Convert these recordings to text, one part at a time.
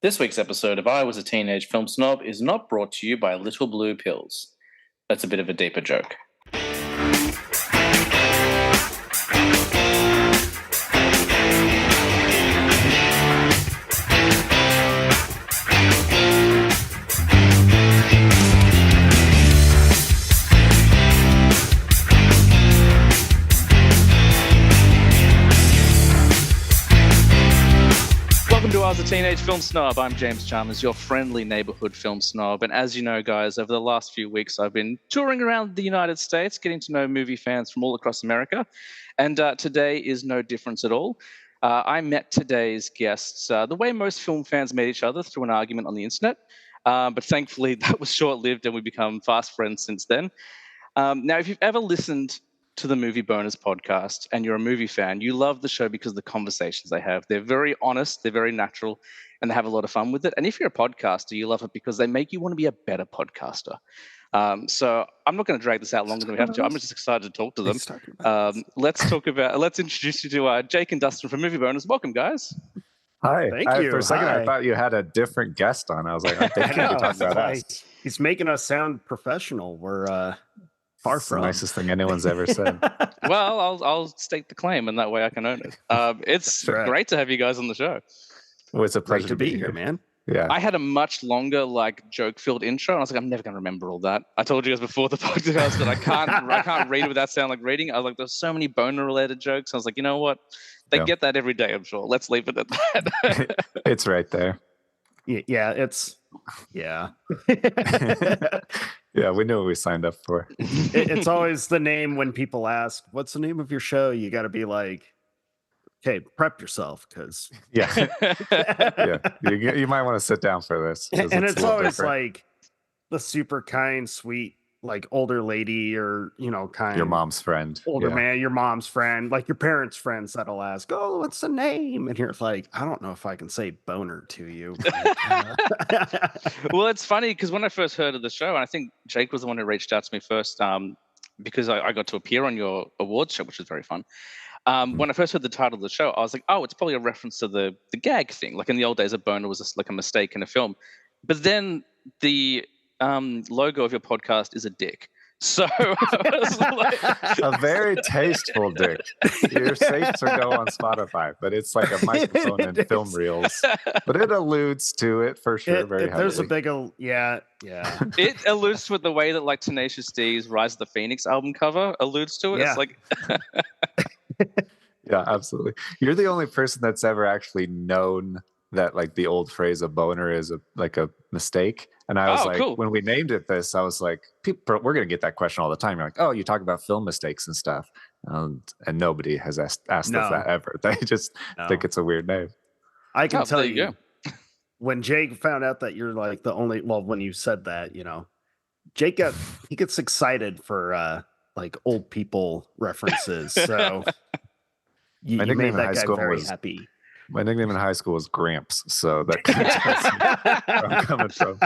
This week's episode of I Was a Teenage Film Snob is not brought to you by Little Blue Pills. That's a bit of a deeper joke. Welcome to I Was a Teenage Film Snob. I'm James Chalmers, your friendly neighborhood film snob. And as you know, guys, over the last few weeks, I've been touring around the United States, getting to know movie fans from all across America. And today is no difference at all. I met today's guests the way most film fans meet each other, through an argument on the internet. But thankfully, that was short-lived and we've become fast friends since then. Now, if you've ever listened to the Movie Bonerz podcast and you're a movie fan, you love the show because of the conversations they have. They're very honest, they're very natural, and they have a lot of fun with it. And if you're a podcaster, you love it because they make you want to be a better podcaster. So I'm not going to drag this out longer than we have to. I'm just excited to talk to them. Let's introduce you to Jake and Dustin from Movie Bonerz. Welcome, guys. Hi. Thank you. For a second, I thought you had a different guest on. I was like, I think you talk about us. He's making us sound professional. We're far It's from the nicest thing anyone's ever said. Well, I'll stake the claim, and that way I can own it. It's right. great to have you guys on the show. Well, it's a pleasure Great to be here, man. Yeah. I had a much longer, joke-filled intro, and I was like, I'm never going to remember all that. I told you guys before the podcast that I can't read it without sound like reading. I was like, there's so many boner-related jokes. I was like, you know what? They get that every day, I'm sure. Let's leave it at that. It's right there. Yeah. Yeah, we knew what we signed up for. It's always the name when people ask, what's the name of your show? You got to be like, okay, prep yourself, because Yeah. Yeah. You might want to sit down for this. 'Cause and it's a little always different. like the super kind, sweet, like older lady, or kind Your mom's friend. older Yeah. man, your mom's friend, like your parents' friends that'll ask, oh, what's the name? And you're like, I don't know if I can say boner to you. Well, it's funny because when I first heard of the show, and I think Jake was the one who reached out to me first, because I got to appear on your awards show, which was very fun. When I first heard the title of the show, I was like, oh, it's probably a reference to the gag thing. Like in the old days, a boner was just like a mistake in a film. But then the logo of your podcast is a dick. So I was like, A very tasteful dick. You're safe to go on Spotify, but it's like a microphone and film reels. But it alludes to it for sure. There's a heavily. big, yeah. it alludes to it the way that like Tenacious D's Rise of the Phoenix album cover alludes to it. Yeah. It's like Yeah, absolutely. You're the only person that's ever actually known that like the old phrase "a boner" is a mistake. And I was cool. when we named it this, I was like, we're gonna get that question all the time. You're like, oh, you talk about film mistakes and stuff, and nobody has asked us that ever. They just think it's a weird name. I can tell there you, you when Jake found out that you're like the only, well, when you said that, Jake gets excited for like old people references. So you My made nickname in that high guy school very was- happy. My nickname in high school was Gramps, so that kind of tells me where I'm coming from.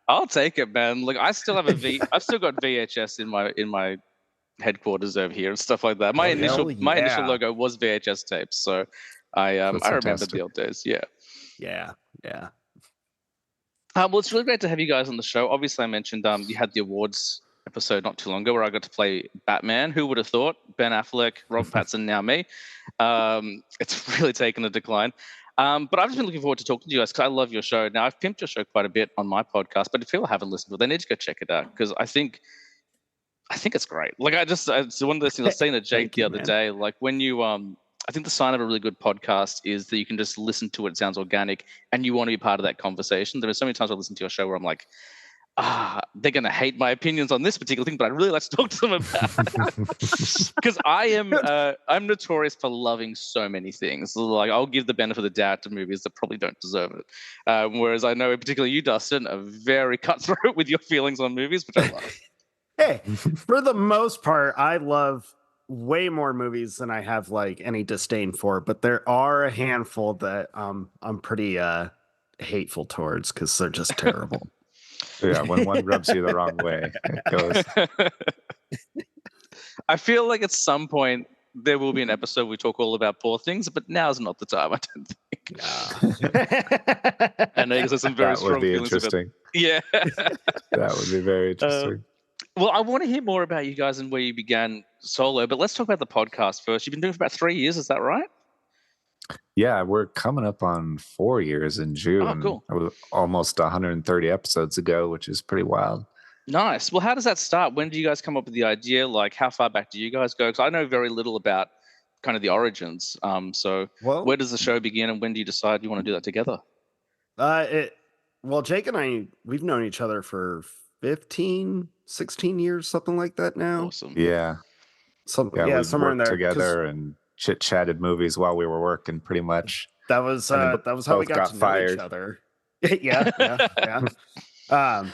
I'll take it, man. Like I still have I've still got VHS in my headquarters over here and stuff like that. My initial logo was VHS tapes, so I remember fantastic. the old days. Yeah. Yeah. Well, it's really great to have you guys on the show. Obviously, I mentioned you had the awards episode not too long ago where I got to play Batman. Who would have thought? Ben Affleck, Rob Pattinson, now me. It's really taken a decline. But I've just been looking forward to talking to you guys because I love your show. Now, I've pimped your show quite a bit on my podcast, but if people haven't listened to it, they need to go check it out because I think it's great. Like it's one of those things I was saying to Jake the other day. Like when you I think the sign of a really good podcast is that you can just listen to it. It sounds organic and you want to be part of that conversation. There are so many times I listen to your show where I'm like, they're going to hate my opinions on this particular thing, but I'd really like to talk to them about it. Because I'm notorious for loving so many things. Like I'll give the benefit of the doubt to movies that probably don't deserve it. Whereas I know particularly you, Dustin, are very cutthroat with your feelings on movies, which I love. Hey, for the most part, I love way more movies than I have like any disdain for, but there are a handful that I'm pretty hateful towards because they're just terrible. Yeah, when one rubs you the wrong way, it goes. I feel like at some point there will be an episode we talk all about poor things, but now's not the time, I don't think. I know you have some very That would strong be feelings about interesting. Yeah. That would be very interesting. Well, I want to hear more about you guys and where you began solo, but let's talk about the podcast first. You've been doing it for about 3 years, is that right? Yeah, we're coming up on 4 years in June. Oh, cool. Almost 130 episodes ago, which is pretty wild. Nice. Well, how does that start? When did you guys come up with the idea? Like, how far back do you guys go? Because I know very little about kind of the origins. So where does the show begin, and when do you decide you want to do that together? Well, Jake and I, we've known each other for 15, 16 years, something like that now. Awesome. Yeah. Somewhere in there together and chit-chatted movies while we were working, pretty much. That was how we got to know each other. yeah.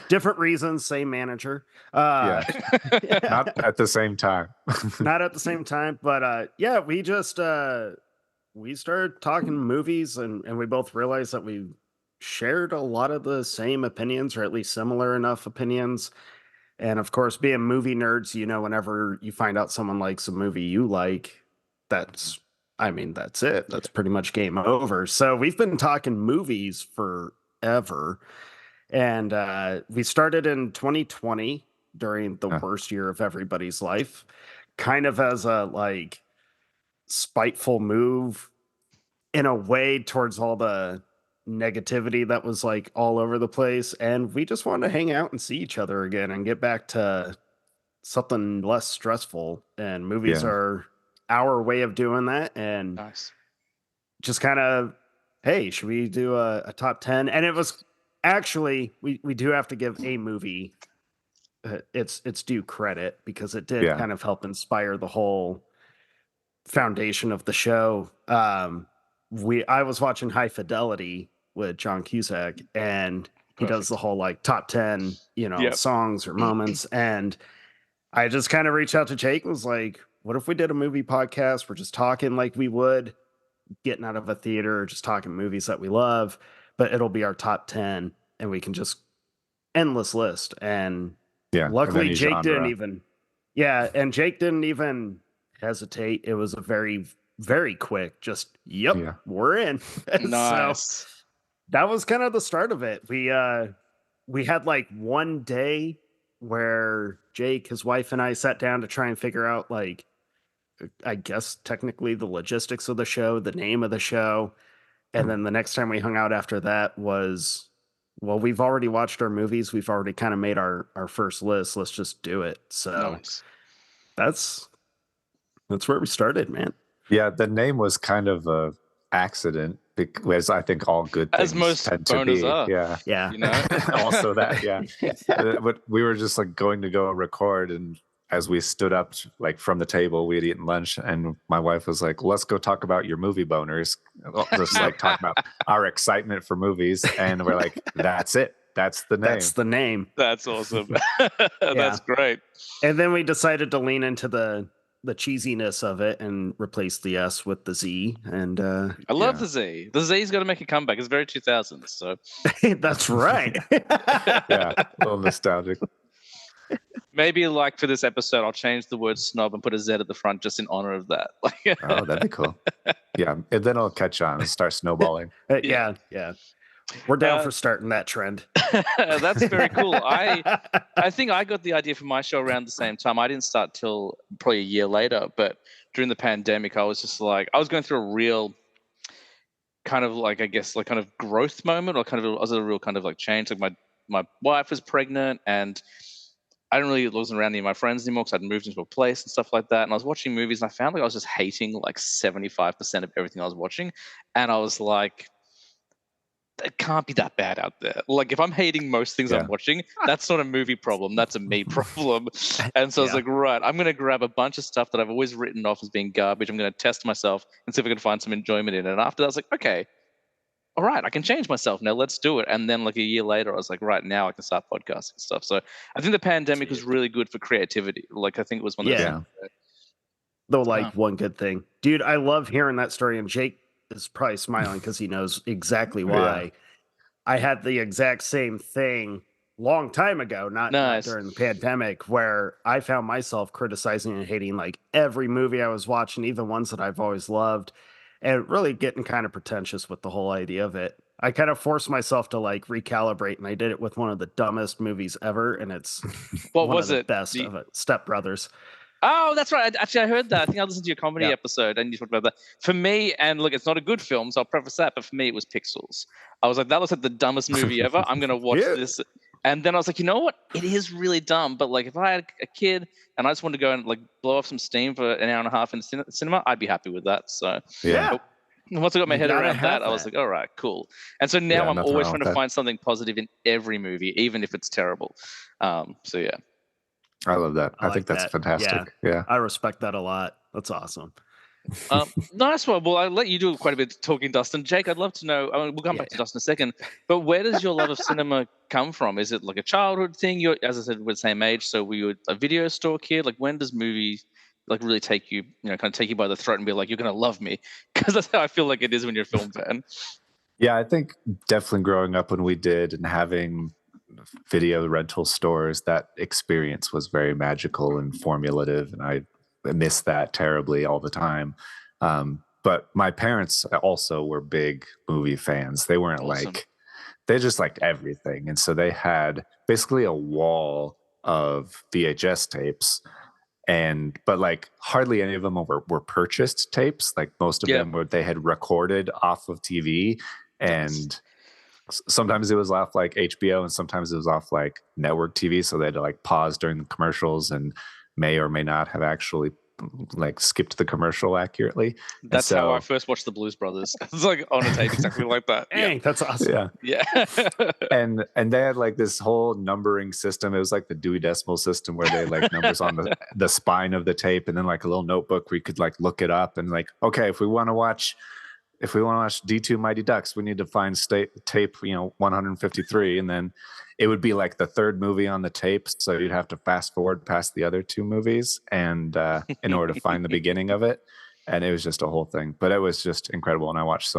Different reasons, same manager. Not at the same time. Not at the same time, but we just we started talking movies, and we both realized that we shared a lot of the same opinions, or at least similar enough opinions. And of course, being movie nerds, whenever you find out someone likes a movie you like, that's it. That's pretty much game over. So we've been talking movies forever. And we started in 2020 during the worst year of everybody's life, kind of as a spiteful move in a way towards all the negativity that was all over the place. And we just wanted to hang out and see each other again and get back to something less stressful. And movies are our way of doing that. And just kind of, hey, should we do a top 10? And it was actually, we do have to give a movie its due credit, because it did kind of help inspire the whole foundation of the show. I was watching High Fidelity with John Cusack, and he does the whole top 10, songs or moments. And I just kind of reached out to Jake and was like, what if we did a movie podcast? We're just talking like we would getting out of a theater, just talking movies that we love, but it'll be our top 10, and we can just endless list. And luckily Jake didn't even hesitate. It was a very, very quick, just, we're in. Nice. So that was kind of the start of it. We had one day where Jake, his wife, and I sat down to try and figure out I guess technically the logistics of the show, the name of the show. And then the next time we hung out after that was, well, we've already watched our movies. We've already kind of made our first list. Let's just do it. So that's where we started, man. Yeah, the name was kind of a accident, because I think all good things as most tend to boners be. are. Yeah. Also that, but we were just going to go record, and as we stood up from the table, we had eaten lunch, and my wife was like, let's go talk about your movie boners. Just talking about our excitement for movies. And we're like, that's it. That's the name. That's the name. That's awesome. That's great. And then we decided to lean into the cheesiness of it and replace the S with the Z. And I love the Z. The Z's got to make a comeback. It's very 2000s. So that's right. Yeah, a little nostalgic. Maybe for this episode, I'll change the word snob and put a Z at the front just in honor of that. Oh, that'd be cool. Yeah, and then it'll catch on and start snowballing. Yeah. We're down for starting that trend. That's very cool. I think I got the idea for my show around the same time. I didn't start till probably a year later, but during the pandemic, I was just I was going through a real kind of kind of growth moment, or I was a real kind of change. My wife was pregnant, and I wasn't around any of my friends anymore because I'd moved into a place and stuff like that. And I was watching movies, and I found I was just hating 75% of everything I was watching. And I was like, it can't be that bad out there. If I'm hating most things I'm watching, that's not a movie problem. That's a me problem. And so I was like, right, I'm going to grab a bunch of stuff that I've always written off as being garbage. I'm going to test myself and see if I can find some enjoyment in it. And after that, I was like, okay, all right, I can change myself now. Let's do it. And then a year later, I was like, right, now I can start podcasting and stuff. So I think the pandemic was really good for creativity. I think it was one of those things. Though, one good thing. Dude, I love hearing that story. And Jake is probably smiling because he knows exactly why. Yeah. I had the exact same thing long time ago, not during the pandemic, where I found myself criticizing and hating every movie I was watching, even ones that I've always loved. and really getting kind of pretentious with the whole idea of it. I kind of forced myself to like recalibrate, and I did it with one of the dumbest movies ever, and it's What one was of the it? best of it. Step Brothers. Oh, that's right. Actually, I heard that. I think I listened to your comedy Yeah. episode and you talked about that. For me, and look, it's not a good film, so I'll preface that, but for me, it was Pixels. I was like, that was like the dumbest movie ever. I'm going to watch Yeah. this. And then I was like, you know what? It is really dumb, but like if I had a kid and I just wanted to go and like blow off some steam for an hour and a half in the cinema, I'd be happy with that. So Yeah. once I got my You head gotta around have that, I was that. like, all right, cool. And so now Yeah, I'm nothing always wrong trying with to that. find something positive in every movie, even if it's terrible. So yeah. I love that. I like think that's that. fantastic. Yeah. I respect that a lot. That's awesome. Nice one. Well, I'll let you do quite a bit of talking, Dustin. Jake, I'd love to know. I mean, we'll come back to Dustin in a second. But where does your love of cinema come from? Is it like a childhood thing? You're, as I said, we're the same age, so we were a video store kid. Like, when does movies like really take you, kind of take you by the throat and be like, you're gonna love me? Because that's how I feel like it is when you're a film fan. Yeah, I think definitely growing up when we did and having video rental stores, that experience was very magical and formulative, and I miss that terribly all the time. But my parents also were big movie fans. They weren't Awesome. like, they just liked everything, and so they had basically a wall of VHS tapes, but like hardly any of them were purchased tapes. Like most of Yeah. them were, they had recorded off of TV, and sometimes it was off like HBO and sometimes it was off like network TV, so they had to like pause during the commercials and may or may not have actually like skipped the commercial accurately. That's how I first watched the Blues Brothers. It's like on a tape exactly like that. Dang, that's awesome. Yeah. and they had like this whole numbering system. It was like the Dewey Decimal System where they like numbers on the spine of the tape, and then like a little notebook where you could like look it up and like, okay, if we want to watch D2 Mighty Ducks, we need to find tape 153, and then it would be like the third movie on the tape, so you'd have to fast forward past the other two movies and in order to find the beginning of it. And it was just a whole thing, but it was just incredible. And I watched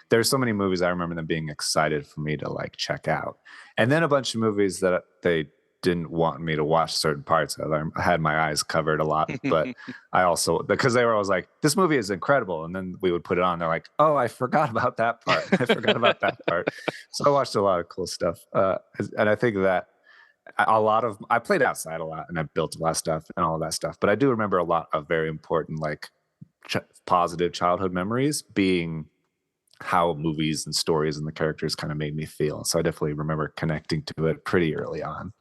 there's so many movies I remember them being excited for me to like check out, and then a bunch of movies that they didn't want me to watch certain parts of. I had my eyes covered a lot, but I also, because they were always like, this movie is incredible, and then we would put it on, they're like, oh, I forgot about that part. So I watched a lot of cool stuff, and I think that I played outside a lot and I built a lot of stuff and all of that stuff, but I do remember a lot of very important like positive childhood memories being how movies and stories and the characters kind of made me feel. So I definitely remember connecting to it pretty early on.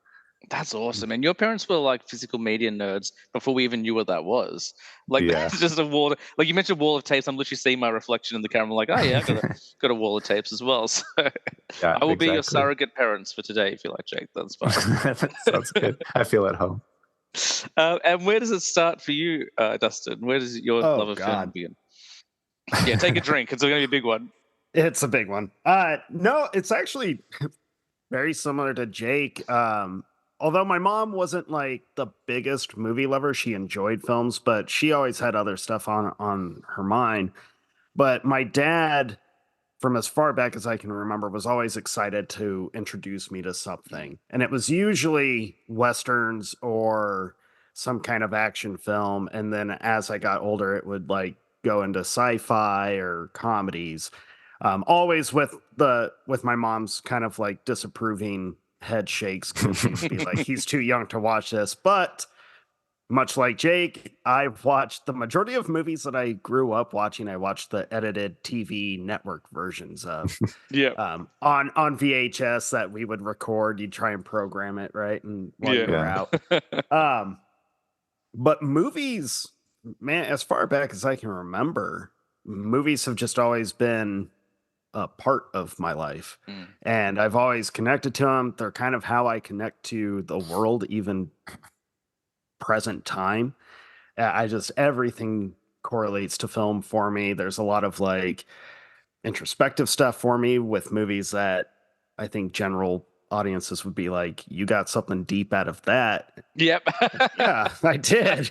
That's awesome. And your parents were like physical media nerds before we even knew what that was. Like, Yeah. that's just a wall. Like, you mentioned wall of tapes. I'm literally seeing my reflection in the camera. I'm like, oh yeah, I got a wall of tapes as well. So Yeah, I will be your exactly. surrogate parents for today if you like, Jake. That's fine. That sounds good. I feel at home. And where does it start for you, Dustin? Where does your love of film begin? Yeah, take a drink. It's going to be a big one. It's a big one. No, it's actually very similar to Jake. Although my mom wasn't like the biggest movie lover, she enjoyed films, but she always had other stuff on her mind. But my dad, from as far back as I can remember, was always excited to introduce me to something. And it was usually Westerns or some kind of action film. And then as I got older, it would like go into sci-fi or comedies. Always with my mom's kind of like disapproving head shakes, because she'd be like, he's too young to watch this. But much like Jake, I've watched the majority of movies that I grew up watching. I watched the edited TV network versions of on VHS that we would record. You'd try and program it right and while you were out. But movies, man, as far back as I can remember, movies have just always been a part of my life, and I've always connected to them. They're kind of how I connect to the world, even present time. Everything correlates to film for me. There's a lot of like introspective stuff for me with movies that I think general audiences would be like, you got something deep out of that. Yep. Yeah, I did.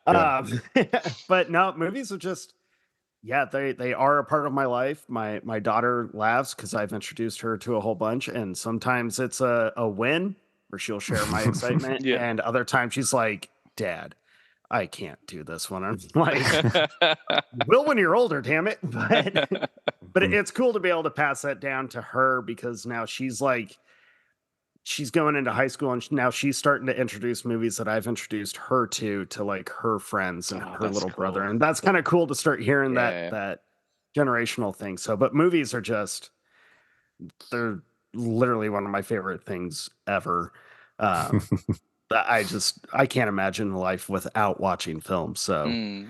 But no, movies are just, they are a part of my life. My daughter laughs because I've introduced her to a whole bunch, and sometimes it's a win where she'll share my excitement, and other times she's like, Dad, I can't do this one. I'm like, will when you're older, damn it. But it's cool to be able to pass that down to her because now she's going into high school and now she's starting to introduce movies that I've introduced her to like her friends and her little brother. And that's kind of cool to start hearing that generational thing. So, but movies are they're literally one of my favorite things ever. I can't imagine life without watching films. So,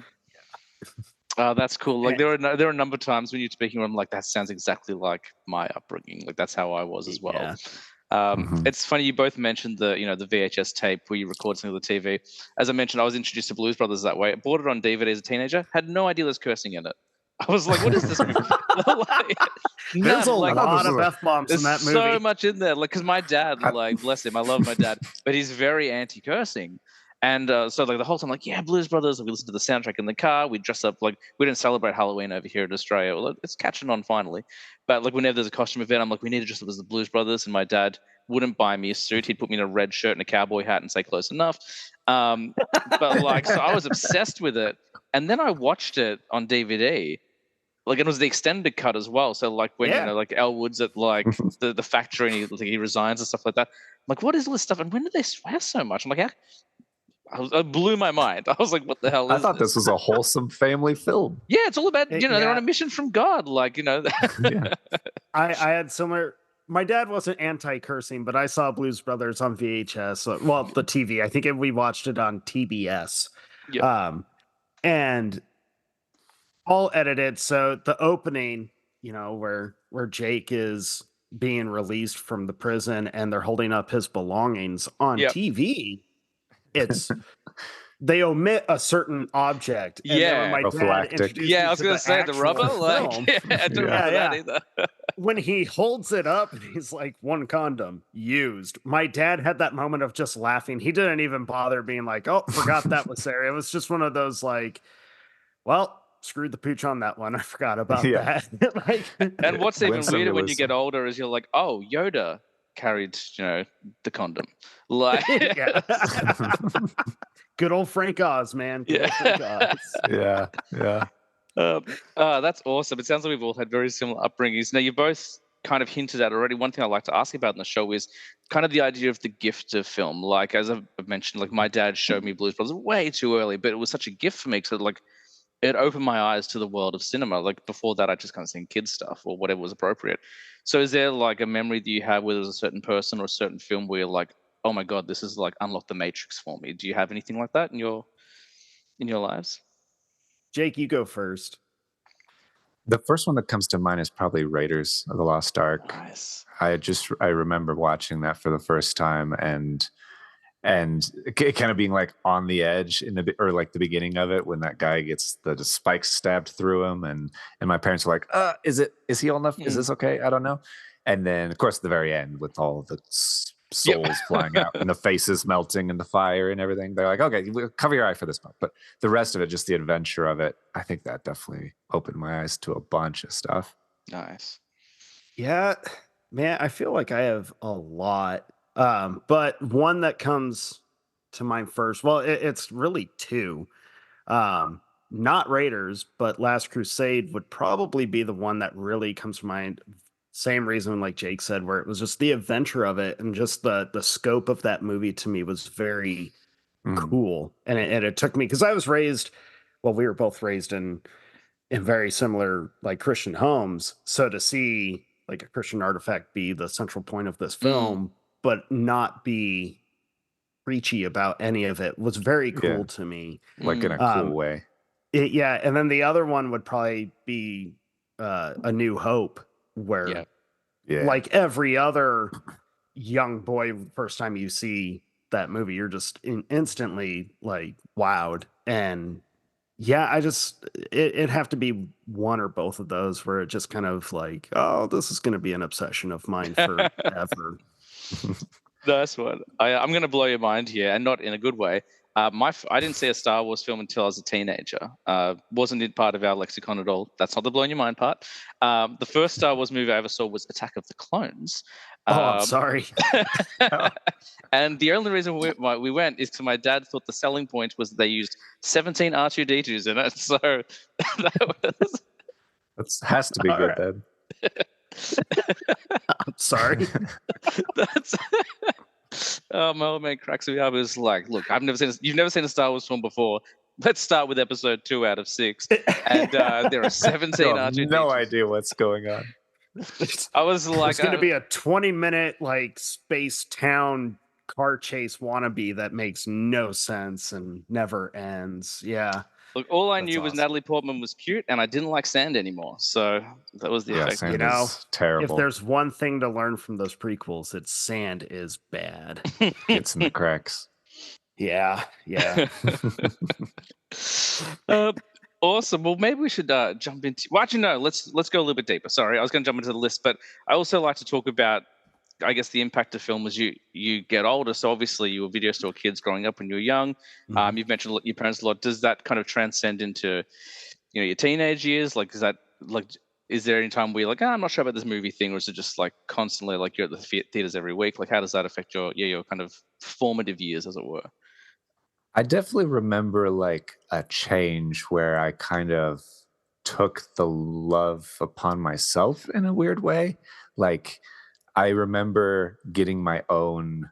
oh, that's cool. Like there are a number of times when you're speaking, where I'm like, that sounds exactly like my upbringing. Like that's how I was as well. Yeah. It's funny you both mentioned the VHS tape where you record something with the TV. As I mentioned, I was introduced to Blues Brothers that way. I bought it on DVD as a teenager. Had no idea there's cursing in it. I was like, what is this movie? There's a lot of F-bombs in that movie. There's so much in there. Like, because my dad, like, bless him, I love my dad, but he's very anti-cursing. And so, like, the whole time, like, yeah, Blues Brothers, we listened to the soundtrack in the car. We dress up, like, we didn't celebrate Halloween over here in Australia. Well, it's catching on finally. But, like, whenever there's a costume event, I'm like, we need to dress up as the Blues Brothers. And my dad wouldn't buy me a suit. He'd put me in a red shirt and a cowboy hat and say, close enough. But, like, so I was obsessed with it. And then I watched it on DVD. Like, it was the extended cut as well. So, like, when, like, Elwood's at, like, the factory and he resigns and stuff like that. I'm like, what is all this stuff? And when did they swear so much? I'm like, it blew my mind. I was like, what the hell is I thought this was a wholesome family film. Yeah, it's all about, they're on a mission from God. Like, I had similar... My dad wasn't anti-cursing, but I saw Blues Brothers on VHS. Well, the TV. I think we watched it on TBS. Yeah. And... all edited. So the opening, where Jake is being released from the prison and they're holding up his belongings on TV, they omit a certain object. And then when my dad introduced I was going to say the rubber. Like, I don't remember that either. When he holds it up and he's like, one condom used. My dad had that moment of just laughing. He didn't even bother being like, oh, forgot that was there. It was just one of those like, well, screwed the pooch on that one. I forgot about that. And what's even weirder when you get older is you're like, oh, Yoda carried, the condom. Like, good old Frank Oz, man. Good old Frank Oz. Yeah. That's awesome. It sounds like we've all had very similar upbringings. Now, you both kind of hinted at already. One thing I'd like to ask about in the show is kind of the idea of the gift of film. Like, as I've mentioned, like my dad showed me Blues Brothers way too early, but it was such a gift for me because like it opened my eyes to the world of cinema. Like before that, I just kind of seen kids stuff or whatever was appropriate. So is there like a memory that you have where there's a certain person or a certain film where you're like, oh my God, this is like unlocked the Matrix for me? Do you have anything like that in your lives? Jake, you go first. The first one that comes to mind is probably Raiders of the Lost Ark. Nice. I remember watching that for the first time and it kind of being like on the edge or like the beginning of it when that guy gets the spikes stabbed through him and my parents were like, is he old enough? Is this okay? I don't know. And then of course at the very end with all the souls flying out and the faces melting in the fire and everything, they're like, okay, cover your eye for this part. But the rest of it, just the adventure of it, I think that definitely opened my eyes to a bunch of stuff. Nice. Yeah, man, I feel like I have a lot. But one that comes to mind first, well, it's really two. Not Raiders, but Last Crusade would probably be the one that really comes to mind. Same reason, like Jake said, where it was just the adventure of it and just the scope of that movie to me was very cool. And it took me, because I was raised, well, we were both raised in very similar like Christian homes. So to see like a Christian artifact be the central point of this film, but not be preachy about any of it was very cool to me. Like in a cool way. And then the other one would probably be A New Hope, where like every other young boy, first time you see that movie, you're just instantly like wowed. And it'd have to be one or both of those where it just kind of like, oh, this is going to be an obsession of mine forever. Nice one. I'm going to blow your mind here, and not in a good way. I didn't see a Star Wars film until I was a teenager. Wasn't part of our lexicon at all. That's not the blowing your mind part. The first Star Wars movie I ever saw was Attack of the Clones. I'm sorry. And the only reason we went is because my dad thought the selling point was that they used 17 R2-D2s in it. So that has to be good then. I'm sorry. My old man cracks me up. It's like, look, you've never seen a Star Wars film before. Let's start with episode 2 out of 6. And there are 17 R2-D2s. No idea what's going on. I was like, it's going to be a 20-minute like space town car chase wannabe that makes no sense and never ends. Yeah. Look, all I knew was Natalie Portman was cute, and I didn't like sand anymore. So that was the effect. Sand is terrible. If there's one thing to learn from those prequels, it's sand is bad. It's in the cracks. Yeah. Awesome. Well, maybe we should jump into. Well, actually, no. Let's go a little bit deeper. Sorry, I was going to jump into the list, but I also like to talk about, I guess, the impact of film as you get older. So obviously, you were video store kids growing up when you were young. Mm-hmm. You've mentioned your parents a lot. Does that kind of transcend into, your teenage years? Like, is there any time where you're like, I'm not sure about this movie thing, or is it just like constantly like you're at the theaters every week? Like, how does that affect your kind of formative years, as it were? I definitely remember like a change where I kind of took the love upon myself in a weird way. Like, I remember getting my own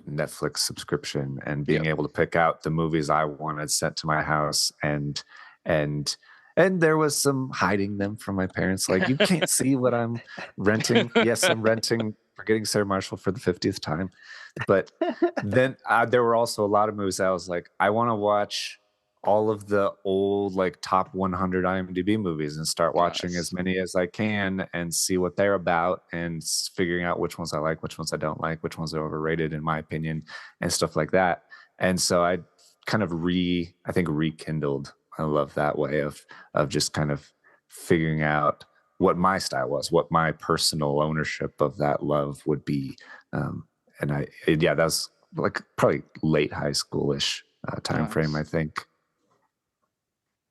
Netflix subscription and being able to pick out the movies I wanted sent to my house, and there was some hiding them from my parents. Like, you can't see what I'm renting. Yes, I'm renting Forgetting Sarah Marshall for the 50th time. But then there were also a lot of movies that I was like, I want to watch all of the old like top 100 IMDb movies and start watching as many as I can and see what they're about and figuring out which ones I like, which ones I don't like, which ones are overrated in my opinion, and stuff like that. And so I kind of rekindled. I love that way of just kind of figuring out what my style was, what my personal ownership of that love would be. And that was like probably late high schoolish time frame, I think.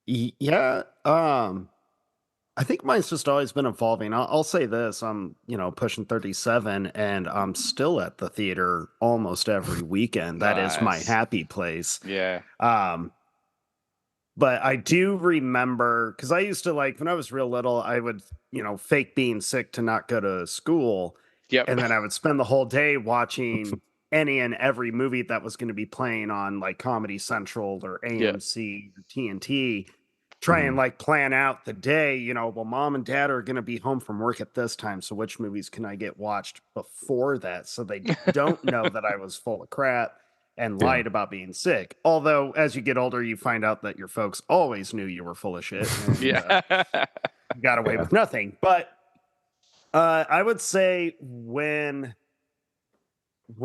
Yeah. I think mine's just always been evolving. I'll say this, I'm, pushing 37 and I'm still at the theater almost every weekend. That is my happy place. Yeah. But I do remember, because I used to, like, when I was real little, I would, fake being sick to not go to school. Yep. And then I would spend the whole day watching any and every movie that was going to be playing on, like, Comedy Central or AMC or TNT. Try and, like, plan out the day, well, mom and dad are going to be home from work at this time, so which movies can I get watched before that so they don't know that I was full of crap and lied about being sick. Although, as you get older, you find out that your folks always knew you were full of shit. And, got away with nothing. But I would say when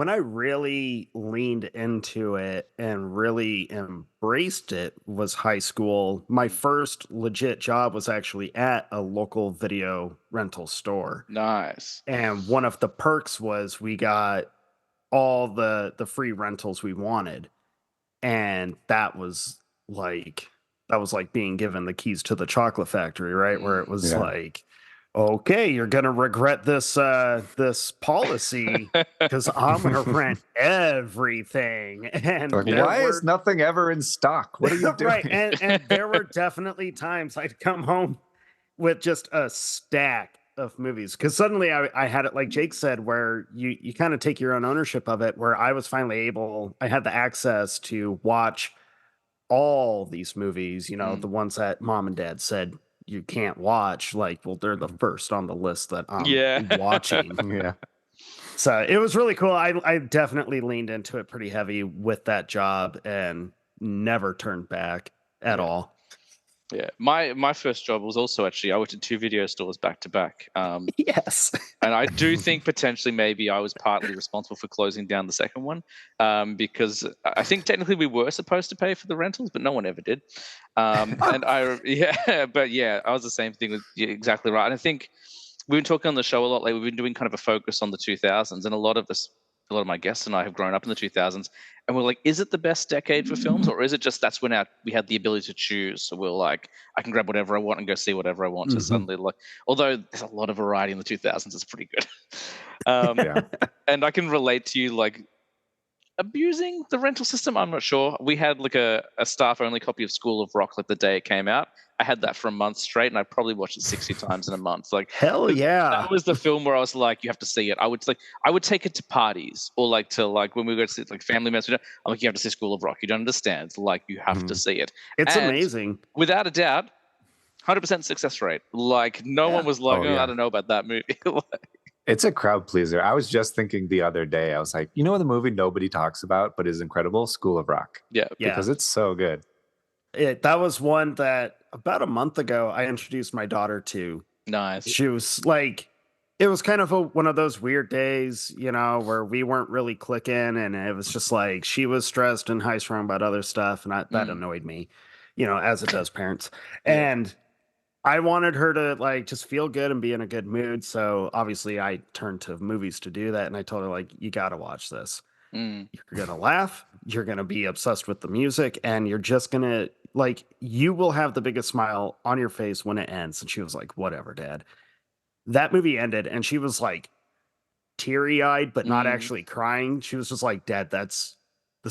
I really leaned into it and really embraced it was high school. My first legit job was actually at a local video rental store. Nice. And one of the perks was we got all the free rentals we wanted, and that was like being given the keys to the chocolate factory, right? Where it was like, okay, you're gonna regret this policy because I'm gonna rent everything. And like, why is nothing ever in stock? What are you doing? Right, and there were definitely times I'd come home with just a stack of movies, because suddenly I had it, like Jake said, where you kind of take your own ownership of it, where I was finally I had the access to watch all these movies, the ones that mom and dad said you can't watch, like, well, they're the first on the list that I'm watching. So it was really cool. I definitely leaned into it pretty heavy with that job and never turned back at all. Yeah, my first job was also actually, I worked at 2 video stores back to back. Yes. And I do think potentially maybe I was partly responsible for closing down the second one, because I think technically we were supposed to pay for the rentals, but no one ever did. And I was the same thing. You're exactly right. And I think we've been talking on the show a lot lately. We've been doing kind of a focus on the 2000s, and a lot of us a lot of my guests and I have grown up in the 2000s, and we're like, is it the best decade for films, or is it just that's when we had the ability to choose? So we're like, I can grab whatever I want and go see whatever I want. So suddenly, like, although there's a lot of variety in the 2000s, it's pretty good. And I can relate to you, like, abusing the rental system. I'm not sure. We had like a staff only copy of School of Rock like the day it came out. I had that for a month straight, and I probably watched it 60 times in a month. Like, hell yeah, that was the film where I was like, you have to see it. I would take it to parties, or like to like when we go to see like family members. I'm like, you have to see School of Rock. You don't understand. It's like, you have to see it. It's amazing, without a doubt. 100% success rate. Like, no one was like, I don't know about that movie. It's a crowd pleaser. I was just thinking the other day, I was like, you know, the movie nobody talks about but is incredible? School of Rock. Yeah. Because it's so good. That was one that about a month ago I introduced my daughter to. Nice. She was like, it was kind of one of those weird days, you know, where we weren't really clicking, and it was just like she was stressed and high strung about other stuff, and that annoyed me, you know, as it does parents. And I wanted her to like just feel good and be in a good mood. So obviously I turned to movies to do that. And I told her, like, you got to watch this. You're going to laugh. You're going to be obsessed with the music. And you're just going to, like, you will have the biggest smile on your face when it ends. And she was like, whatever, Dad. That movie ended and she was like teary eyed, but not actually crying. She was just like, Dad, this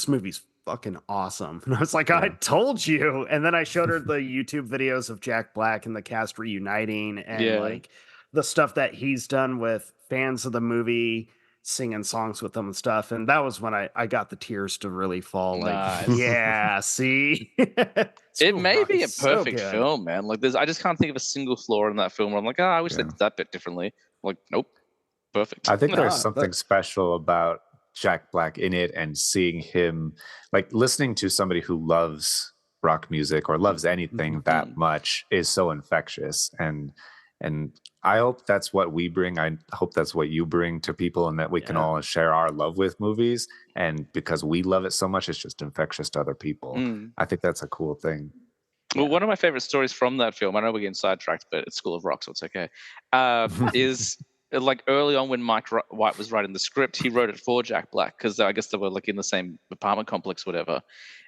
movie's fucking awesome. And I was like, I told you. And then I showed her the YouTube videos of Jack Black and the cast reuniting, and like the stuff that he's done with fans of the movie, singing songs with them and stuff. And that was when I got the tears to really fall. Like, yeah, see, it may be a perfect film, man. Like, I just can't think of a single flaw in that film where I'm like, I wish they did that bit differently. Like, nope, perfect. I think there's something special about Jack Black in it, and seeing him, like, listening to somebody who loves rock music or loves anything that much is so infectious. And I hope that's what we bring. I hope that's what you bring to people, and that we can all share our love with movies. And because we love it so much, it's just infectious to other people. I think that's a cool thing. Well, one of my favorite stories from that film, I know we're getting sidetracked, but it's School of Rock, so it's okay, is like early on when Mike White was writing the script, he wrote it for Jack Black, because I guess they were like in the same apartment complex, whatever.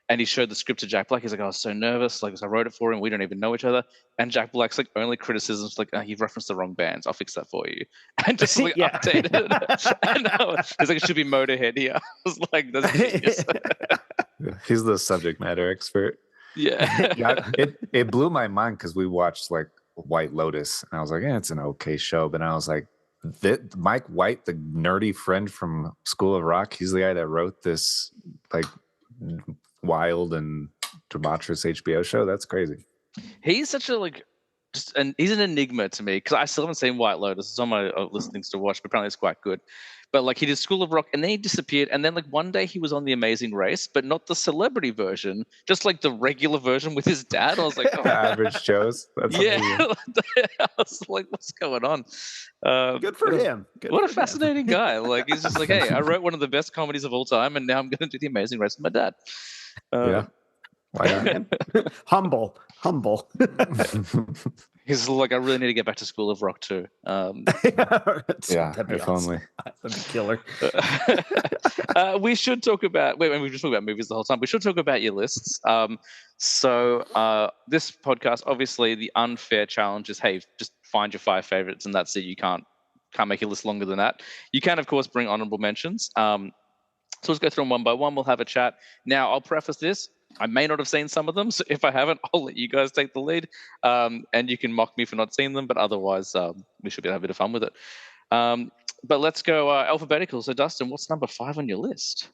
And he showed the script to Jack Black. He's like, I was so nervous. Like, I wrote it for him. We don't even know each other. And Jack Black's like only criticisms like, you've referenced the wrong bands. I'll fix that for you. And just like updated it. And he's like, it should be Motorhead here. I was like, that's genius. He's the subject matter expert. It blew my mind because we watched like White Lotus, and I was like, it's an okay show. But I was like, Mike White, the nerdy friend from School of Rock, he's the guy that wrote this like wild and debaucherous HBO show. That's crazy. He's such a he's an enigma to me, because I still haven't seen White Lotus. It's on my list of things to watch, but apparently it's quite good. But like, he did School of Rock, and then he disappeared. And then like one day he was on The Amazing Race, but not the celebrity version, just like the regular version with his dad. I was like, Average Joe's. That's I was like, what's going on? Good for him. What a fascinating guy. Like, he's just like, hey, I wrote one of the best comedies of all time, and now I'm going to do The Amazing Race with my dad. Why not? Humble. He's like, I really need to get back to School of Rock too. If only. That'd be killer. We should talk about. We just talk about movies the whole time. We should talk about your lists. So this podcast, obviously, the unfair challenge is, hey, just find your 5 favorites, and that's it. You can't make your list longer than that. You can, of course, bring honorable mentions. So let's go through them one by one. We'll have a chat. Now, I'll preface this. I may not have seen some of them, so if I haven't, I'll let you guys take the lead, and you can mock me for not seeing them, but otherwise we should be having a bit of fun with it. But let's go alphabetical. So, Dustin, what's number 5 on your list?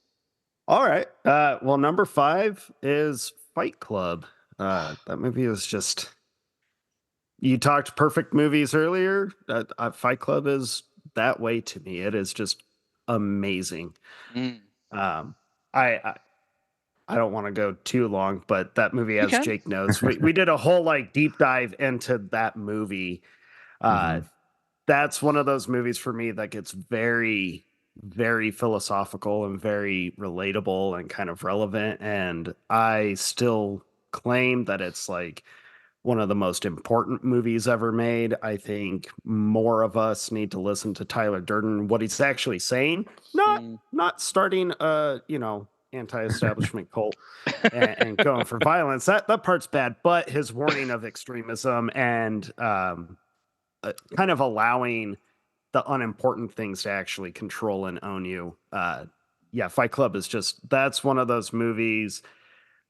All right. Well, number 5 is Fight Club. That movie is just... You talked perfect movies earlier. Fight Club is that way to me. It is just amazing. I don't want to go too long, but that movie, as Jake knows, we did a whole like deep dive into that movie. That's one of those movies for me that gets very, very philosophical and very relatable and kind of relevant. And I still claim that it's like one of the most important movies ever made. I think more of us need to listen to Tyler Durden, what he's actually saying, not starting anti-establishment cult and going for violence. That part's bad, but his warning of extremism and kind of allowing the unimportant things to actually control and own you. Fight Club is that's one of those movies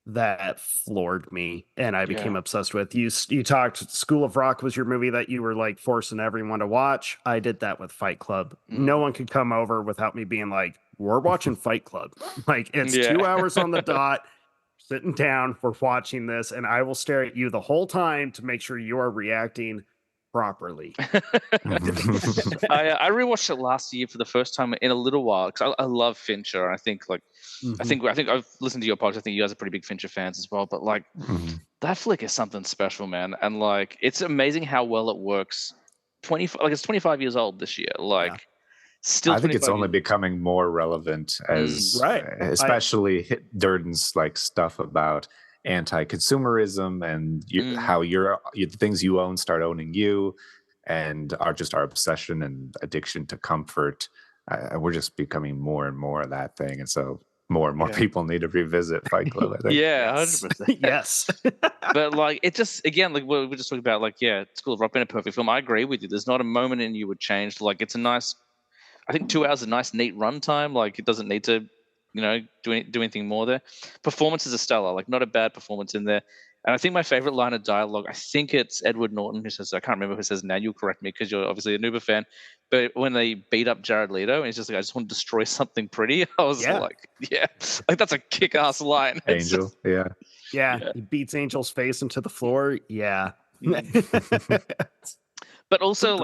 that floored me and I became obsessed with. You talked School of Rock was your movie that you were like forcing everyone to watch. I did that with Fight Club. No one could come over without me being like, we're watching Fight Club. Like it's 2 hours on the dot, sitting down, we're watching this, and I will stare at you the whole time to make sure you are reacting properly. I rewatched it last year for the first time in a little while because I love Fincher. I think I think I've listened to your podcast. I think you guys are pretty big Fincher fans as well. But like that flick is something special, man. And like it's amazing how well it works. It's 25 years old this year. Like still, I think it's only becoming more relevant as especially Durden's like stuff about anti-consumerism and how the things you own start owning you, and our obsession and addiction to comfort. We're just becoming more and more of that thing, and so more and more people need to revisit Fight Club. I think. 100%. Yes. But like it just again, like we're just talking about, like School of Rock being a perfect film. I agree with you. There's not a moment in you would change. Like it's a nice. I think 2 hours is a nice, neat runtime. Like it doesn't need to, do anything more there. Performances are stellar. Like not a bad performance in there. And I think my favorite line of dialogue, I think it's Edward Norton who says, I can't remember who says now. You'll correct me because you're obviously an Uber fan. But when they beat up Jared Leto, and he's just like, I just want to destroy something pretty. I was like, like that's a kick-ass line. Angel, he beats Angel's face into the floor. Yeah. But also,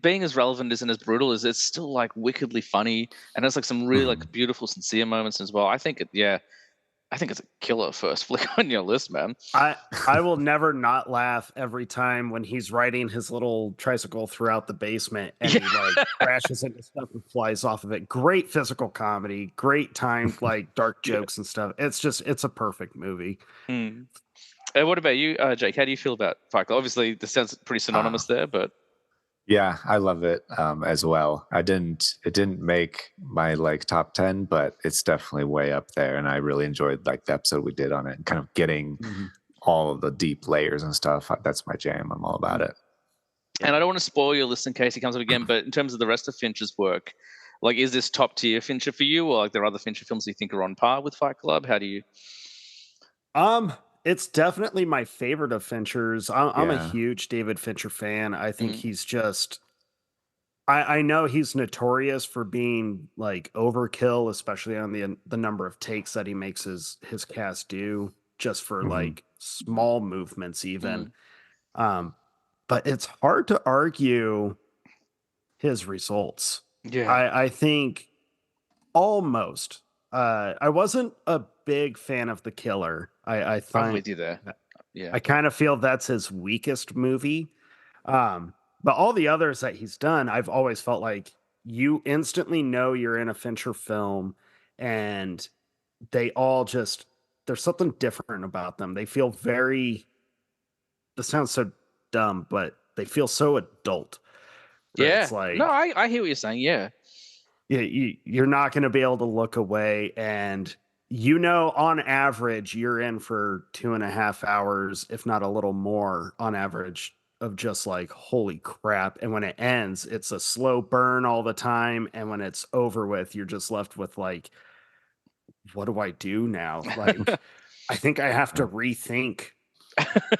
being as relevant and as brutal as it's still like wickedly funny, and there's like some really like beautiful, sincere moments as well. I think it's a killer first flick on your list, man. I will never not laugh every time when he's riding his little tricycle throughout the basement and he like crashes into stuff and flies off of it. Great physical comedy, great timed like dark jokes and stuff. It's a perfect movie. What about you, Jake? How do you feel about Fight Club? Obviously, this sounds pretty synonymous there, but I love it as well. It didn't make my like top 10, but it's definitely way up there. And I really enjoyed like the episode we did on it, and kind of getting all of the deep layers and stuff. That's my jam. I'm all about it. And I don't want to spoil your list in case he comes up again, but in terms of the rest of Fincher's work, like is this top tier Fincher for you, or like there are other Fincher films you think are on par with Fight Club? How do you? It's definitely my favorite of Fincher's. I'm a huge David Fincher fan. I think he's just. I know he's notorious for being like overkill, especially on the number of takes that he makes his cast do, just for like small movements, even. But it's hard to argue his results. Yeah, I think almost. I wasn't a big fan of The Killer. I thought I'm with you there. Yeah, I kind of feel that's his weakest movie. But all the others that he's done, I've always felt like you instantly know you're in a Fincher film, and they all just there's something different about them. They feel very. This sounds so dumb, but they feel so adult. Yeah, it's like no, I hear what you're saying. Yeah. You're not going to be able to look away, and on average you're in for 2.5 hours, if not a little more on average, of just like holy crap. And when it ends, it's a slow burn all the time, and when it's over with, you're just left with like, what do I do now? Like I think I have to rethink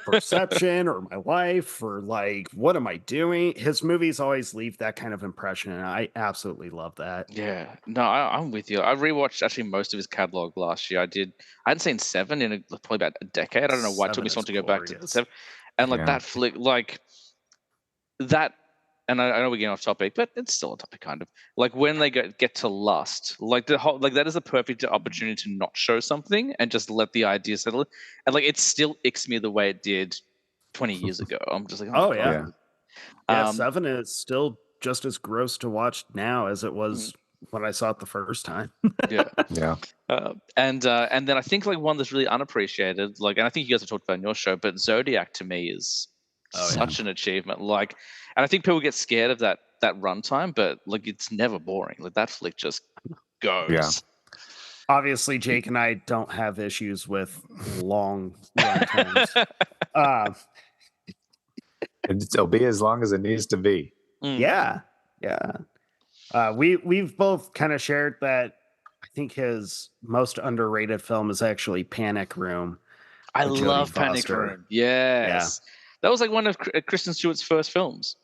perception or my life, or like, what am I doing? His movies always leave that kind of impression, and I absolutely love that. Yeah, no, I'm with you. I rewatched actually most of his catalog last year. I hadn't seen Seven in probably about a decade. I don't know why it took me so long to go back to Seven. And like that flick, like that, and I know we're getting off topic, but it's still a topic kind of. Like when they get to Lust, like that is a perfect opportunity to not show something and just let the idea settle. And like it still icks me the way it did 20 years ago. I'm just like, yeah, Seven is still just as gross to watch now as it was when I saw it the first time. Yeah. Yeah. And then I think like one that's really unappreciated, like, and I think you guys have talked about in your show, but Zodiac to me is such an achievement. Like, and I think people get scared of that runtime, but like it's never boring. Like that flick just goes. Yeah. Obviously, Jake and I don't have issues with long runtimes. It'll be as long as it needs to be. Yeah. We've both kind of shared that. I think his most underrated film is actually Panic Room. I love Panic Room. Yes. That was like one of Kristen Stewart's first films.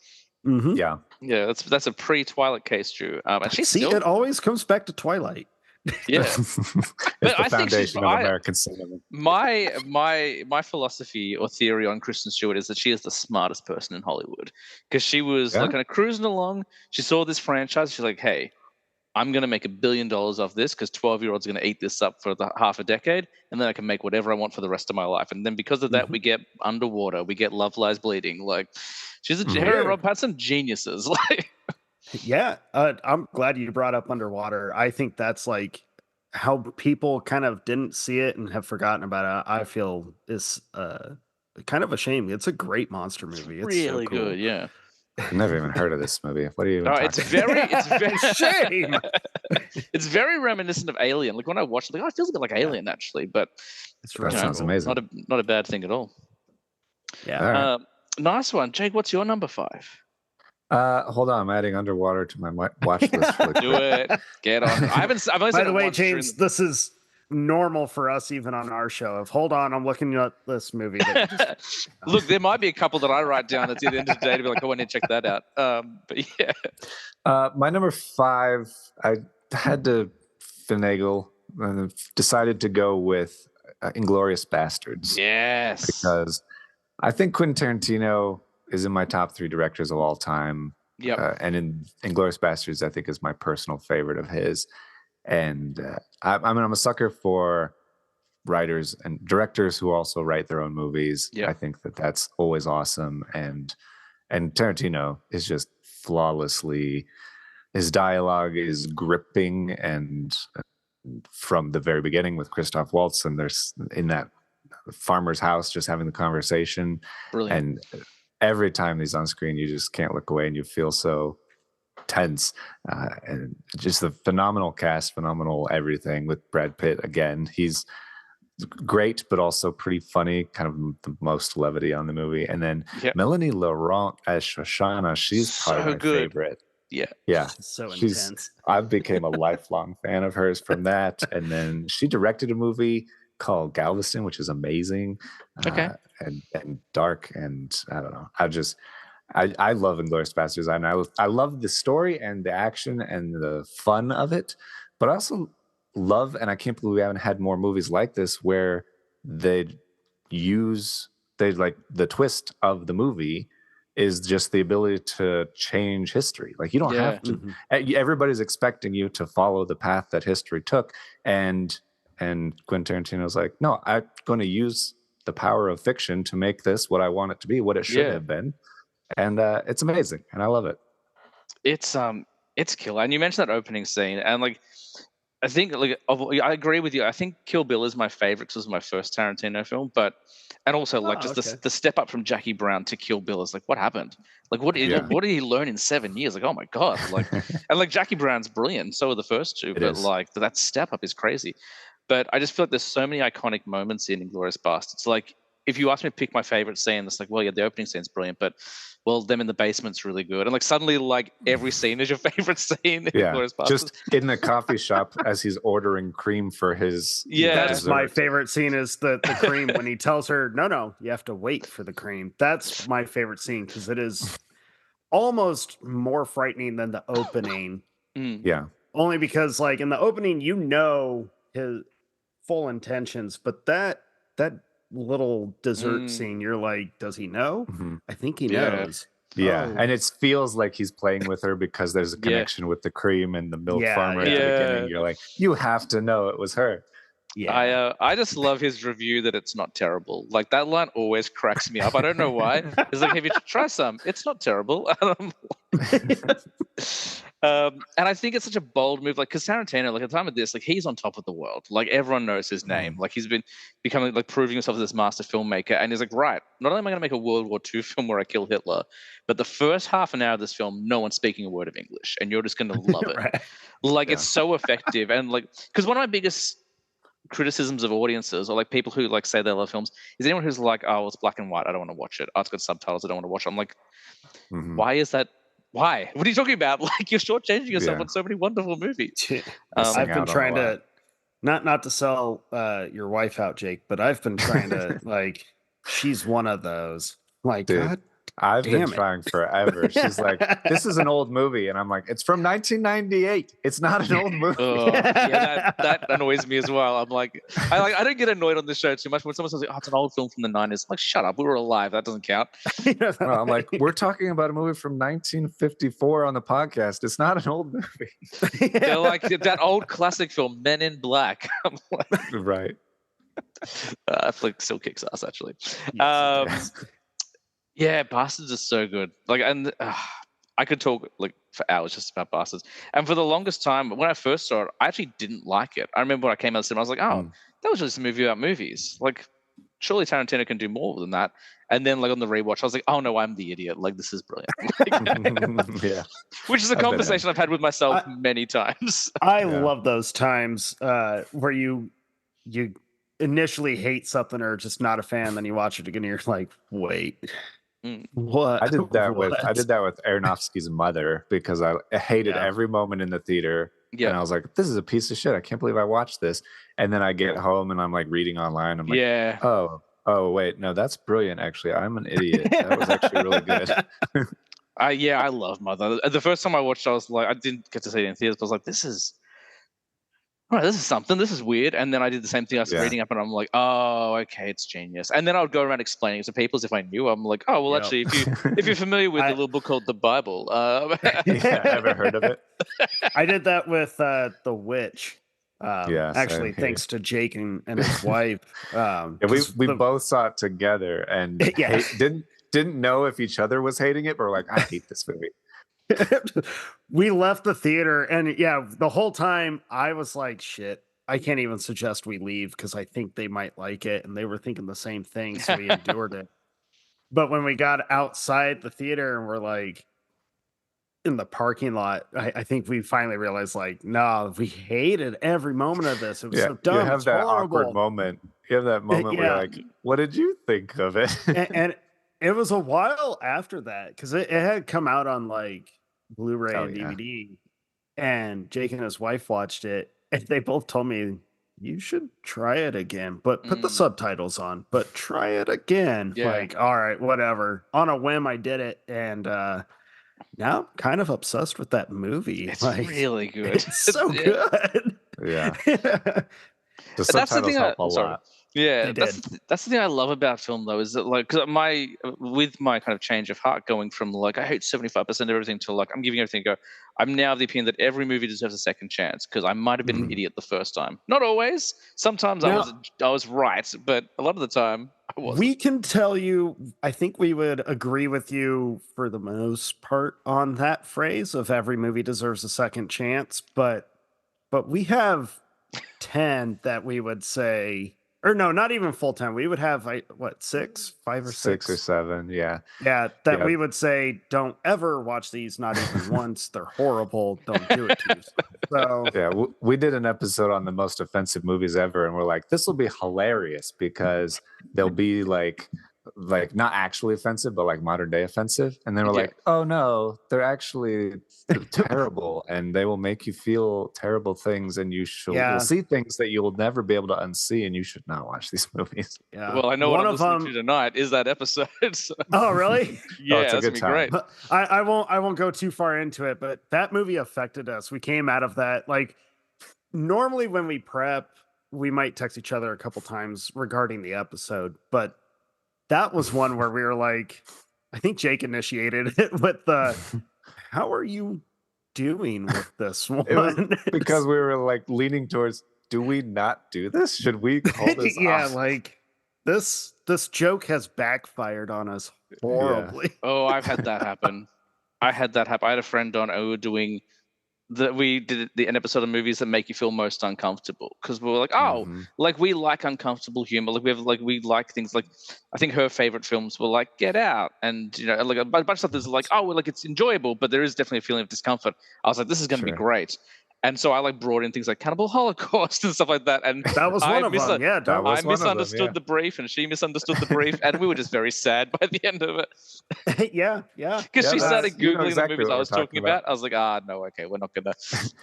Mm-hmm. Yeah, that's a pre-Twilight case, Drew. And she's still... it always comes back to Twilight. Yeah, but I think she's of American cinema. My philosophy or theory on Kristen Stewart is that she is the smartest person in Hollywood, because she was like kind of cruising along. She saw this franchise. She's like, "Hey, I'm going to make $1 billion off this because 12-year-olds are going to eat this up for half a decade, and then I can make whatever I want for the rest of my life." And then because of that, we get Underwater, we get Love Lies Bleeding. Like, she's her and Rob Pattinson, geniuses. Like. Yeah, I'm glad you brought up Underwater. I think that's like how people kind of didn't see it and have forgotten about it. I feel is kind of a shame. It's a great monster movie. It's really so cool. Good, yeah. I've never even heard of this movie. What are you? It's very shame. It's very reminiscent of Alien. Like when I watched it, like, it feels a bit like Alien actually, but that sounds amazing. Not a bad thing at all. Yeah. Right. Nice one, Jake. What's your number 5? Hold on, I'm adding Underwater to my watch list. Really Do it. Get on. I've only By the way, James, this is normal for us even on our show. Hold on, I'm looking at this movie. Look, there might be a couple that I write down at the end of the day to be like, I want to check that out. But yeah. My number 5, I had to finagle and decided to go with Inglourious Bastards. Yes. Because I think Quentin Tarantino is in my top 3 directors of all time. Yeah. And in Inglourious Bastards, I think is my personal favorite of his. And I'm a sucker for writers and directors who also write their own movies. Yeah. I think that's always awesome. And Tarantino is just flawlessly, his dialogue is gripping, and from the very beginning with Christoph Waltz, and there's in that farmer's house just having the conversation. Brilliant. And every time he's on screen, you just can't look away and you feel so tense. And just the phenomenal cast, phenomenal everything with Brad Pitt. Again, he's great, but also pretty funny, kind of the most levity on the movie. And then Melanie Laurent as Shoshana, she's probably my favorite. Yeah. So intense. I became a lifelong fan of hers from that. And then she directed a movie called Galveston, which is amazing. And dark, and I don't know. I love Inglourious Bastards, and I love the story and the action and the fun of it, but I also love, and I can't believe we haven't had more movies like this where they like the twist of the movie is just the ability to change history. Like you don't have to. Everybody's expecting you to follow the path that history took, and Quentin Tarantino's like, no, I'm going to use the power of fiction to make this what I want it to be, what it should have been. And it's amazing, and I love it. It's killer. And you mentioned that opening scene, and like I think I agree with you. I think Kill Bill is my favorite because it was my first Tarantino film, and also the step up from Jackie Brown to Kill Bill is like, what happened? Like what did he learn in 7 years? Like, oh my god! Like and like Jackie Brown's brilliant, so are the first two, like that step up is crazy. But I just feel like there's so many iconic moments in Inglourious Bastards. Like, if you ask me to pick my favorite scene, it's like, well, yeah, the opening scene's brilliant, but well, them in the basement's really good. And like suddenly, like every scene is your favorite scene in Inglourious Bastards. Just in the coffee shop as he's ordering cream for his That's dessert. my favorite scene is the cream when he tells her, no, you have to wait for the cream. That's my favorite scene because it is almost more frightening than the opening. Yeah. Only because like in the opening, you know his full intentions, but that little dessert scene, you're like, does he know? I think he knows. And it feels like he's playing with her because there's a connection with the cream and the milk farmer at the beginning. You're like, you have to know it was her. Yeah. I just love his review that it's not terrible. Like that line always cracks me up. I don't know why. It's like, have you try some? It's not terrible. And I think it's such a bold move, like because Tarantino, like at the time of this, like he's on top of the world. Like everyone knows his name. Like he's been becoming like proving himself as this master filmmaker. And he's like, right, not only am I going to make a World War II film where I kill Hitler, but the first half an hour of this film, no one's speaking a word of English, and you're just going to love it. Right. Like it's so effective, and like because one of my biggest criticisms of audiences or like people who like say they love films is anyone who's like, oh, it's black and white, I don't want to watch it. Oh, it's got subtitles, I don't want to watch it. I'm like, why is that? Why? What are you talking about? Like you're shortchanging yourself on so many wonderful movies. I've been trying to not to sell your wife out, Jake, but I've been trying to like. She's one of those. Like, Dude, God I've been damn it. trying forever. She's like, this is an old movie. And I'm like, it's from 1998. It's not an old movie. Yeah, that annoys me as well. I'm like, I don't get annoyed on this show too much. When someone says, oh, it's an old film from the 90s, I'm like, shut up, we were alive. That doesn't count. No, I'm like, we're talking about a movie from 1954 on the podcast. It's not an old movie. They're like that old classic film, Men in Black. I'm like, Right. Flick still kicks ass, actually. Yes. Yeah, Bastards is so good. Like, and I could talk like for hours just about Bastards. And for the longest time, when I first saw it, I actually didn't like it. I remember when I came out of the cinema, I was like, oh, that was just a movie about movies. Like, surely Tarantino can do more than that. And then, like on the rewatch, I was like, oh no, I'm the idiot. Like, this is brilliant. Yeah. Which is a conversation I've had with myself many times. I love those times where you initially hate something or just not a fan, then you watch it again and you're like, wait. What? I did that with Aronofsky's Mother because I hated every moment in the theater. Yeah. And I was like, this is a piece of shit. I can't believe I watched this. And then I get home and I'm like reading online. I'm like, oh, wait, no, that's brilliant. Actually, I'm an idiot. That was actually really good. I love Mother. The first time I watched it, I was like, I didn't get to see it in theaters, but I was like, this is something. This is weird. And then I did the same thing. I was reading up, and I'm like, "Oh, okay, it's genius." And then I would go around explaining it to people as if I knew. I'm like, "Oh, well, actually, if you're familiar with the little book called the Bible, ever heard of it?" I did that with The Witch. Actually, thanks to Jake and his wife. We both saw it together and didn't know if each other was hating it, but we're like, I hate this movie. We left the theater and the whole time I was like, shit, I can't even suggest we leave because I think they might like it, and they were thinking the same thing, so we endured it. But when we got outside the theater and we're like in the parking lot, I think we finally realized, like, no, we hated every moment of this. It was so dumb. You have that awkward moment. You have that moment where you're like, what did you think of it? and it was a while after that because it had come out on like Blu-ray and DVD, and Jake and his wife watched it, and they both told me, you should try it again, but put the subtitles on, but try it again. Like, all right, whatever. On a whim, I did it, and now I'm kind of obsessed with that movie. It's like, really good. It's so good. Yeah. The subtitles help a lot. Yeah, that's the thing I love about film, though, is that like, cause with my kind of change of heart, going from like I hate 75% of everything to like I'm giving everything a go. I'm now of the opinion that every movie deserves a second chance because I might have been an idiot the first time. Not always. Sometimes I was right, but a lot of the time I wasn't. We can tell you. I think we would agree with you for the most part on that phrase of every movie deserves a second chance, but we have 10 that we would say. Or no, not even full time. We would have 5 or 6? 6 or 7, that we would say, don't ever watch these, not even once. They're horrible. Don't do it to yourself. So we did an episode on the most offensive movies ever, and we're like, this will be hilarious because they'll be like not actually offensive, but like modern day offensive. And then we're like, oh no, they're actually terrible, and they will make you feel terrible things, and you'll see things that you will never be able to unsee, and you should not watch these movies. Yeah. Well, I know what I'm listening to tonight is that episode. So. Oh, really? It's a good time. Great. I won't go too far into it, but that movie affected us. We came out of that like normally when we prep, we might text each other a couple times regarding the episode, but that was one where we were like, I think Jake initiated it with the, how are you doing with this one? It was because we were like leaning towards, do we not do this? Should we call this Yeah, off? like this joke has backfired on us horribly. Oh, I've had that happen. I had a friend on, and we did an episode of movies that make you feel most uncomfortable, because we were like, like we like uncomfortable humor, like we like things like, I think her favorite films were like Get Out, and like a bunch of stuff that's like, like it's enjoyable, but there is definitely a feeling of discomfort. I was like, this is going to be great. And so I like brought in things like Cannibal Holocaust and stuff like that. And that was one of them. Yeah, I misunderstood the brief, and she misunderstood the brief, and we were just very sad by the end of it. yeah. Because she started Googling the movies I was talking about. I was like, no, okay, we're not going to.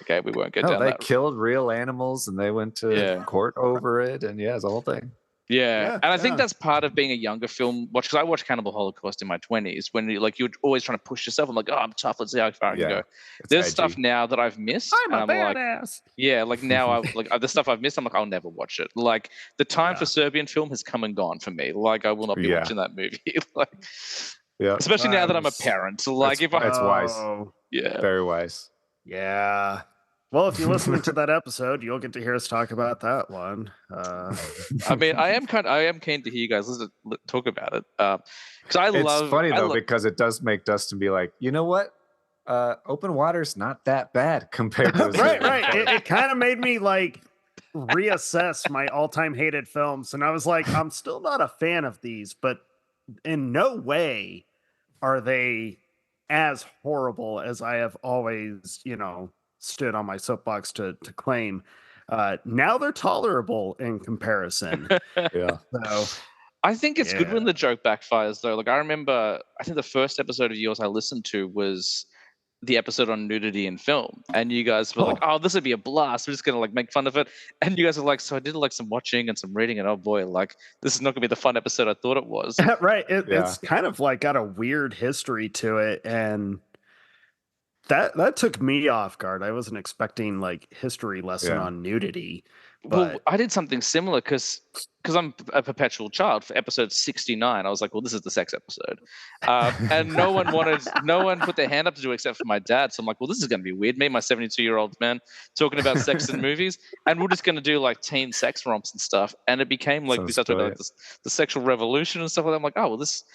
Okay, we won't get down that. They killed real animals, and they went to court over it, and it's the whole thing. Yeah, and I think that's part of being a younger film watch, because I watched Cannibal Holocaust in my 20s when you're always trying to push yourself. I'm like, I'm tough. Let's see how far I can go. There's stuff now that I've missed. I'm a badass. Like now the stuff I've missed, I'm like, I'll never watch it. Like the time for Serbian film has come and gone for me. Like I will not be watching that movie. Especially now that I'm a parent. Like it's wise. Yeah, very wise. Yeah. Well, if you listen to that episode, you'll get to hear us talk about that one. I mean, I am keen to hear you guys talk about it. Because it's funny because it does make Dustin be like, you know what? Open water's not that bad compared to right. It kind of made me like reassess my all-time hated films, and I was like, I'm still not a fan of these, but in no way are they as horrible as I have always, stood on my soapbox to claim. Now they're tolerable in comparison. So I think it's good when the joke backfires, though. Like I remember, I think the first episode of yours I listened to was the episode on nudity in film, and you guys were like, this would be a blast, we're just gonna like make fun of it. And you guys were like, so I did like some watching and some reading, and oh boy, like this is not gonna be the fun episode I thought it was. Right. It's kind of like got a weird history to it, and that took me off guard. I wasn't expecting like history lesson on nudity. But... Well, I did something similar because I'm a perpetual child. For episode 69, I was like, well, this is the sex episode. And no one put their hand up to do it except for my dad. So I'm like, well, this is going to be weird. Me and my 72-year-old man talking about sex in movies. And we're just going to do like teen sex romps and stuff. And it became like, we started talking about the sexual revolution and stuff like that. I'm like, oh, well, this...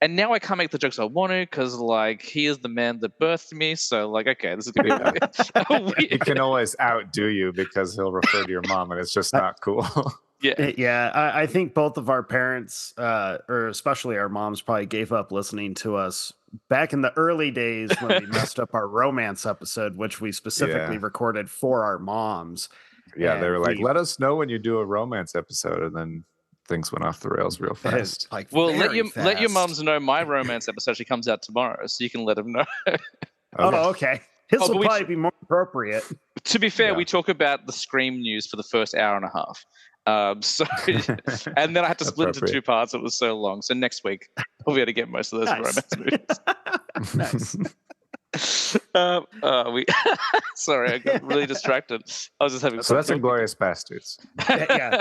And now I can't make the jokes I want to because, like, he is the man that birthed me. So, like, okay, this is going to be weird. He can always outdo you because he'll refer to your mom, and it's just not cool. I think both of our parents, or especially our moms, probably gave up listening to us back in the early days when we messed up our romance episode, which we specifically recorded for our moms. Yeah, they were like, let us know when you do a romance episode, and then things went off the rails real fast. Like, well, let your mums know my romance episode actually comes out tomorrow, so you can let them know. Okay. His will probably be more appropriate. To be fair, we talk about the Scream news for the first hour and a half. And then I had to split into two parts. It was so long. So next week, I'll be able to get most of those romance movies. Nice. Sorry, I got really distracted. I was just having. So that's Inglourious Bastards.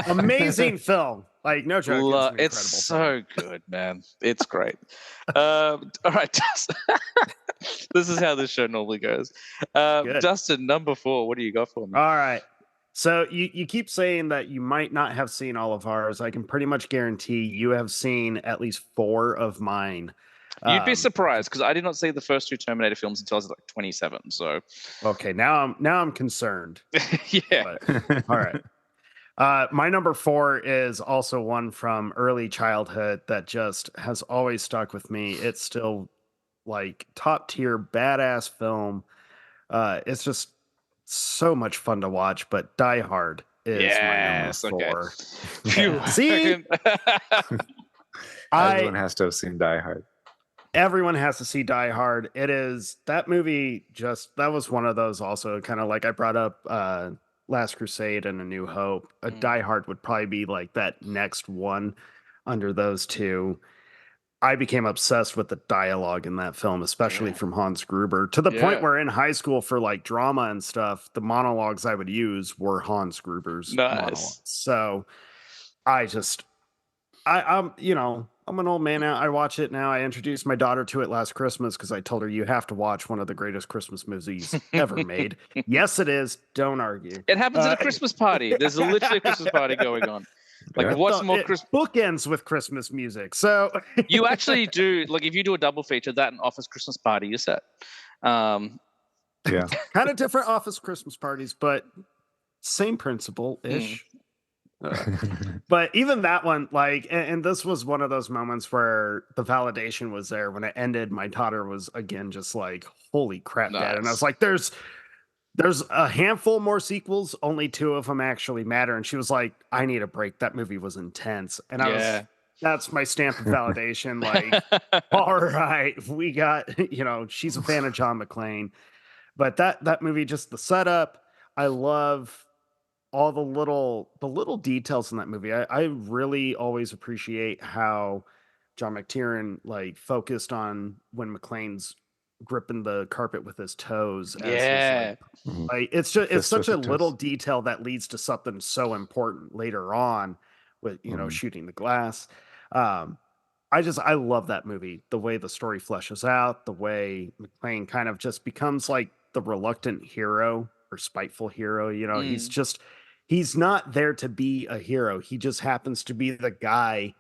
Amazing film. Like no joke. It's so good, man. It's great. All right, this is how this show normally goes. Dustin, number 4. What do you got for me? All right. So you keep saying that you might not have seen all of ours. I can pretty much guarantee you have seen at least 4 of mine. You'd be surprised because I did not see the first 2 Terminator films until I was like 27. So okay, now I'm concerned. Yeah. But, all right. My number 4 is also one from early childhood that just has always stuck with me. It's still like top tier badass film. It's just so much fun to watch. But Die Hard is my number 4. Phew. See, everyone has to have seen Die Hard. Everyone has to see Die Hard. It is that movie. That was one of those also kind of like I brought up Last Crusade and A New Hope. Die Hard would probably be like that next one under those two. I became obsessed with the dialogue in that film, especially from Hans Gruber, to the point where in high school for like drama and stuff, the monologues I would use were Hans Gruber's monologues. So I'm I'm an old man now. I watch it now. I introduced my daughter to it last Christmas because I told her you have to watch one of the greatest Christmas movies ever made. Yes, it is. Don't argue. It happens at a Christmas party. There's literally a Christmas party going on. Like, what's more Christmas? Book ends with Christmas music. So you actually do, like, if you do a double feature, that and Office Christmas Party, you're set. Yeah. Kind of different Office Christmas parties, but same principle ish. But even that one, like, and this was one of those moments where the validation was there. When it ended, my daughter was again just like, holy crap, Dad. And I was like, there's a handful more sequels, only 2 of them actually matter. And she was like, I need a break. That movie was intense. And that's my stamp of validation. Like, all right, we got, she's a fan of John McClane. But that movie, just the setup, I love all the little details in that movie. I really always appreciate how John McTiernan like focused on when McClane's gripping the carpet with his toes. Like it's such a little detail that leads to something so important later on with shooting the glass. I love that movie. The way the story fleshes out, the way McClane kind of just becomes like the reluctant hero or spiteful hero. He's not there to be a hero. He just happens to be the guy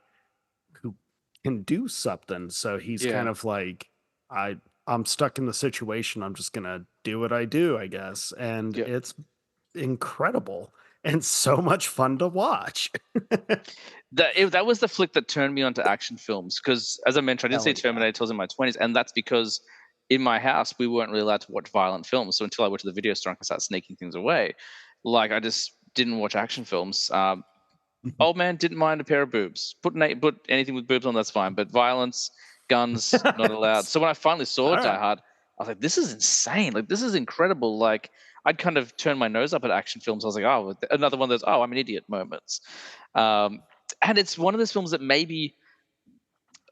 who can do something. So he's kind of like, I'm stuck in the situation. I'm just gonna do what I do, I guess. And it's incredible and so much fun to watch. That was the flick that turned me onto action films. Because as I mentioned, I didn't see Terminator till I was in my 20s, and that's because in my house we weren't really allowed to watch violent films. So until I went to the video store and started sneaking things away, like I just didn't watch action films. Old man didn't mind a pair of boobs. Put anything with boobs on, that's fine. But violence, guns, not allowed. So when I finally saw Die Hard, I was like, this is insane. Like, this is incredible. Like, I'd kind of turned my nose up at action films. I was like, oh, another one of those, oh, I'm an idiot moments. And it's one of those films that maybe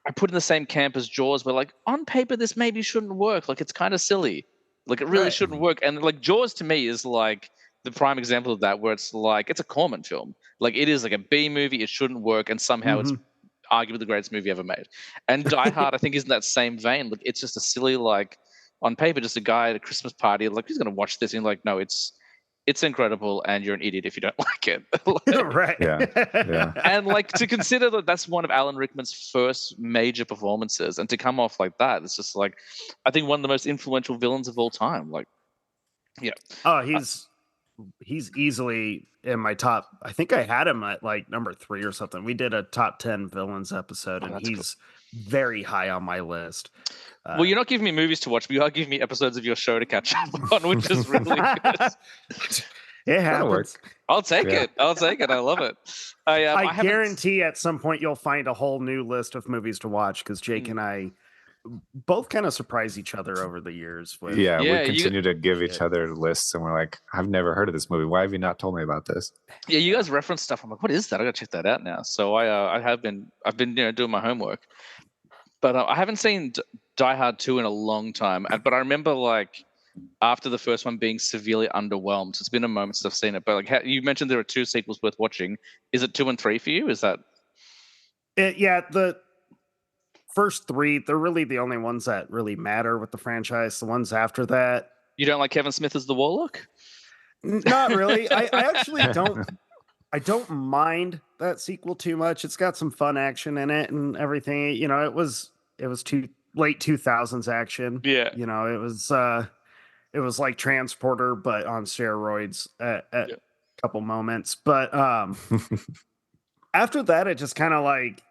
I put in the same camp as Jaws, where like on paper, this maybe shouldn't work. Like, it's kind of silly. Like, it really shouldn't work. And like Jaws to me is like the prime example of that, where it's like, it's a Corman film. Like, it is like a B movie. It shouldn't work. And somehow it's arguably the greatest movie ever made. And Die Hard, I think, is in that same vein. Like, it's just a silly, like, on paper, just a guy at a Christmas party, like, who's going to watch this? And like, no, it's incredible, and you're an idiot if you don't like it. Right. Yeah. And like, to consider that that's one of Alan Rickman's first major performances, and to come off like that, it's just like, I think one of the most influential villains of all time. Like, oh, he's easily in my top. I think I had him at like number 3 or something. We did a top 10 villains episode, and he's very high on my list. Well, you're not giving me movies to watch, but you are giving me episodes of your show to catch up on, which is really good. It happens. I'll take it. I love it. I guarantee at some point you'll find a whole new list of movies to watch, because Jake and I both kind of surprise each other over the years. We continue to give each other lists, and we're like, I've never heard of this movie. Why have you not told me about this? Yeah, you guys reference stuff. I'm like, what is that? I gotta check that out now. So I've been doing my homework, but I haven't seen Die Hard 2 in a long time. But I remember like after the first one being severely underwhelmed. It's been a moment since I've seen it. But like you mentioned, there are 2 sequels worth watching. Is it 2 and 3 for you? Is that? The first 3, they're really the only ones that really matter with the franchise. The ones after that, you don't like Kevin Smith as the Warlock? Not really. I actually don't. I don't mind that sequel too much. It's got some fun action in it and everything. It was too late 2000s action. Yeah. It was like Transporter, but on steroids at a couple moments. But after that, it just kind of like,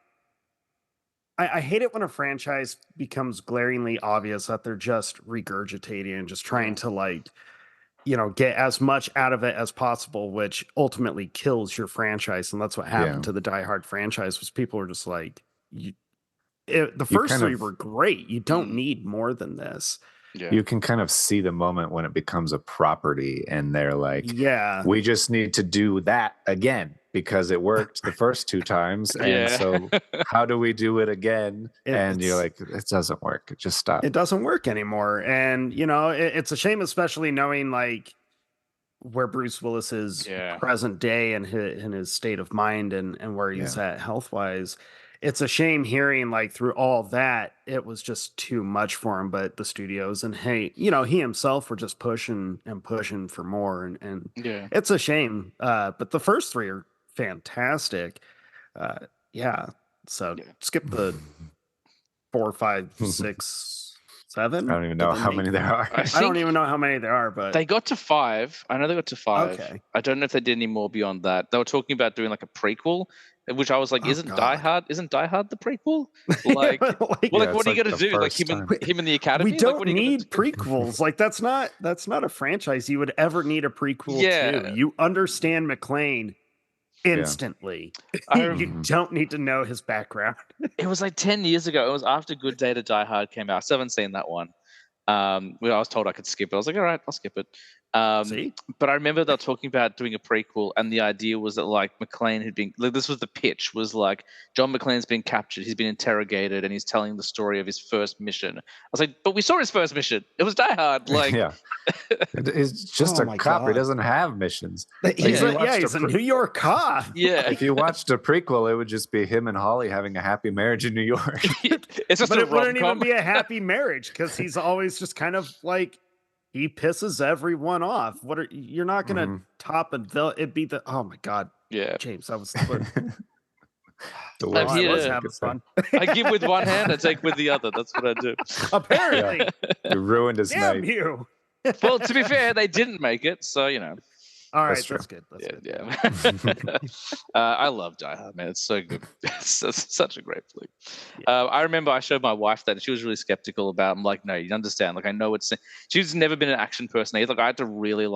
I hate it when a franchise becomes glaringly obvious that they're just regurgitating and just trying to like, get as much out of it as possible, which ultimately kills your franchise. And that's what happened to the Die Hard franchise. Was people were just like, the first 3 were great. You don't need more than this. Yeah. You can kind of see the moment when it becomes a property, and they're like, we just need to do that again because it worked the first 2 times. And so how do we do it again? And you're like, it doesn't work. It just stopped. It doesn't work anymore. And, it's a shame, especially knowing like where Bruce Willis is present day and in his state of mind and where he's at health wise. it's a shame hearing like through all that it was just too much for him, but the studios and hey, he himself were just pushing and pushing for more, and Yeah. it's a shame. But the first three are fantastic. Yeah. So skip the 4, 5, 6, 7. I don't even know how many there are. I don't even know how many there are, but they got to 5. I know they got to 5. Okay. I don't know if they did any more beyond that. They were talking about doing like a prequel, which I was like, isn't Die Hard the prequel? Like, what are you gonna do? Like him in the academy? We don't need prequels. Like that's not a franchise you would ever need a prequel to. You understand McClane instantly. You don't need to know his background. It was like 10 years ago. It was after Good Day to Die Hard came out. I still haven't seen that one. I was told I could skip it. I was like, all right, I'll skip it. But I remember they were talking about doing a prequel, and the idea was that like McClane had been like, this was the pitch, was like John McClane's been captured, he's been interrogated, and he's telling the story of his first mission. I was like, but we saw his first mission. It was Die Hard. Like, it's just a cop. God. He doesn't have missions. He's a New York cop. Yeah. If you watched a prequel, it would just be him and Holly having a happy marriage in New York. It's just but it wouldn't even be a happy marriage because he's always just kind of like. He pisses everyone off. You're not gonna top it? It'd be oh my God. Yeah, James, that was the I was having fun. I give with one hand, I take with the other. That's what I do. Apparently, you ruined his Damn night. You. Well, to be fair, they didn't make it, so All right, that's good. Yeah. I love Die Hard, man. It's so good. It's such a great flick. I remember I showed my wife that, and she was really skeptical about it. I'm like, no, you understand. Like, I know she's never been an action person either. Like, I had to really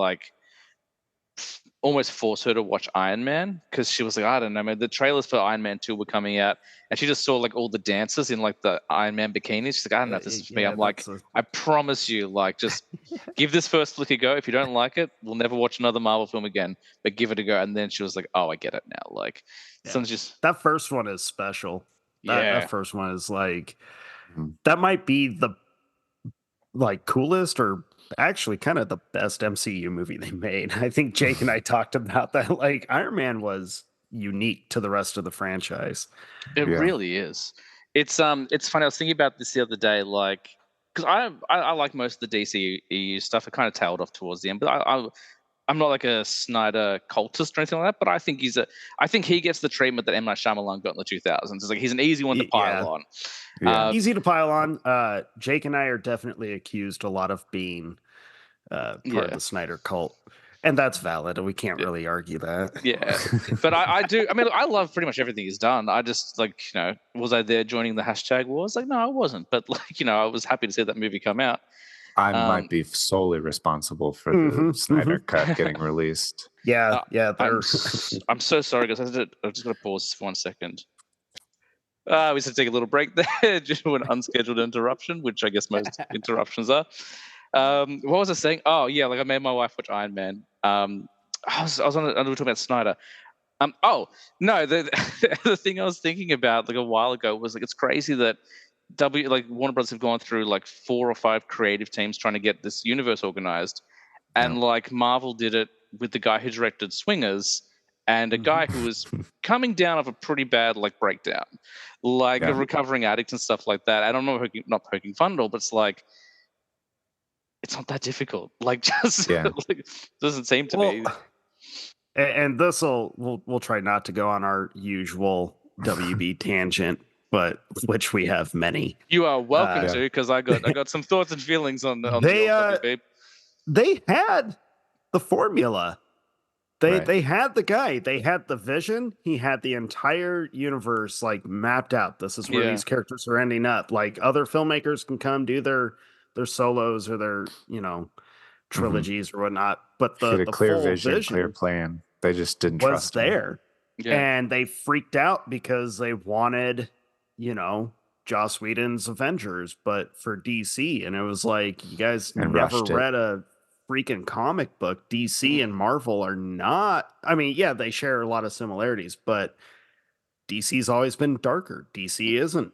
almost force her to watch Iron Man because she was like, I don't know, man. The trailers for Iron Man 2 were coming out, and she just saw like all the dancers in like the Iron Man bikinis. She's like, I don't know if this is for me. I'm like, I promise you, like, just give this first flick a go. If you don't like it, we'll never watch another Marvel film again. But give it a go. And then she was like, oh, I get it now. Like, that first one is special. That first one is like that might be the like coolest or actually kind of the best MCU movie they made. I think Jake and I talked about that. Like Iron Man was unique to the rest of the franchise. It really is. It's funny. I was thinking about this the other day, like, because I like most of the DCEU stuff. I kind of tailed off towards the end, but I'm not like a Snyder cultist or anything like that. But I think he gets the treatment that M. Night Shyamalan got in the 2000s. It's like he's an easy one to pile on. Yeah. Easy to pile on. Jake and I are definitely accused a lot of being part of the Snyder cult. And that's valid. We can't really argue that. Yeah. But I do. I mean, I love pretty much everything he's done. I just like, was I there joining the hashtag wars? Like, no, I wasn't. But like, I was happy to see that movie come out. I might be solely responsible for the Snyder cut getting released. Yeah. I'm so sorry, guys. I'm just going to pause for 1 second. We have to take a little break there due to an unscheduled interruption, which I guess most interruptions are. What was I saying? Oh, yeah, like I made my wife watch Iron Man. I was on we were talking about Snyder. The thing I was thinking about like a while ago was like it's crazy that Warner Brothers have gone through like 4 or 5 creative teams trying to get this universe organized, and like Marvel did it with the guy who directed Swingers and a guy who was coming down of a pretty bad like breakdown, like a recovering addict and stuff like that. I don't know, not poking fun at all, but it's like it's not that difficult. Like just like, doesn't seem to be. And we'll try not to go on our usual WB tangent, but which we have many. You are welcome to, because I got some thoughts and feelings on the WB. They had the formula. They had the guy. They had the vision. He had the entire universe like mapped out. This is where these characters are ending up. Like other filmmakers can come do their solos or their trilogies or whatnot. But the clear full vision, clear plan. They just didn't trust there. And they freaked out because they wanted, Joss Whedon's Avengers, but for DC. And it was like, you guys never read a freaking comic book. DC and Marvel are not, they share a lot of similarities, but DC's always been darker. DC isn't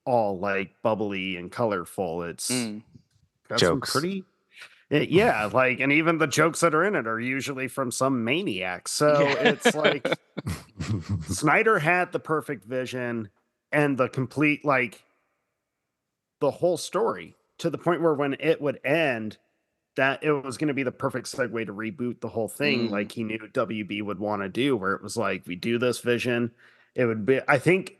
all like bubbly and colorful. It's got some pretty, and even the jokes that are in it are usually from some maniac. So it's like Snyder had the perfect vision. and the complete like the whole story to the point where when it would end, that it was going to be the perfect segue to reboot the whole thing, like he knew WB would want to do, where it was like, we do this vision. It would be, I think,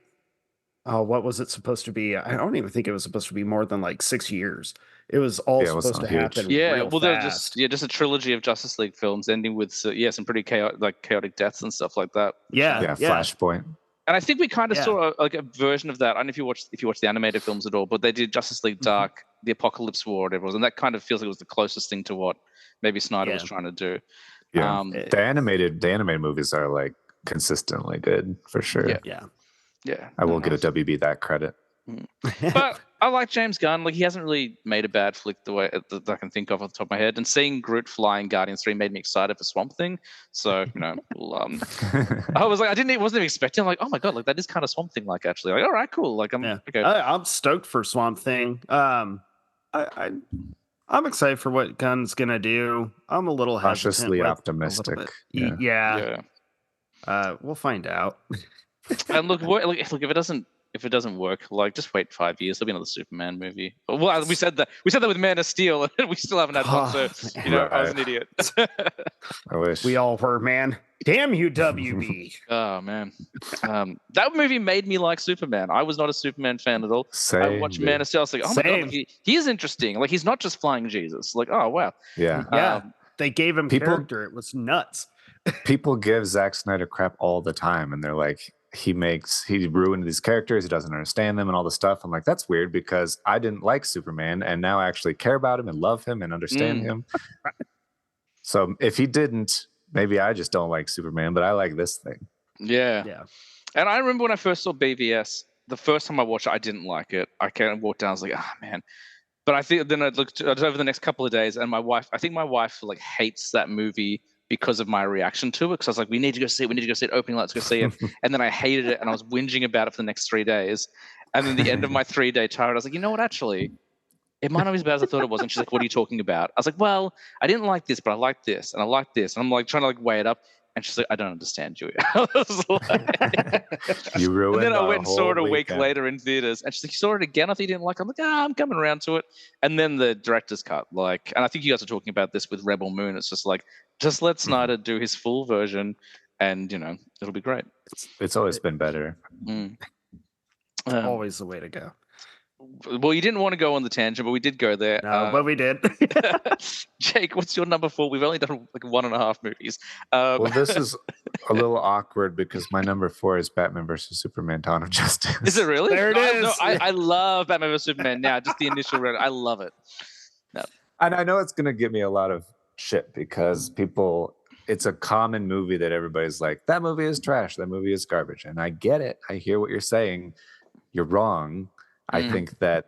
what was it supposed to be? I don't even think it was supposed to be more than like 6 years. It was all supposed to happen real fast. Just a trilogy of Justice League films ending with some pretty chaotic deaths and stuff like that. Yeah. Flashpoint. And I think we kind of saw like a version of that. I don't know if you watched the animated films at all, but they did Justice League Dark, the Apocalypse War, whatever it was, and that kind of feels like it was the closest thing to what maybe Snyder was trying to do. Yeah, the animated movies are like consistently good for sure. Yeah. I will give a WB that credit. But I like James Gunn. Like, he hasn't really made a bad flick the way that I can think of off the top of my head. And seeing Groot fly in Guardians 3 made me excited for Swamp Thing. So, I was like, wasn't even expecting. I'm like, oh my god, like that is kind of Swamp Thing like, actually. Like, all right, cool. Like, I'm stoked for Swamp Thing. I'm excited for what Gunn's gonna do. I'm a little cautiously optimistic. Yeah. We'll find out. And look, if it doesn't work, like, just wait 5 years. There'll be another Superman movie. Well, we said that with Man of Steel, and we still haven't had one. So I was an idiot. I wish we all were, man. Damn you, WB. Oh man, that movie made me like Superman. I was not a Superman fan at all. I watched Man of Steel. I was like, oh my god, like, he is interesting. Like, he's not just flying Jesus. Like, oh wow. Yeah. They gave him character. It was nuts. People give Zack Snyder crap all the time, and they're like, he ruined these characters, he doesn't understand them and all this stuff. I'm like, that's weird, because I didn't like Superman and now I actually care about him and love him and understand him. So if he didn't, maybe I just don't like Superman, but I like this thing. Yeah. And I remember when I first saw BVS, the first time I watched it, I didn't like it. I kind of walked down, I was like, man. But I think then I looked over the next couple of days, and my wife like hates that movie because of my reaction to it, because I was like, we need to go see it opening, let's go see it. And then I hated it, and I was whinging about it for the next 3 days. And then the end of my 3-day tirade, I was like, you know what, actually, it might not be as bad as I thought it was. And she's like, what are you talking about? I was like, well, I didn't like this, but I like this, and I like this. And I'm like trying to like weigh it up. And she's like, I don't understand you. I was like, you ruined. And then I went and saw it a week later in theaters. And she's like, you saw it again? I thought you didn't like it. I'm like, I'm coming around to it. And then the director's cut, like, and I think you guys are talking about this with Rebel Moon. It's just like, just let Snyder do his full version, and it'll be great. It's always been better. Always the way to go. Well, you didn't want to go on the tangent, but we did go there. No, but we did. Jake, what's your number 4? We've only done like 1.5 movies. Well, this is a little awkward because my number 4 is Batman versus Superman: Dawn of Justice. Is it really? There it is. No, I love Batman versus Superman. Yeah, just the initial read. I love it. No. And I know it's going to give me a lot of shit because it's a common movie that everybody's like, that movie is trash, that movie is garbage. And I get it. I hear what you're saying. You're wrong. I think that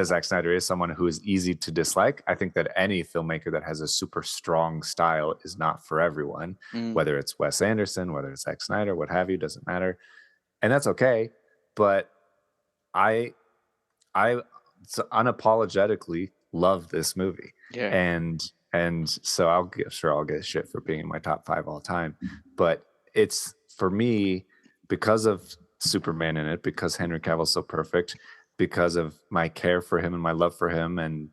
Zack Snyder is someone who is easy to dislike. I think that any filmmaker that has a super strong style is not for everyone, whether it's Wes Anderson, whether it's Zack Snyder, what have you, doesn't matter. And that's okay. But I unapologetically love this movie. Yeah. And so I'll get shit for being in my top 5 all time. But it's, for me, because of Superman in it, because Henry Cavill's so perfect, because of my care for him and my love for him, and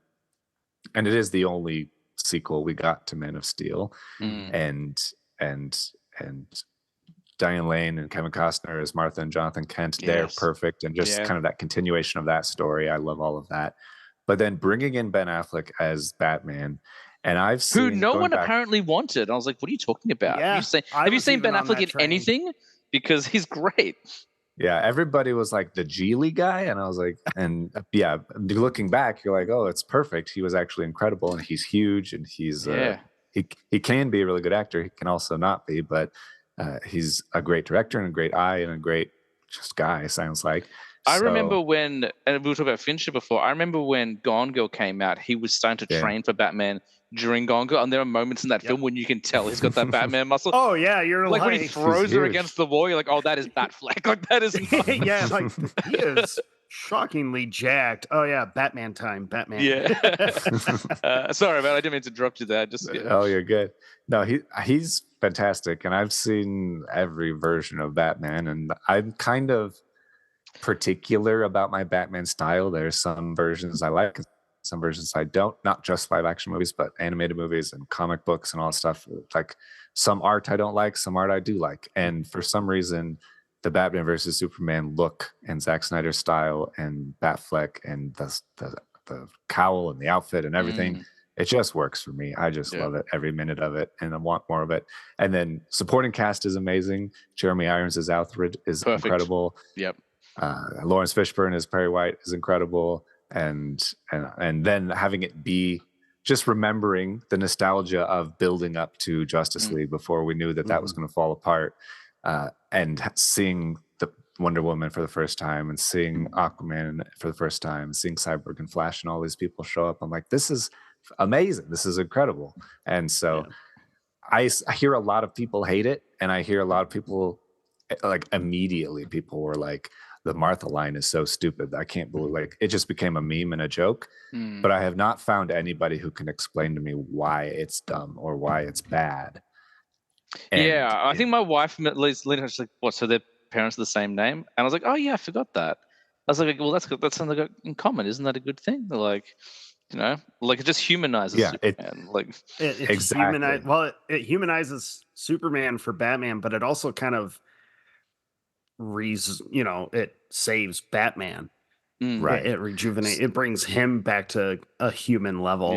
it is the only sequel we got to Man of Steel, and Diane Lane and Kevin Costner as Martha and Jonathan Kent, they're perfect, and just kind of that continuation of that story. I love all of that. But then bringing in Ben Affleck as Batman, and I've seen who no one apparently wanted. I was like, what are you talking about? Yeah, have you seen Ben Affleck in anything? Because he's great. Yeah, everybody was like the Geely guy, and I was like, and yeah, looking back, you're like, oh, it's perfect. He was actually incredible, and he's huge, and he's he can be a really good actor. He can also not be, but he's a great director and a great eye and a great just guy. Sounds like. I remember when, and we were talking about Fincher before. I remember when Gone Girl came out, he was starting to train for Batman during Gone Girl, and there are moments in that film when you can tell he's got that Batman muscle. Oh yeah, you're like when he throws her against the wall, you're like, oh, that is Batfleck. Like that is not... yeah, like he is shockingly jacked. Oh yeah, Batman time, Batman. Yeah. Sorry, man, I didn't mean to interrupt you there. Oh, you're good. No, he's fantastic, and I've seen every version of Batman, and I'm kind of particular about my Batman style. There's some versions I like, some versions I don't. Not just live action movies, but animated movies and comic books and all that stuff. Like some art I don't like, some art I do like. And for some reason, the Batman versus Superman look and Zack Snyder's style and Batfleck and the cowl and the outfit and everything, it just works for me. I just love it, every minute of it, and I want more of it. And then supporting cast is amazing. Jeremy Irons as Alfred is incredible. Yep. Lawrence Fishburne as Perry White is incredible. And then having it be just remembering the nostalgia of building up to Justice League before we knew that was going to fall apart, and seeing the Wonder Woman for the first time and seeing Aquaman for the first time, seeing Cyborg and Flash and all these people show up. I'm like, this is amazing. This is incredible. And so I hear a lot of people hate it, and I hear a lot of people like immediately people were like, the Martha line is so stupid. I can't believe, like, it just became a meme and a joke. But I have not found anybody who can explain to me why it's dumb or why it's bad. And I think my wife at least was like, what, so their parents are the same name? And I was like, oh yeah, I forgot that. I was like, well, that's something like in common. Isn't that a good thing? They're like, you know, like it just humanizes Superman. It exactly. It humanizes Superman for Batman, but it also kind of it saves Batman. Right. It rejuvenates. It brings him back to a human level.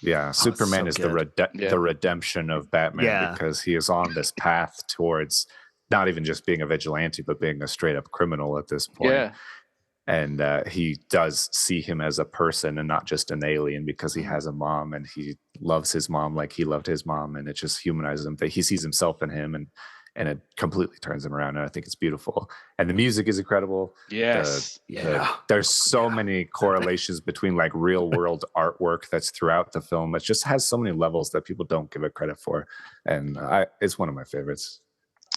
Yeah. Superman is the redemption of Batman because he is on this path towards not even just being a vigilante, but being a straight up criminal at this point. Yeah. And he does see him as a person and not just an alien because he has a mom and he loves his mom like he loved his mom, and it just humanizes him. He sees himself in him, and it completely turns him around. And I think it's beautiful. And the music is incredible. Yes. There's so many correlations between like real world artwork that's throughout the film. It just has so many levels that people don't give it credit for. And it's one of my favorites.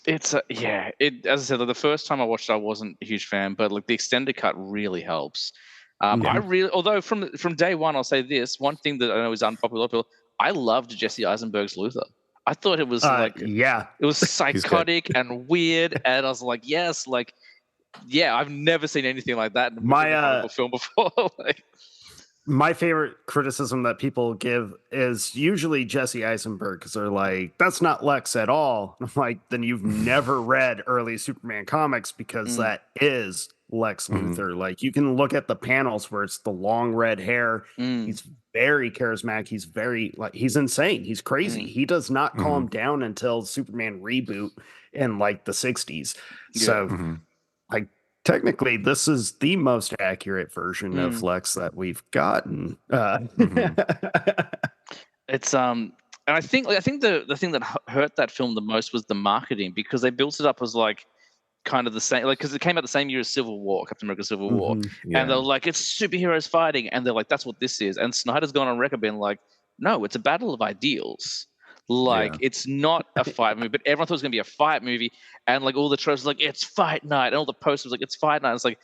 It's as I said, like, the first time I watched it, I wasn't a huge fan, but like the extended cut really helps. Although from day one, I'll say this one thing that I know is unpopular. I loved Jesse Eisenberg's Luthor. I thought it was it was psychotic and weird, and I was like, yes, like, I've never seen anything like that in a film before. My favorite criticism that people give is usually Jesse Eisenberg, because they're like, that's not Lex at all. And I'm like, then you've never read early Superman comics, because that is Lex Luthor. Like, you can look at the panels where it's the long red hair. He's very charismatic. He's he's insane. He's crazy. He does not calm down until Superman reboot in like the 60s. So like, technically, this is the most accurate version of Lex that we've gotten. It's and I think the thing that hurt that film the most was the marketing, because they built it up as like kind of the same, like, because it came out the same year as Civil War, Captain America Civil War, and they're like, it's superheroes fighting, and they're like, that's what this is. And Snyder's gone on record being like, no, it's a battle of ideals. Like, it's not a fight movie, but everyone thought it was going to be a fight movie. And like all the tropes, like, it's fight night, and all the posters like, it's fight night. It's like,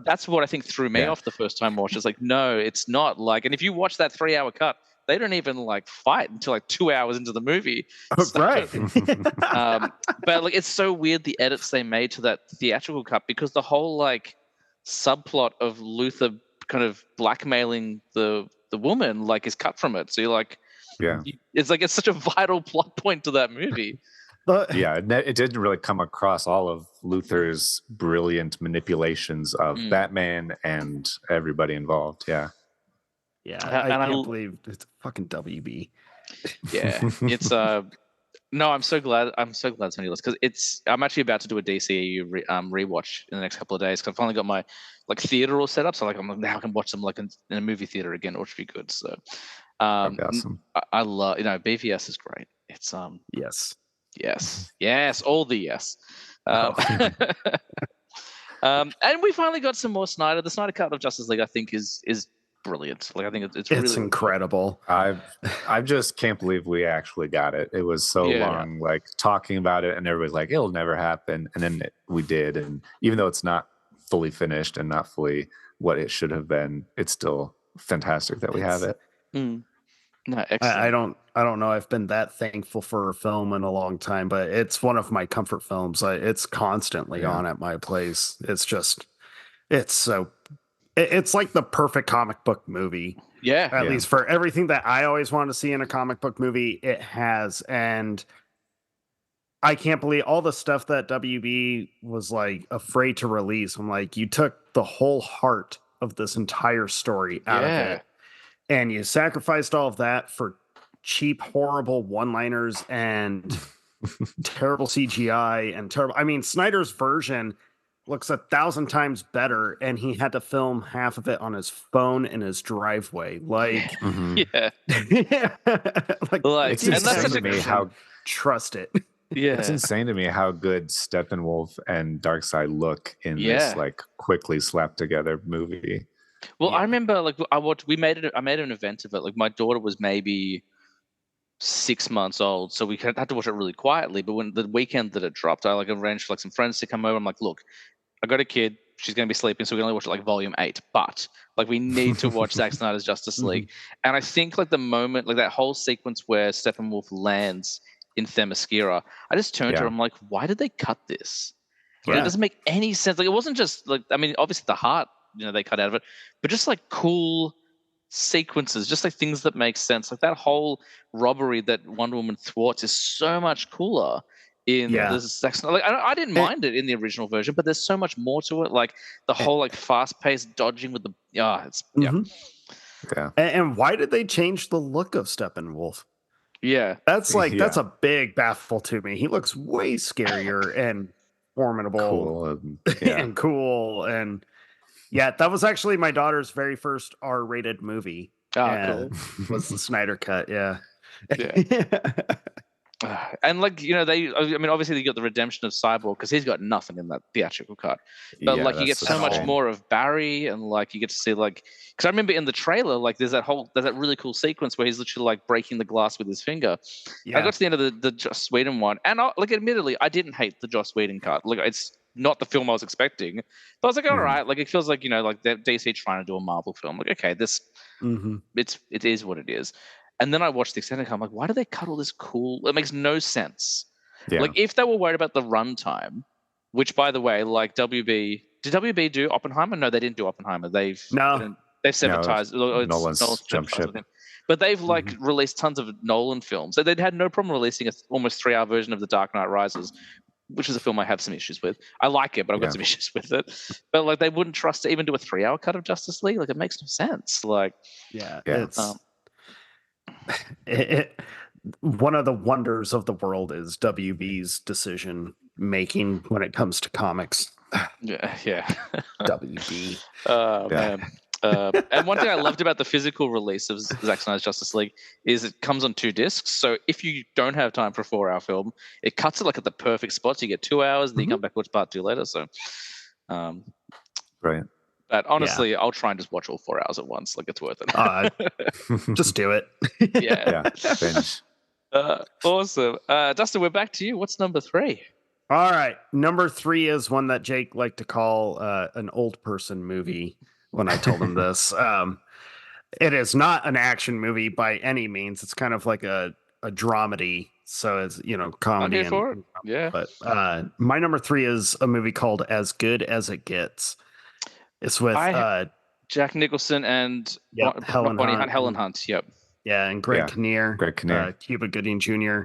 that's what I think threw me off the first time watch. It's like, no, it's not. Like, and if you watch that 3-hour cut, they don't even like fight until like 2 hours into the movie. Right. But like, it's so weird, the edits they made to that theatrical cut, because the whole like subplot of Luthor kind of blackmailing the woman like is cut from it. So you're like, it's like, it's such a vital plot point to that movie. It didn't really come across all of Luthor's brilliant manipulations of Batman and everybody involved. I can't believe it's fucking WB. It's no, I'm so glad it's on your list, because I'm actually about to do a DCEU rewatch in the next couple of days, because I've finally got my like theater all set up, so like now I can watch them like in a movie theater again, which would be good. So awesome. I love, BVS is great. It's yes, all the yes. And we finally got some more Snyder. The Snyder cut of Justice League, I think, is brilliant. Like, I think it's really incredible. I just can't believe we actually got it. It was so long, like talking about it, and everybody's like, it'll never happen, and then we did. And even though it's not fully finished and not fully what it should have been, it's still fantastic that we have it. No, excellent. I don't know. I've been that thankful for a film in a long time, but it's one of my comfort films. It's constantly on at my place. It's just It's like the perfect comic book movie. Yeah. At least for everything that I always wanted to see in a comic book movie, it has. And I can't believe all the stuff that WB was like afraid to release. I'm like, you took the whole heart of this entire story out of it, and you sacrificed all of that for cheap, horrible one-liners and terrible CGI and terrible. I mean, Snyder's version looks 1,000 times better, and he had to film half of it on his phone in his driveway. Like, Yeah. like it's and insane that's to me how trust it. Yeah. it's insane to me how good Steppenwolf and Darkseid look in this like quickly slapped together movie. Well, I remember like I made an event of it. Like my daughter was maybe 6 months old, so we had to watch it really quietly. But when the weekend that it dropped, I like arranged for like some friends to come over. I'm like, look, I got a kid. She's going to be sleeping, so we can only watch like volume 8. But like, we need to watch Zack Snyder's Justice League. And I think like the moment, like that whole sequence where Steppenwolf lands in Themyscira, I just turned to her. I'm like, why did they cut this? Like, it doesn't make any sense. Like, it wasn't just like, I mean, obviously the heart, they cut out of it, but just like cool sequences, just like things that make sense. Like that whole robbery that Wonder Woman thwarts is so much cooler in the Zack Snyder. Like I didn't mind it in the original version, but there's so much more to it. Like the whole like fast-paced dodging with the And why did they change the look of Steppenwolf? Yeah, that's like that's a big baffle to me. He looks way scarier and formidable, and cool, and that was actually my daughter's very first R-rated movie. Cool. Was the Snyder cut? Yeah. And like obviously they got the redemption of Cyborg because he's got nothing in that theatrical cut, but like you get so much more of Barry, and like you get to see like, because I remember in the trailer like there's that really cool sequence where he's literally like breaking the glass with his finger. I got to the end of the Joss Whedon one, and admittedly I didn't hate the Joss Whedon cut. Like it's not the film I was expecting, but I was like, all right, like it feels like like DC trying to do a Marvel film. Like okay, this it is what it is. And then I watched the extended cut. I'm like, why do they cut all this cool? It makes no sense. Yeah. Like, if they were worried about the runtime, which, by the way, like did WB do Oppenheimer? No, they didn't do Oppenheimer. They've severed ties. Nolan's jump ship. But they've like released tons of Nolan films. So they'd had no problem releasing an almost 3-hour version of The Dark Knight Rises, which is a film I have some issues with. I like it, but I've got some issues with it. But like, they wouldn't trust to even do a 3-hour cut of Justice League. Like, it makes no sense. Like, it's. One of the wonders of the world is WB's decision making when it comes to comics. WB. Man. And one thing I loved about the physical release of Zack Snyder's Justice League is it comes on 2 discs. So if you don't have time for a 4-hour film, it cuts it like at the perfect spots. You get 2 hours, then you come back watch part 2 later. So, right. But honestly, I'll try and just watch all 4 hours at once. Like, it's worth it. Just do it. Binge. Awesome. Dustin, we're back to you. What's number 3? All right. Number 3 is one that Jake liked to call an old person movie when I told him this. It is not an action movie by any means. It's kind of like a dramedy. So it's, comedy. I'm here for it. Yeah. But my number 3 is a movie called As Good as It Gets. It's with Jack Nicholson and Helen Hunt. Yep. Yeah, and Greg Kinnear. Cuba Gooding Jr.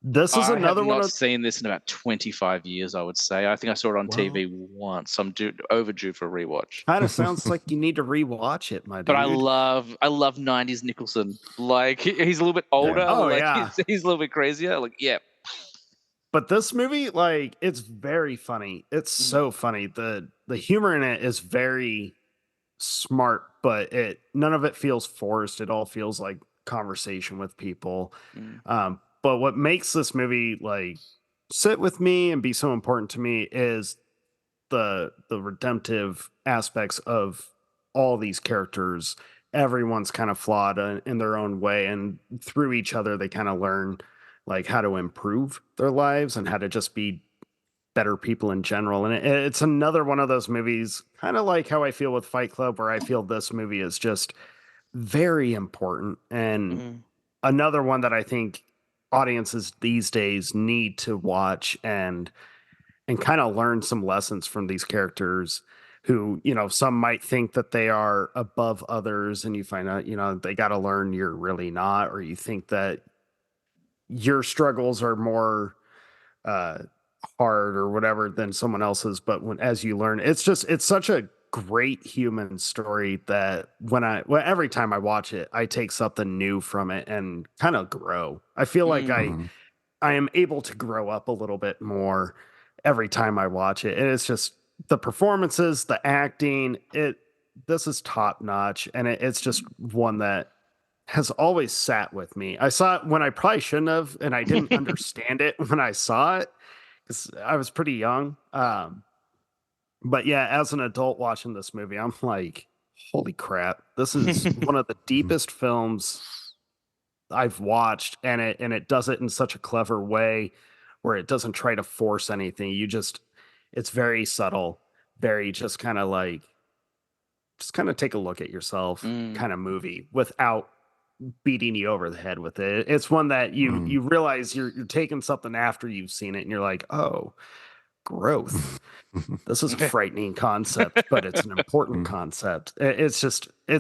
This is another one. I've seen this in about 25 years, I would say. I think I saw it on TV once. I'm overdue for a rewatch. Kind of sounds like you need to rewatch it, my dude. But I love 90s Nicholson. Like, he's a little bit older. He's a little bit crazier. Like, yeah. But this movie, like, it's very funny. It's so funny. The humor in it is very smart, but none of it feels forced. It all feels like conversation with people. But what makes this movie like sit with me and be so important to me is the redemptive aspects of all these characters. Everyone's kind of flawed in their own way, and through each other, they kind of learn like how to improve their lives and how to just be better people in general. And it's another one of those movies, kind of like how I feel with Fight Club, where I feel this movie is just very important. And another one that I think audiences these days need to watch and and kind of learn some lessons from these characters who, some might think that they are above others, and you find out, they got to learn you're really not, or you think that your struggles are more uh, hard or whatever than someone else's. But as you learn, it's such a great human story that every time I watch it, I take something new from it and kind of grow. I feel like I am able to grow up a little bit more every time I watch it. And it's just the performances, the acting, this is top notch. And it's just one that has always sat with me. I saw it when I probably shouldn't have, and I didn't understand it when I saw it because I was pretty young. But yeah, as an adult watching this movie, I'm like, holy crap, this is one of the deepest films I've watched, and it does it in such a clever way where it doesn't try to force anything. It's very subtle, very just kind of take a look at yourself kind of movie without beating you over the head with it. It's one that you realize you're taking something after you've seen it, and you're like, oh, growth. This is a frightening concept, but it's an important concept. It's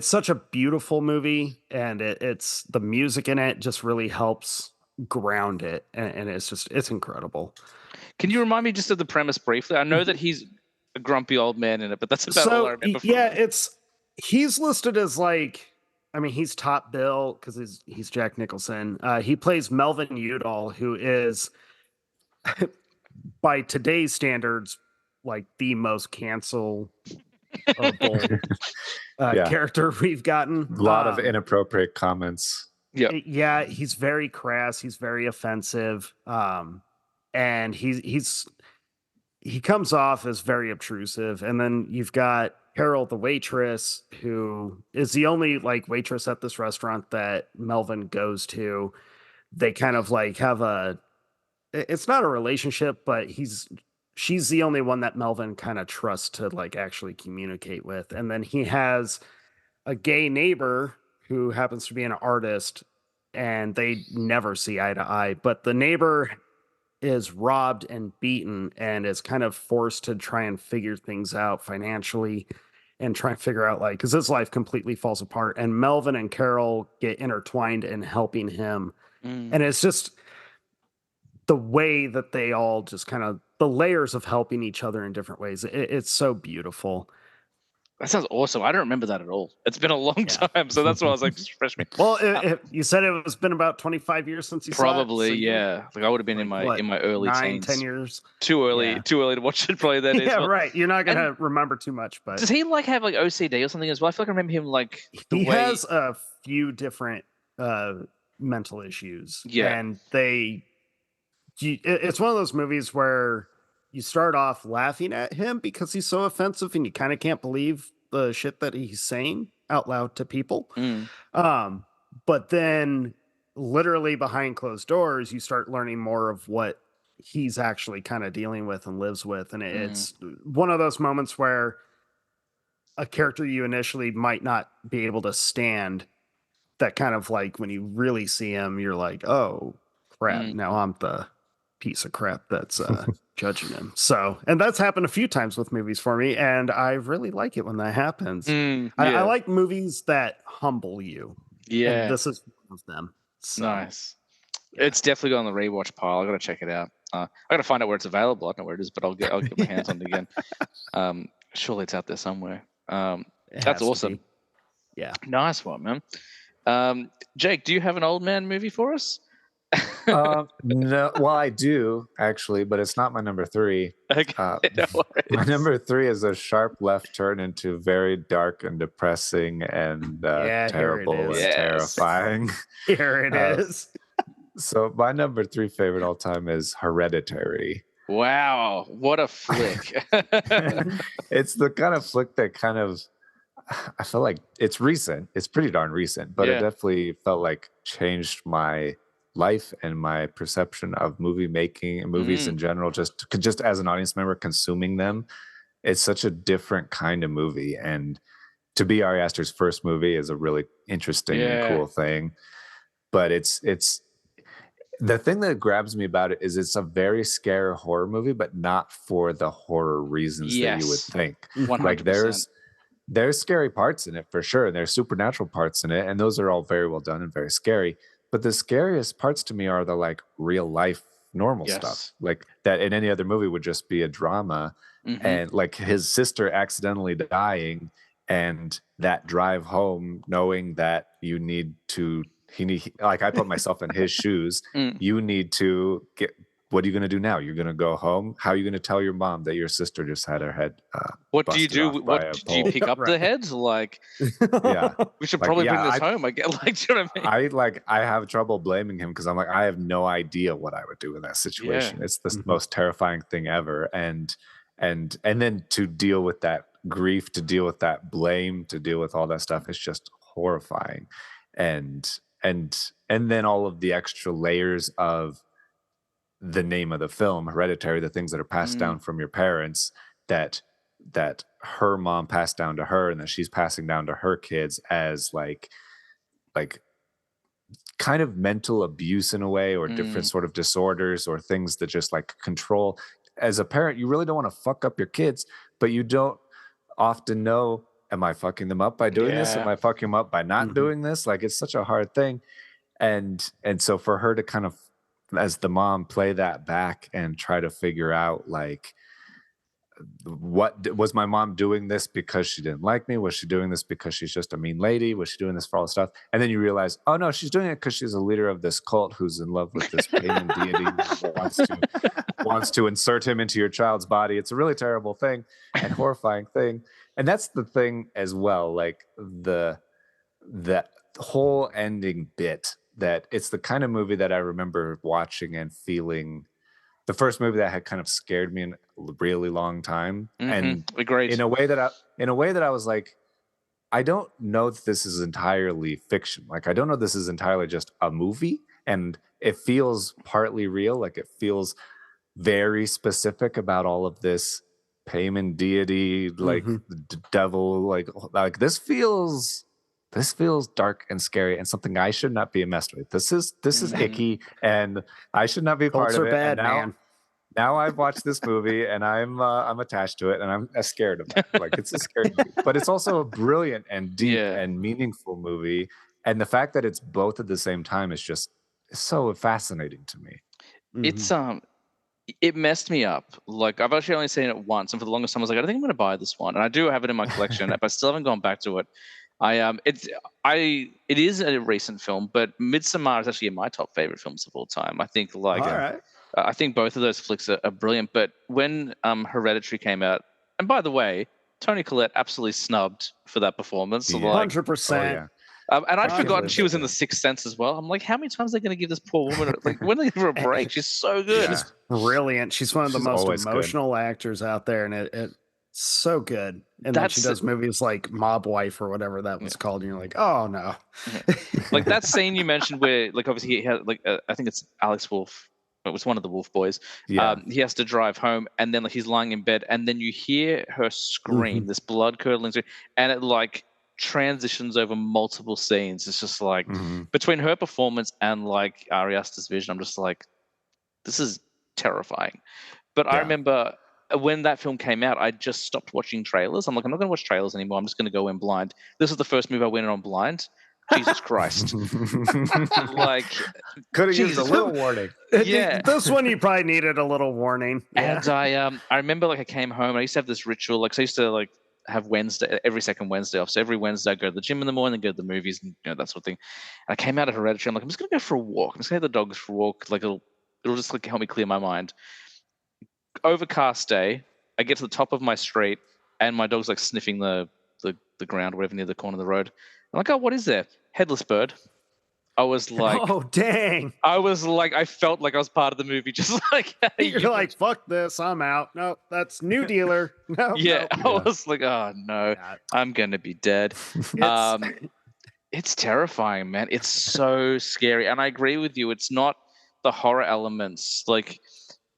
such a beautiful movie, and it's the music in it just really helps ground it, and it's incredible. Can you remind me just of the premise briefly? I know that he's a grumpy old man in it, but that's about all I remember from it. He's listed as he's top bill because he's Jack Nicholson. He plays Melvin Udall, who is by today's standards like the most cancelable character we've gotten. A lot of inappropriate comments. Yeah, he's very crass, he's very offensive, and he comes off as very obtrusive. And then you've got Carol, the waitress, who is the only waitress at this restaurant that Melvin goes to. They kind of have it's not a relationship, but she's the only one that Melvin kind of trusts to actually communicate with. And then he has a gay neighbor who happens to be an artist, and they never see eye to eye. But the neighbor is robbed and beaten and is kind of forced to try and figure things out financially and try and figure out because his life completely falls apart. And Melvin and Carol get intertwined in helping him. And it's just the way that they all just kind of the layers of helping each other in different ways. It's so beautiful. That sounds awesome. I don't remember that at all. It's been a long time, so that's why I was like, just refresh me. Well, you said it was been about 25 years since you saw it. Probably, yeah. I would have been in my early 9, teens. 10 years. Too early to watch it. Probably that is. Yeah, right. You're not gonna remember too much, but does he have OCD or something as well? I feel like I remember him he has a few different mental issues. Yeah, and it's one of those movies where you start off laughing at him because he's so offensive, and you kind of can't believe the shit that he's saying out loud to people. But then literally behind closed doors, you start learning more of what he's actually kind of dealing with and lives with. And it's one of those moments where a character you initially might not be able to stand, that kind of when you really see him, you're like, oh crap, now I'm the piece of crap that's judging him. So, and that's happened a few times with movies for me, and I really like it when that happens. I like movies that humble you. Yeah, and this is one of them. So, nice. Yeah. It's definitely on the rewatch pile. I got to check it out. I got to find out where it's available. I don't know where it is, but I'll get my hands on it again. Surely it's out there somewhere. That's awesome. Yeah, nice one, man. Jake, do you have an old man movie for us? No, well, I do actually, but it's not my number 3. Okay, my number 3 is a sharp left turn into very dark and depressing and terrible and terrifying. Here it is. So my number 3 favorite all time is Hereditary. Wow, what a flick! It's the kind of flick that kind of, I feel like it's recent. It's pretty darn recent, but it definitely felt like changed my life and my perception of movie making and movies in general. Just as an audience member consuming them, it's such a different kind of movie. And to be Ari Aster's first movie is a really interesting and cool thing. But it's The thing that grabs me about it is it's a very scary horror movie, but not for the horror reasons that you would Yes, think. 100%. Like there's scary parts in it for sure, and there's supernatural parts in it, and those are all very well done and very scary. But the scariest parts to me are the like real life normal stuff, Yes. like that in any other movie would just be a drama, Mhm. and like his sister accidentally dying, and that drive home knowing that you need to like I put myself in his shoes. Mm. You need to get. What are you going to do now? You're going to go home. How are you going to tell your mom that your sister just had her head What do you busted do? off by What a do you pole? pick up the Right. heads? Like, Yeah. we should Like, probably yeah, bring this home. I get like, do you know what I mean? I have trouble blaming him because I'm like, I have no idea what I would do in that Yeah. situation. It's the Mhm. most terrifying thing ever. And then to deal with that grief, to deal with that blame, to deal with all that stuff, it's just horrifying. And and then all of the extra layers of the name of the film, Hereditary, the things that are passed down Mm. from your parents that her mom passed down to her and that she's passing down to her kids as like kind of mental abuse in a way, or different Mm. sort of disorders or things that just like control. As a parent, you really don't want to fuck up your kids, but you don't often know, am I fucking them up by doing this? Am Yeah. I fucking them up by not Mhm. doing this? Like it's such a hard thing. And so for her to kind of, as the mom, play that back and try to figure out like, what was my mom doing this because she didn't like me? Was she doing this because she's just a mean lady? Was she doing this for all this stuff? And then you realize, oh no, she's doing it because she's a leader of this cult who's in love with this pagan deity who wants to insert him into your child's body. It's a really terrible thing and horrifying thing. And that's the thing as well, like the whole ending bit, that it's the kind of movie that I remember watching and feeling the first movie that had kind of scared me in a really long time. And Agreed. in a way that I was like, I don't know that this is entirely fiction. Like I don't know this is entirely just a movie, and it feels partly real. Like it feels very specific about all of this payment deity, like Mhm. devil, like this feels dark and scary and something I should not be messed with. This is Mhm. icky, and I should not be part Cults of are it. And bad, man. now I've watched this movie and I'm attached to it and I'm scared of it. Like it's a scary movie, but it's also a brilliant and deep Yeah. and meaningful movie. And the fact that it's both at the same time is just so fascinating to me. It's Mhm. it messed me up. Like I've actually only seen it once, and for the longest time I was like, I don't think I'm gonna buy this one. And I do have it in my collection, but I still haven't gone back to it. It is a recent film, but Midsommar is actually in my top favorite films of all time. I think All like right. I think both of those flicks are brilliant. But when Hereditary came out, and by the way, Toni Collette absolutely snubbed for that performance. Yeah. Like, 100%. and I'd She forgotten lives she was it. in The Sixth Sense as well. I'm like, how many times are they going to give this poor woman like when they give her a break? She's so good. Yeah. She's brilliant. She's one of the She's most always good. emotional actors out there, and it's so good. And then she That's does movies like Mob Wife or whatever that was called, and you're like, oh no. like that scene you mentioned where like obviously he had like I think it's Alex Wolf. It was one of the Wolf boys. Yeah. He has to drive home, and then like he's lying in bed, and then you hear her scream, this blood curdling scream, and it like transitions over multiple scenes. It's just like Mhm. between her performance and like Ari Aster's vision, I'm just like, this is terrifying. But I Yeah. remember when that film came out, I just stopped watching trailers. I'm like, I'm not going to watch trailers anymore. I'm just going to go in blind. This is the first movie I went in on blind. Jesus Christ. Like, Could have used a Jesus. little warning. Yeah. This one you probably needed a little warning. Yeah. And I remember like I came home and I used to have this ritual. Like, so I used to like have every second Wednesday off. So every Wednesday I go to the gym in the morning and go to the movies and that sort of thing. And I came out of Hereditary. I'm like, I'm just going to go for a walk. I'm just going to have the dogs for a walk. Like it'll just like help me clear my mind. Overcast day, I get to the top of my street and my dog's like sniffing the ground, whatever, near the corner of the road. I'm like, oh, what is there? Headless bird. I was like, Oh dang. I felt like I was part of the movie, just like You're like, fuck this, I'm out. No, that's new dealer. No, yeah. no. I was like, oh no, Yeah. I'm gonna be dead. It's terrifying, man. It's so scary, and I agree with you. It's not the horror elements. Like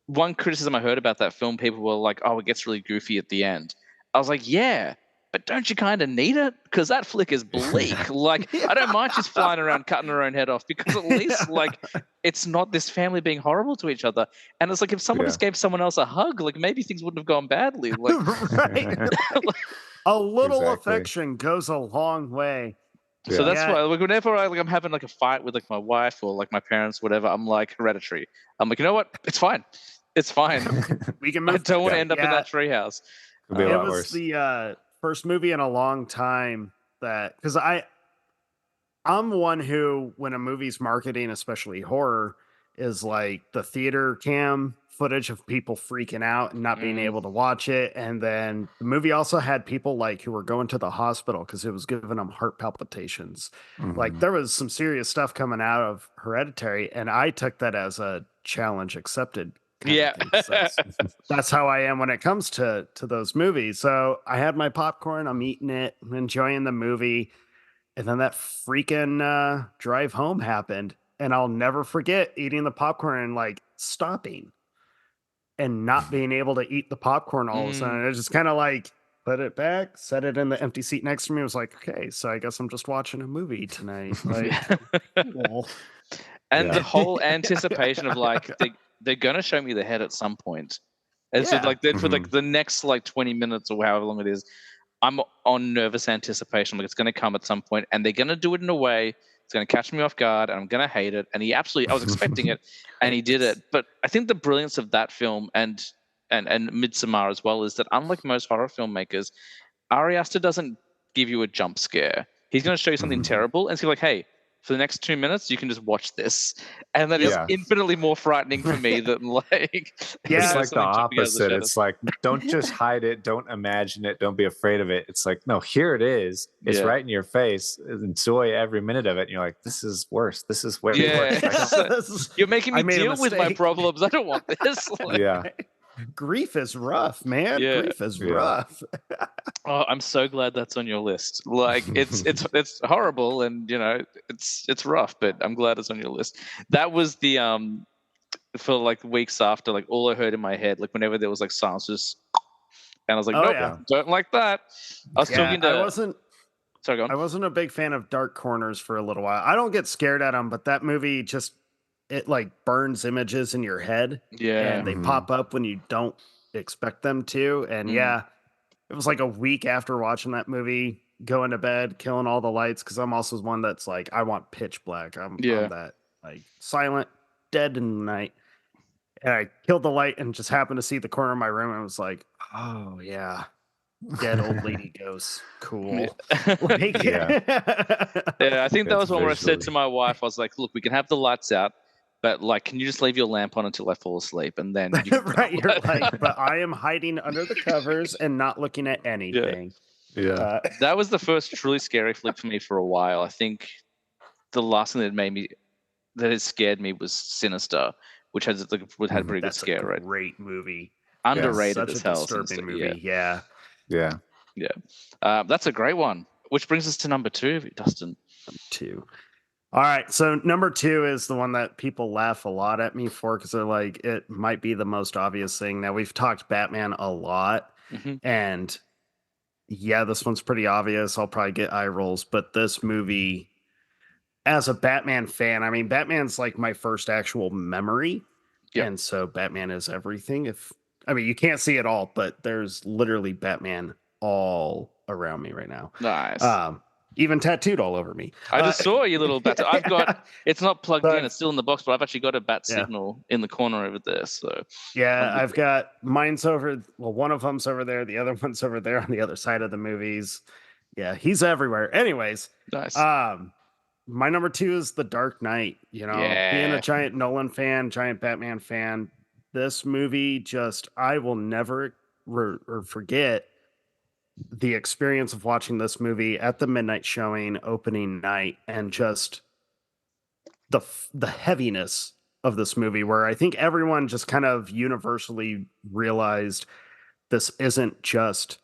one criticism I heard about that film, people were like, "Oh, it gets really goofy at the end." I was like, "Yeah, but don't you kind of need it? Because that flick is bleak. Like, I don't mind she's flying around cutting her own head off, because at least like it's not this family being horrible to each other. And it's like if someone just gave someone else a hug, like maybe things wouldn't have gone badly. Like, right. A little affection goes a long way. So that's why, like, whenever I'm having like a fight with like my wife or like my parents, whatever, I'm like, Hereditary. I'm like, you know what? It's fine. It's fine. We can move. I don't want to end up in that treehouse. It'll be a lot was worse. The first movie in a long time that, because I'm one who, when a movie's marketing, especially horror, is like the theater cam footage of people freaking out and not being able to watch it. And then the movie also had people like who were going to the hospital because it was giving them heart palpitations. Like there was some serious stuff coming out of Hereditary, and I took that as a challenge accepted. That's how I am when it comes to those movies. So I had my popcorn, I'm eating it, I'm enjoying the movie. And then that freaking drive home happened. And I'll never forget eating the popcorn and like stopping and not being able to eat the popcorn all of a sudden. It just kind of like put it back, set it in the empty seat next to me. It was like, okay, so I guess I'm just watching a movie tonight. Like, cool. And the whole anticipation of like they're gonna show me the head at some point. And so like for like the next like 20 minutes or however long it is, I'm on nervous anticipation. Like it's gonna come at some point, and they're gonna do it in a way it's going to catch me off guard, and I'm going to hate it. And I was expecting it, and he did it. But I think the brilliance of that film and Midsommar as well is that unlike most horror filmmakers, Ari Aster doesn't give you a jump scare. He's going to show you something terrible, and he's like, hey, for the next 2 minutes, you can just watch this. And that is infinitely more frightening for me than like... It's like the opposite. It's like, don't just hide it. Don't imagine it. Don't be afraid of it. It's like, no, here it is. It's right in your face. Enjoy every minute of it. And you're like, this is worse. This is way worse. You're making me deal with my problems. I don't want this. Like, grief is rough, man. Grief is rough. Oh, I'm so glad that's on your list. Like it's horrible, and you know it's rough, but I'm glad it's on your list. That was the for like weeks after, like all I heard in my head, like whenever there was like silences, and I was like, nope, don't like that. I was talking to. Sorry, go on. I wasn't a big fan of Dark Corners for a little while. I don't get scared at them, but that movie just. It like burns images in your head, and they pop up when you don't expect them to. And it was like a week after watching that movie, going to bed, killing all the lights, because I'm also one that's like, I want pitch black. I'm that like silent, dead in the night. And I killed the light and just happened to see the corner of my room, and I was like, oh yeah, dead old lady ghosts, cool. Like, I think that was one where I said to my wife, I was like, look, we can have the lights out, but like, can you just leave your lamp on until I fall asleep? And then you're like, but I am hiding under the covers and not looking at anything. That was the first truly scary flick for me for a while. I think the last thing that has scared me was Sinister, which had a pretty good scare rate. Great movie, underrated as hell. Disturbing movie. Yeah. That's a great one. Which brings us to number 2, Dustin. Number 2. All right, so number 2 is the one that people laugh a lot at me for, because they're like, it might be the most obvious thing. Now, we've talked Batman a lot, and this one's pretty obvious. I'll probably get eye rolls, but this movie, as a Batman fan, I mean, Batman's like my first actual memory, and so Batman is everything. You can't see it all, but there's literally Batman all around me right now. Nice. Even tattooed all over me. I just saw your little bat. I've got. It's not plugged in. It's still in the box, but I've actually got a bat signal in the corner over there. So I've got mine's over. Well, one of them's over there. The other one's over there on the other side of the movies. Yeah, he's everywhere. Anyways, nice. My number 2 is The Dark Knight. You know, being a giant Nolan fan, giant Batman fan, this movie I will never forget the experience of watching this movie at the midnight showing opening night, and just the heaviness of this movie, where I think everyone just kind of universally realized this isn't just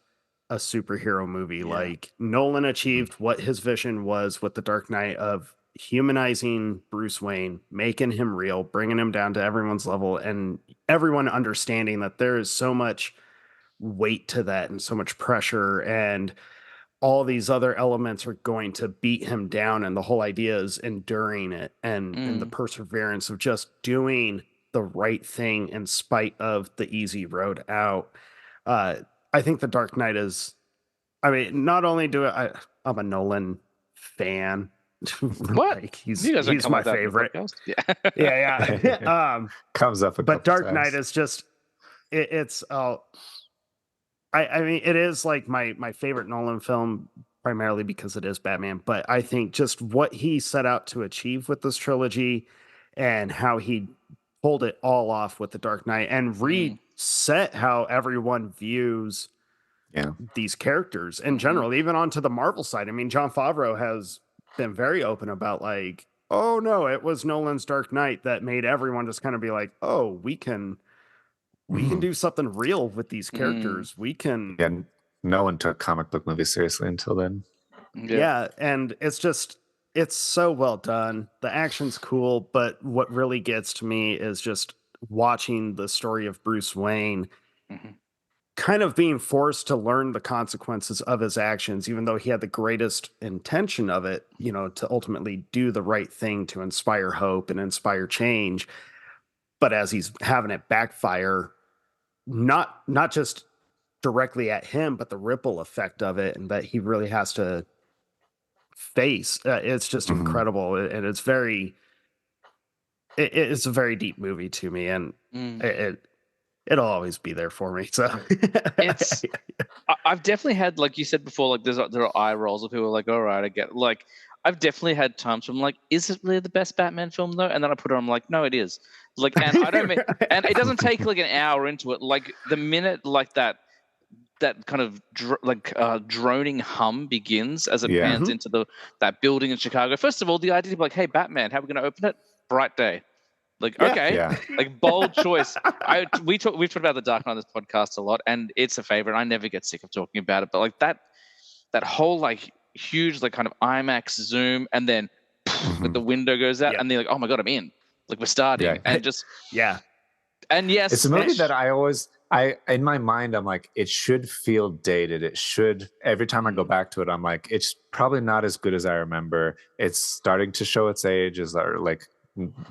a superhero movie. Like, Nolan achieved what his vision was with The Dark Knight, of humanizing Bruce Wayne, making him real, bringing him down to everyone's level, and everyone understanding that there is so much weight to that and so much pressure. And all these other elements are going to beat him down, and the whole idea is enduring it and the perseverance of just doing the right thing in spite of the easy road out. I think The Dark Knight is, I mean, not only I'm a Nolan fan. What? Like You guys don't he's come my like that in the favorite. podcast? Yeah. Comes up a But couple Dark times. Knight is just it's I mean, it is like my favorite Nolan film, primarily because it is Batman. But I think just what he set out to achieve with this trilogy and how he pulled it all off with The Dark Knight and reset how everyone views these characters in general, even onto the Marvel side. I mean, Jon Favreau has been very open about like, oh no, it was Nolan's Dark Knight that made everyone just kind of be like, oh, we can do something real with these characters. We can. Yeah, no one took comic book movies seriously until then. Yeah, and it's so well done. The action's cool, but what really gets to me is just watching the story of Bruce Wayne kind of being forced to learn the consequences of his actions, even though he had the greatest intention of it, you know, to ultimately do the right thing to inspire hope and inspire change. But as he's having it backfire, not just directly at him, but the ripple effect of it, and that he really has to face. It's just incredible, and it's it's a very deep movie to me, and it'll always be there for me. So it's I've definitely had, like you said before, like there are eye rolls of people like, all right, I get, like, I've definitely had times where I'm like, is it really the best Batman film though? And then I put it on, I'm like, no, it is. Like, and I don't mean, and it doesn't take like an hour into it. Like the minute like that kind of droning hum begins as it pans into that building in Chicago. First of all, the idea of like, hey, Batman, how are we going to open it? Bright day. Like, like bold choice. We've talked about The Dark Knight on this podcast a lot, and it's a favorite. I never get sick of talking about it. But like that whole like huge like kind of IMAX zoom, and then like the window goes out, and they're like, oh my god, I'm in. Like we're starting, and just and yes, it's a movie that I in my mind I'm like, it should feel dated. It should, every time I go back to it, I'm like, it's probably not as good as I remember. It's starting to show its age, as like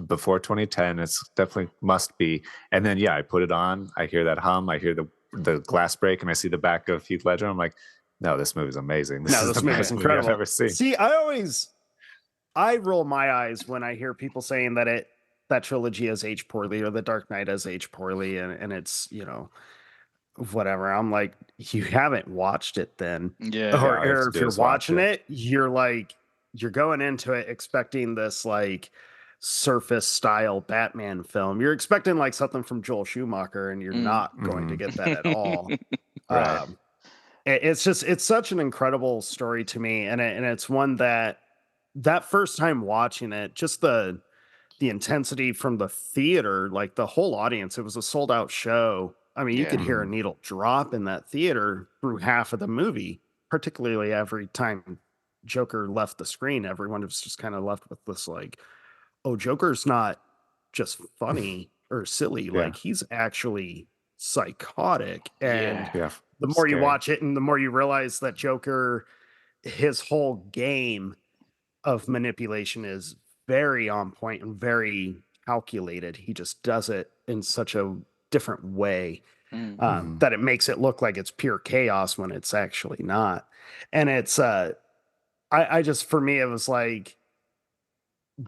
before 2010. It's definitely must be. And then I put it on, I hear that hum, I hear the glass break, and I see the back of Heath Ledger. I'm like, no, this movie's amazing. This is the best movie I've ever seen. See, I roll my eyes when I hear people saying that trilogy has aged poorly, or The Dark Knight has aged poorly, and it's, you know, whatever. I'm like, you haven't watched it then. Or if you're watching it, you're like, you're going into it expecting this like surface style Batman film. You're expecting like something from Joel Schumacher, and you're not going to get that at all. It's such an incredible story to me, and it's one that first time watching it, just the intensity from the theater, like the whole audience, it was a sold out show. I mean, you could hear a needle drop in that theater through half of the movie, particularly every time Joker left the screen. Everyone was just kind of left with this like, oh, Joker's not just funny or silly. Like he's actually psychotic. And the more you watch it and the more you realize that Joker, his whole game of manipulation is very on point and very calculated. He just does it in such a different way that it makes it look like it's pure chaos when it's actually not. And it's I just, for me, it was like,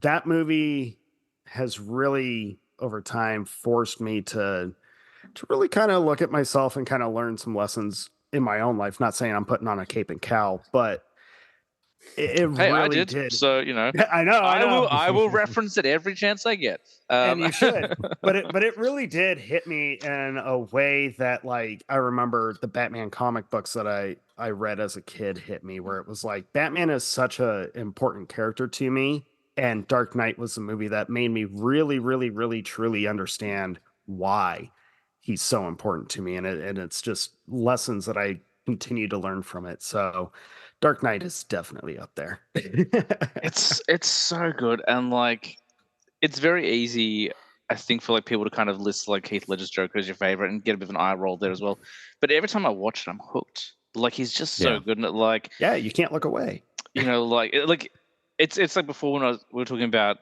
that movie has really over time forced me to really kind of look at myself and kind of learn some lessons in my own life. Not saying I'm putting on a cape and cowl, but it really I did. did. So, you know, I know. I will reference it every chance I get. And you should. But it really did hit me in a way that, like, I remember the Batman comic books that I read as a kid hit me, where it was like, Batman is such a important character to me, and Dark Knight was the movie that made me really, really, really, truly understand why he's so important to me, and it's just lessons that I continue to learn from it. So Dark Knight is definitely up there. It's so good, and like, it's very easy, I think, for like people to kind of list like Heath Ledger's Joker as your favorite and get a bit of an eye roll there as well. But every time I watch it, I'm hooked. Like he's just so good. And like, yeah, you can't look away. You know, like it's like before when we were talking about,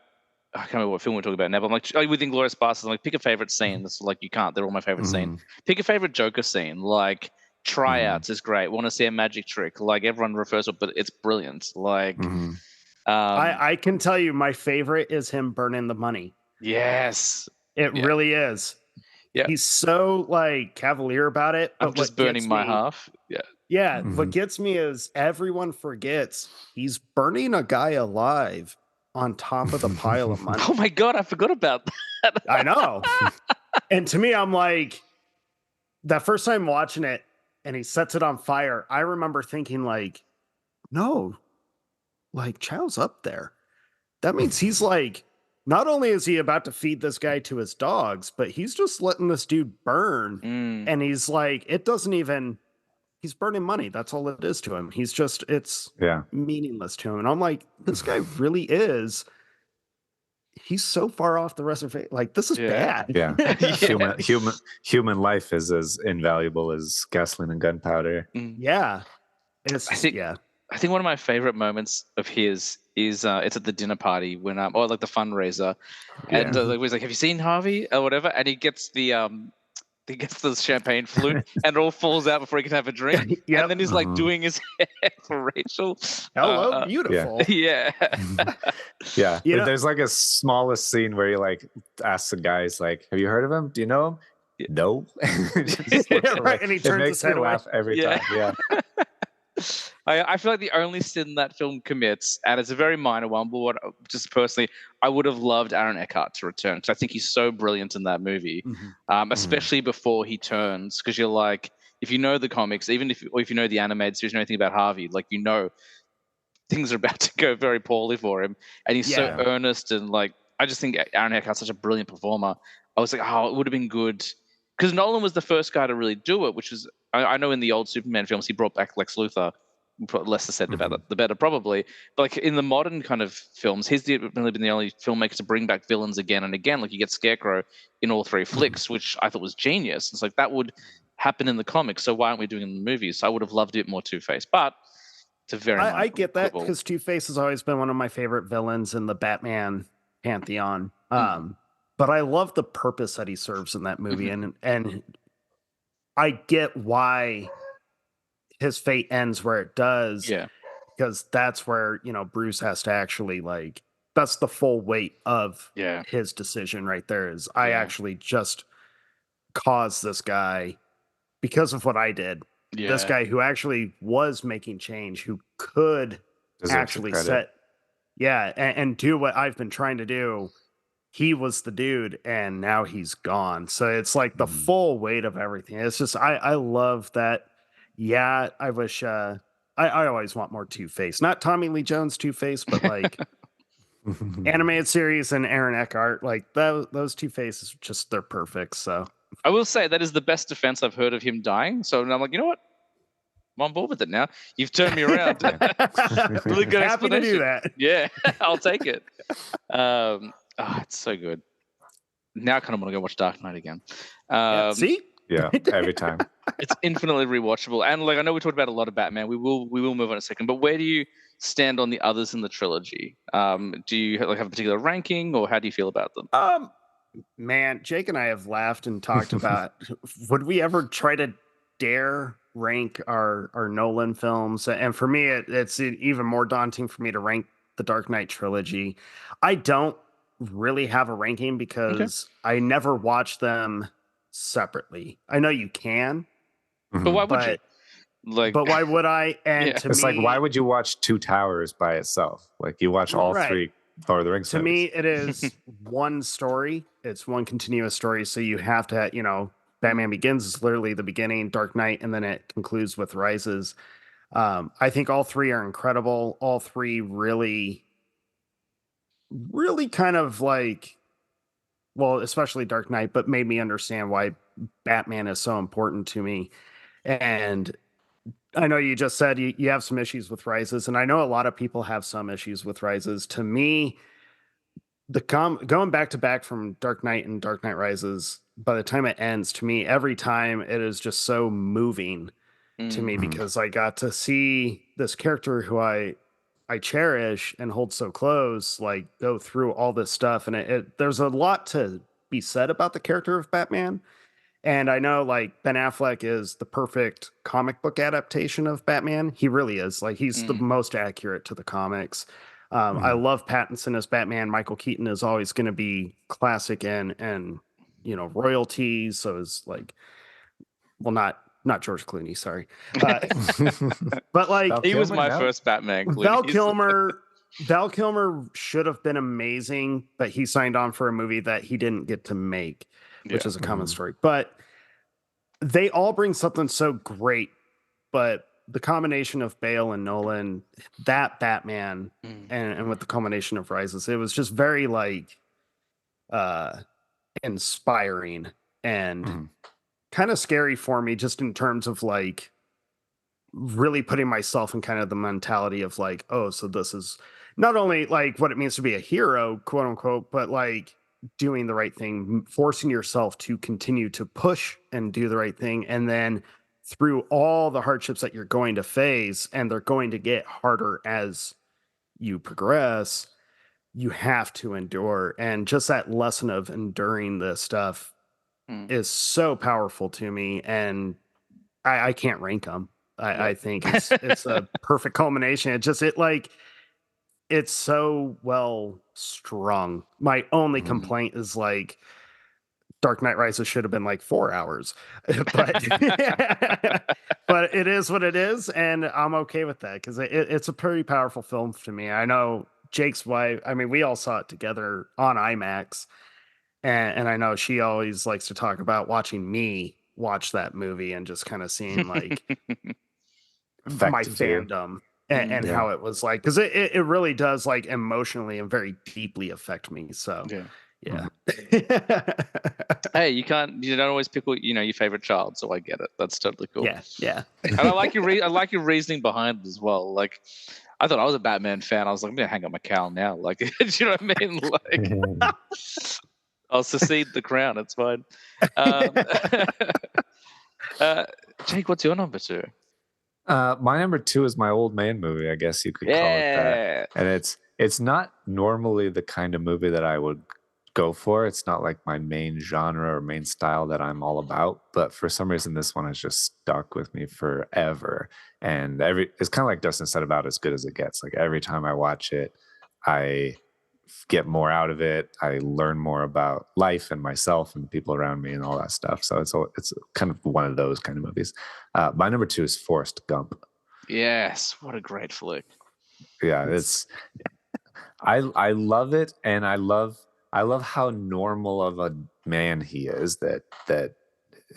I can't remember what film we're talking about now, but I'm like with Inglourious Basterds, I'm like, pick a favorite scene. That's like, you can't. They're all my favorite scene. Pick a favorite Joker scene. Like Tryouts is great. Want to see a magic trick? Like everyone refers to it, but it's brilliant. Like, I can tell you, my favorite is him burning the money. Yes, it really is. Yeah, he's so like cavalier about it. But I'm just burning my half. Yeah. Yeah, what gets me is everyone forgets he's burning a guy alive on top of the pile of money. Oh my God, I forgot about that. I know. And to me, I'm like, that first time watching it and he sets it on fire, I remember thinking like, no, like Chow's up there. That means he's like, not only is he about to feed this guy to his dogs, but he's just letting this dude burn. And he's like, it doesn't even... He's burning money. That's all it is to him. He's just, it's meaningless to him. And I'm like, this guy really is. He's so far off the reservation. Like, this is bad. Yeah. Human life is as invaluable as gasoline and gunpowder. Yeah. I think one of my favorite moments of his is it's at the dinner party when or like the fundraiser, and he's like, "Have you seen Harvey or whatever?" And he gets the champagne flute and it all falls out before he can have a drink. And then he's like doing his hair for Rachel. Hello, beautiful. Yeah. Yeah. There's like a smallest scene where he like asks the guys like, have you heard of him? Do you know him? No. Right. And he turns his head away. Laugh every time. Yeah. I feel like the only sin that film commits, and it's a very minor one, but just personally, I would have loved Aaron Eckhart to return because I think he's so brilliant in that movie, especially before he turns. Because you're like, if you know the comics, if you know the animated series, know anything about Harvey, like you know things are about to go very poorly for him, and he's so earnest and like. I just think Aaron Eckhart's such a brilliant performer. I was like, oh, it would have been good. Because Nolan was the first guy to really do it, which is, I know in the old Superman films, he brought back Lex Luthor. Less said about it, the better, probably. But like in the modern kind of films, he's really been the only filmmaker to bring back villains again and again. Like you get Scarecrow in all three flicks, which I thought was genius. It's like that would happen in the comics, so why aren't we doing it in the movies? So I would have loved it more Two-Face, but it's a very... I get that because Two-Face has always been one of my favorite villains in the Batman pantheon. But I love the purpose that he serves in that movie, and I get why his fate ends where it does. Yeah, because that's where Bruce has to actually like. That's the full weight of his decision right there. Is I actually just caused this guy because of what I did. Yeah. This guy who actually was making change, who could actually set, and do what I've been trying to do. He was the dude, and now he's gone. So it's like the full weight of everything. It's just I love that. Yeah, I wish I always want more Two-Face. Not Tommy Lee Jones Two-Face, but like animated series and Aaron Eckhart. Like those Two-Faces, just they're perfect. So I will say that is the best defense I've heard of him dying. So I'm like, you know what? I'm on board with it now. You've turned me around. Really good Happy to do that. Yeah, I'll take it. It's so good. Now I kind of want to go watch Dark Knight again. See? Yeah, every time. It's infinitely rewatchable. And like I know we talked about a lot of Batman. We will move on in a second. But where do you stand on the others in the trilogy? Do you have a particular ranking, or how do you feel about them? Man, Jake and I have laughed and talked about would we ever try to dare rank our Nolan films? And for me, it's even more daunting for me to rank the Dark Knight trilogy. I don't really have a ranking because I never watch them separately. I know you can, but why would you? But why would I? And to it's me, like, why would you watch Two Towers by itself? Like you watch all three Lord of the Rings. To me, it is one story. It's one continuous story. So you have to, Batman Begins is literally the beginning, Dark Knight, and then it concludes with Rises. I think all three are incredible. All three really kind of like, well, especially Dark Knight, but made me understand why Batman is so important to me. And I know you just said you have some issues with Rises, and I know a lot of people have some issues with Rises. To me, going back to back from Dark Knight and Dark Knight Rises, by the time it ends, to me, every time it is just so moving. to me, Mhm. because I got to see this character who I cherish and hold so close, like go through all this stuff. And there's a lot to be said about the character of Batman. And I know like Ben Affleck is the perfect comic book adaptation of Batman. He really is. Like he's the Mm. most accurate to the comics. I Mhm. love Pattinson as Batman. Michael Keaton is always going to be classic and royalty. So is like, well, not George Clooney, sorry. But like Val He was Kilmer, my no? first Batman. Val Clooney's. Kilmer should have been amazing, but he signed on for a movie that he didn't get to make, which Yeah. is a common Mhm. story. But they all bring something so great, but the combination of Bale and Nolan, that Batman, Mm. and with the combination of Rises, it was just very like uh inspiring and Mhm. kind of scary for me, just in terms of like really putting myself in kind of the mentality of like, oh, so this is not only like what it means to be a hero, quote unquote, but like doing the right thing, forcing yourself to continue to push and do the right thing. And then through all the hardships that you're going to face, and they're going to get harder as you progress, you have to endure. And just that lesson of enduring this stuff Mm. is so powerful to me. And I can't rank them. I Yep. think it's a perfect culmination. It's so well strung. My only Mhm. complaint is like Dark Knight Rises should have been like 4 hours, but but it is what it is, and I'm okay with that because it's a pretty powerful film to me. I know Jake's wife. I mean, we all saw it together on IMAX, and I know she always likes to talk about watching me watch that movie and just kind of seeing like my Affected you. fandom Mm. and Yeah. how it was like, because it really does like emotionally and very deeply affect me. So Yeah. yeah. Hey, you don't always pick your favorite child, so I get it. That's totally cool. Yeah. And I like I like your reasoning behind it as well. Like, I thought I was a Batman fan. I was like, I'm gonna hang up my cowl now. Like, do you know what I mean? Like, I'll secede the crown. It's fine. Um, uh, Jake, what's your number two? My number two is my old man movie, I guess you could call it that. Yeah. And it's not normally the kind of movie that I would go for. It's not like my main genre or main style that I'm all about. But for some reason, this one has just stuck with me forever. And it's kind of like Dustin said, about as good as it gets. Like every time I watch it, I get more out of it. I learn more about life and myself and the people around me and all that stuff. So it's kind of one of those kind of movies. My number two is Forrest Gump. Yes. What a great flick. Yeah, I love it, and I love how normal of a man he is. That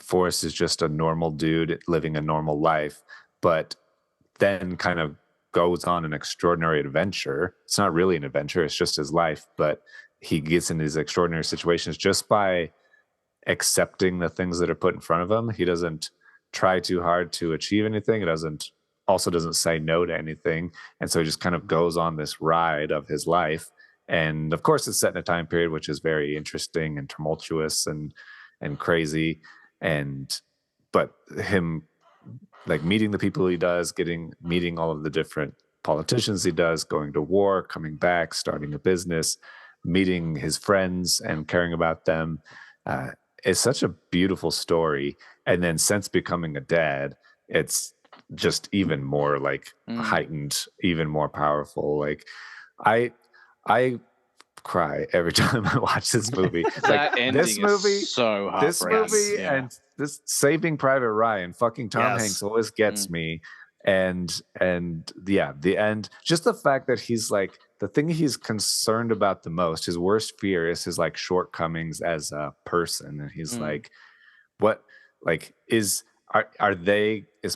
Forrest is just a normal dude living a normal life, but then kind of goes on an extraordinary adventure. It's not really an adventure, it's just his life, but he gets in these extraordinary situations just by accepting the things that are put in front of him. He doesn't try too hard to achieve anything. It doesn't say no to anything. And so he just kind of goes on this ride of his life. And of course, it's set in a time period which is very interesting and tumultuous and crazy. But him like meeting the people he does, meeting all of the different politicians he does, going to war, coming back, starting a business, meeting his friends and caring about them. It's such a beautiful story. And then since becoming a dad, it's just even more like heightened, even more powerful. Like I cry every time I watch this movie. That Like ending this movie, is so this heartbreaking. movie, Yeah. and this Saving Private Ryan. Fucking Tom Yes. Hanks always gets me. And yeah, the end. Just the fact that he's like the thing he's concerned about the most. His worst fear is his like shortcomings as a person, and he's like, what like is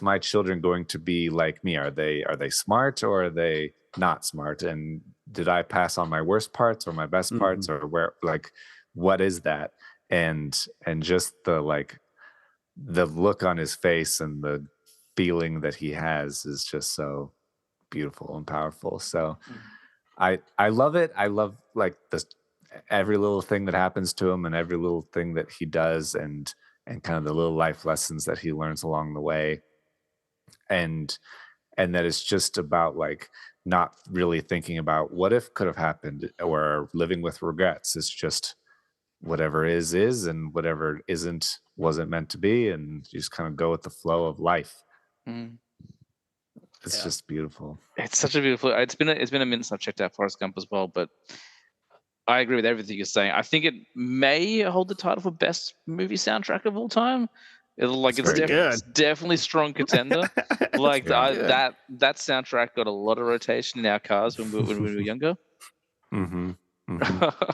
my children going to be like me? Are they smart or are they not smart? And did I pass on my worst parts or my best parts, or where like what is that? And just the like the look on his face and the feeling that he has is just so beautiful and powerful. So I love it. I love like this every little thing that happens to him and every little thing that he does and kind of the little life lessons that he learns along the way. and that it's just about like not really thinking about what if could have happened or living with regrets. It's just whatever is, and whatever isn't wasn't meant to be, and you just kind of go with the flow of life. Mm. It's Yeah. just beautiful. It's such a beautiful. It's been a minute since I've checked out Forrest Gump as well, but I agree with everything you're saying. I think it may hold the title for best movie soundtrack of all time. It's pretty definitely good. definitely strong contender. Like pretty good. that soundtrack got a lot of rotation in our cars when we were younger. Mm-hmm. Mm-hmm.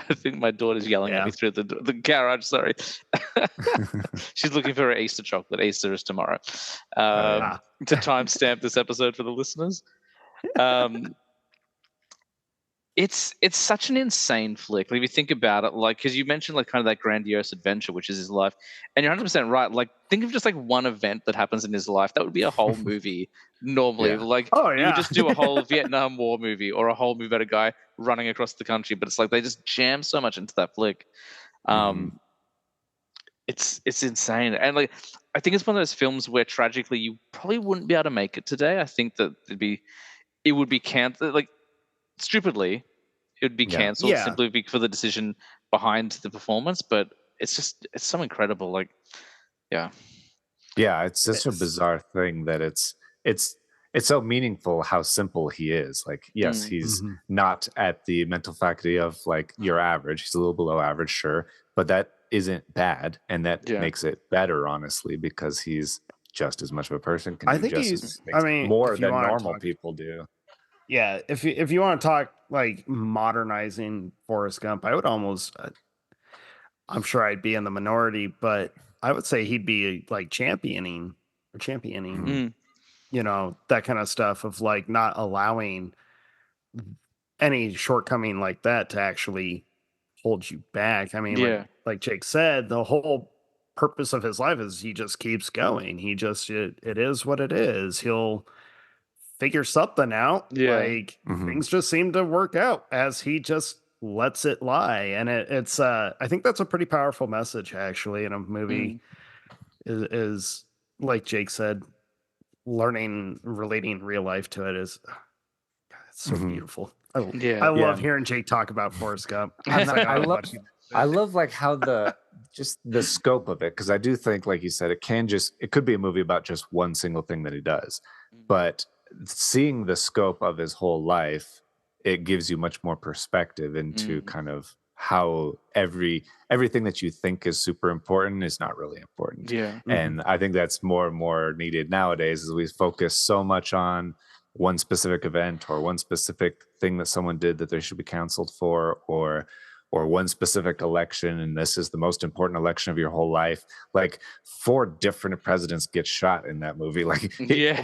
I think my daughter's yelling at me through the garage. Sorry, she's looking for her Easter chocolate. Easter is tomorrow. To timestamp this episode for the listeners. It's such an insane flick. Like, if you think about it, like, because you mentioned like kind of that grandiose adventure, which is his life, and you're 100% right. Like, think of just like one event that happens in his life. That would be a whole movie normally. Yeah. Like, Oh, you yeah. would just do a whole Vietnam War movie or a whole movie about a guy running across the country. But it's like they just jam so much into that flick. It's insane, and like I think it's one of those films where tragically you probably wouldn't be able to make it today. I think that it would be canceled. Like, stupidly, it would be cancelled simply for the decision behind the performance. But it's so incredible. Like, yeah, it's just a bizarre thing that it's so meaningful how simple he is. Like, yes, he's not at the mental faculty of like your average. He's a little below average, sure, but that isn't bad, and that makes it better, honestly, because he's just as much of a person. I think he's. I mean, more than normal people do. Yeah, if you want to talk like modernizing Forrest Gump, I would almost. I'm sure I'd be in the minority, but I would say he'd be like championing, you know, that kind of stuff of like not allowing any shortcoming like that to actually hold you back. I mean, like Jake said, the whole purpose of his life is he just keeps going. He just it is what it is. He'll figure something out. Like, things just seem to work out as he just lets it lie. And it's I think that's a pretty powerful message actually in a movie. Is like Jake said, relating real life to it is it's so beautiful. I love hearing Jake talk about Forrest Gump. I love like how the scope of it, because I do think, like you said, it could be a movie about just one single thing that he does, but seeing the scope of his whole life, it gives you much more perspective into kind of how everything that you think is super important is not really important. And I think that's more and more needed nowadays, as we focus so much on one specific event or one specific thing that someone did that they should be canceled for, or one specific election, and this is the most important election of your whole life. Like, 4 different presidents get shot in that movie. Like,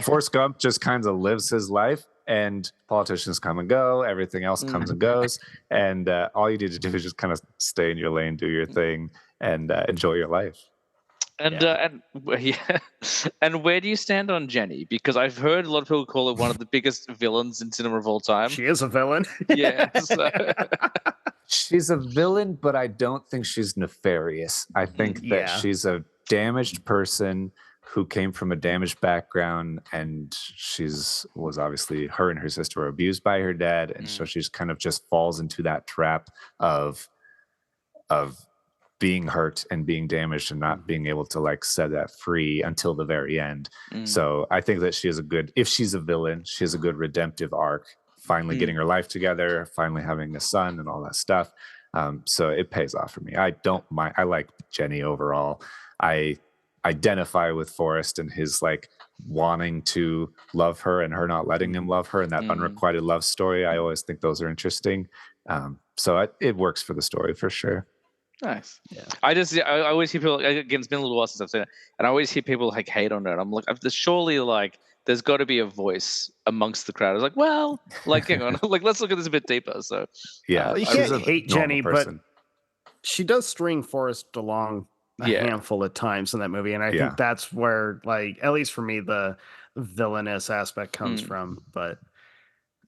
Forrest Gump just kind of lives his life, and politicians come and go, everything else comes and goes, and all you need to do is just kind of stay in your lane, do your thing, and enjoy your life. And and where do you stand on Jenny? Because I've heard a lot of people call her one of the biggest villains in cinema of all time. She is a villain. So. She's a villain, but I don't think she's nefarious. I think that she's a damaged person who came from a damaged background, and was obviously, her and her sister were abused by her dad, and so she's kind of just falls into that trap of being hurt and being damaged and not being able to like set that free until the very end. So I think that if she's a villain, she has a good redemptive arc, finally getting her life together, finally having a son and all that stuff. So it pays off for me. I don't mind. I like Jenny overall. I identify with Forrest and his like wanting to love her and her not letting him love her, and that unrequited love story. I always think those are interesting. So it works for the story for sure. Nice. Yeah. I always hear people, again, it's been a little while since I've seen it, and I always hear people like hate on it. I'm like, surely like there's got to be a voice amongst the crowd. I was like, well, like, hang on, like, let's look at this a bit deeper. So you can't hate Jenny, but she does string Forrest along a handful of times in that movie, and I think that's where, like, at least for me, the villainous aspect comes from. But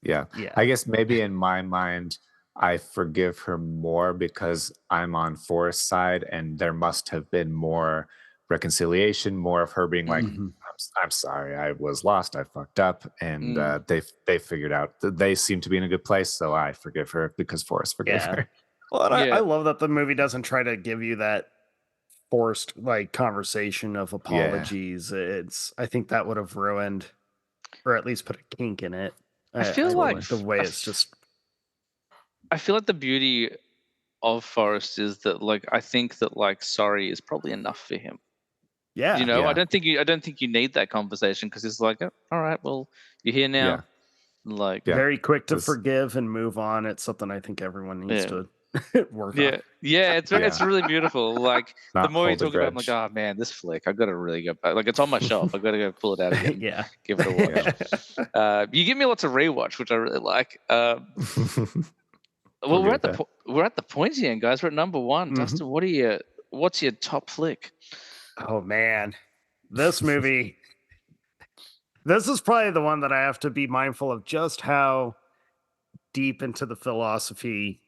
I guess maybe in my mind, I forgive her more because I'm on Forrest's side, and there must have been more reconciliation, more of her being like, Mhm. I'm sorry, I was lost, I fucked up, and they figured out that they seem to be in a good place, so I forgive her because Forrest forgave Yeah. her. Well, and I Yeah. love that the movie doesn't try to give you that forced like conversation of apologies. I think that would have ruined, or at least put a kink in it. I feel like the way it's just I feel like the beauty of Forrest is that like I think that like sorry is probably enough for him. yeah. You know, Yeah. I don't think you need that conversation because it's like, oh, all right, well, you're here now. Yeah. Like, Yeah. Very quick to This- forgive and move on. It's something I think everyone needs Yeah. to work on. Yeah, it's really beautiful. Like the Not more you hold a talk about it, I'm like, grudge. oh man, this flick, I gotta really go back. Like it's on my shelf. I gotta go pull it out again. Yeah. Give it a watch. You give me lots of rewatch, which I really like. Well, We'll we're get we're at the pointy end, guys. We're at number one. Mhm. Dustin, what's your top flick? Oh man. This movie, this is probably the one that I have to be mindful of just how deep into the philosophy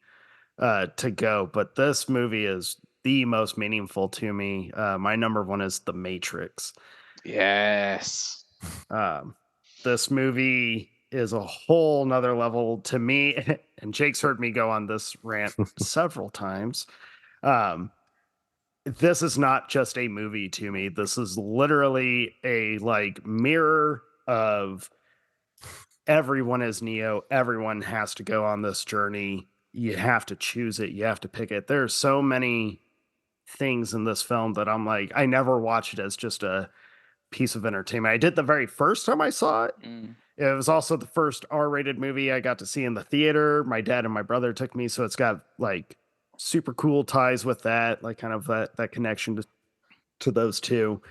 to go. But this movie is the most meaningful to me. My number one is The Matrix. Yes. This movie is a whole nother level to me. And Jake's heard me go on this rant several times. This is not just a movie to me. This is literally a like mirror of everyone is Neo. Everyone has to go on this journey. You have to choose it. You have to pick it. There are so many things in this film that I'm like, I never watch it as just a piece of entertainment. I did the very first time I saw it. It was also the first R-rated movie I got to see in the theater. My dad and my brother took me, so it's got like super cool ties with that, like kind of that connection to those two.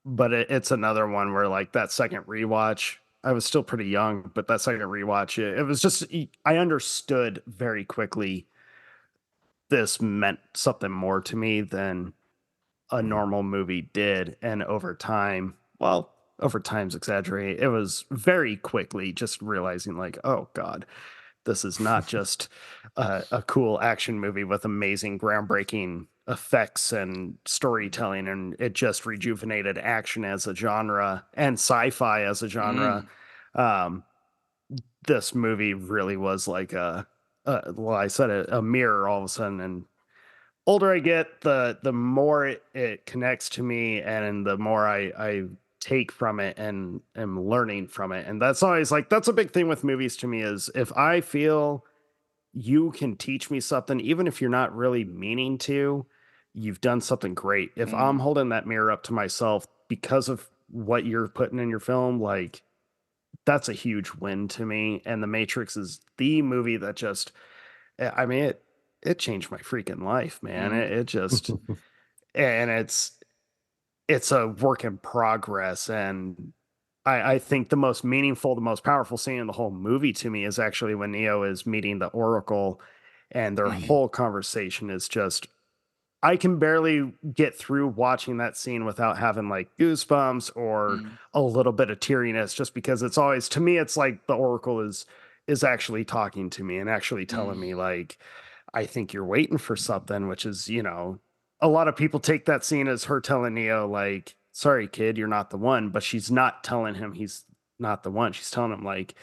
But it's another one where like that second rewatch, I was still pretty young, but that second rewatch, it was just I understood very quickly this meant something more to me than a normal movie did. And over time, well, over time's exaggerate. It was very quickly just realizing like, oh God, this is not just a cool action movie with amazing, groundbreaking effects and storytelling, and it just rejuvenated action as a genre and sci-fi as a genre. This movie really was like well, I said a mirror all of a sudden. And older I get, the more it connects to me, and the more I take from it and am learning from it. And that's always like that's a big thing with movies to me is if I feel you can teach me something, even if you're not really meaning to, you've done something great. If I'm holding that mirror up to myself because of what you're putting in your film, like that's a huge win to me. And The Matrix is the movie that just, I mean, it changed my freaking life, man. It just, and it's a work in progress. And I think the most meaningful, the most powerful scene in the whole movie to me is actually when Neo is meeting the Oracle, and their whole conversation is just, I can barely get through watching that scene without having like goosebumps or a little bit of teariness, just because it's always, to me, it's like the Oracle is actually talking to me and actually telling me like, I think you're waiting for something, which is, you know, a lot of people take that scene as her telling Neo like, sorry, kid, you're not the one, but she's not telling him he's not the one. She's telling him like,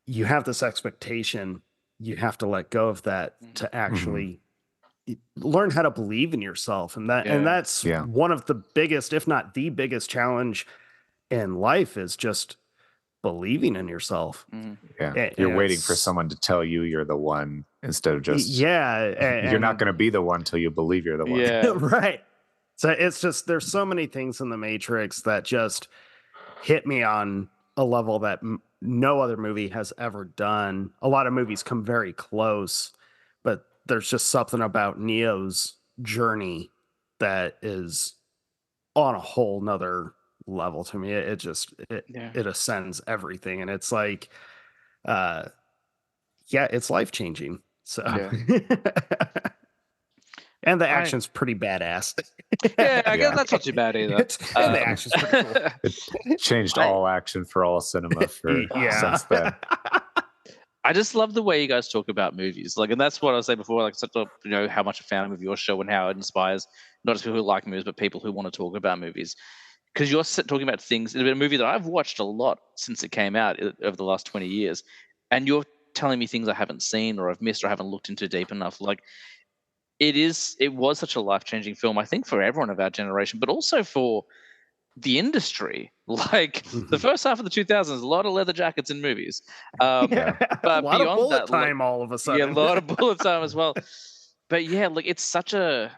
you have this expectation. You have to let go of that to actually learn how to believe in yourself. And that's one of the biggest, if not the biggest challenge in life, is just believing in yourself. Yeah. You're waiting for someone to tell you you're the one instead of just, you're not going to be the one till you believe you're the one. Yeah. Right. So it's just, there's so many things in The Matrix that just hit me on a level that no other movie has ever done. A lot of movies come very close, but there's just something about Neo's journey that is on a whole nother level to me. It just, it ascends everything. And it's like, it's life-changing. So, and the action's pretty badass. I guess that's not too bad either. And the action's pretty cool. It changed all action for all cinema for since then. I just love the way you guys talk about movies. Like, and that's what I was saying before, like, such a, how much a fan of your show and how it inspires not just people who like movies, but people who want to talk about movies. Because you're talking about things, it's been a movie that I've watched a lot since it came out over the last 20 years. And you're telling me things I haven't seen or I've missed or haven't looked into deep enough. Like, it was such a life-changing film, I think, for everyone of our generation, but also for the industry. Like, the first half of the 2000s, a lot of leather jackets in movies. But a lot beyond of bullet that, time all of a sudden. Yeah, a lot of bullet time as well. But yeah, like, it's such a...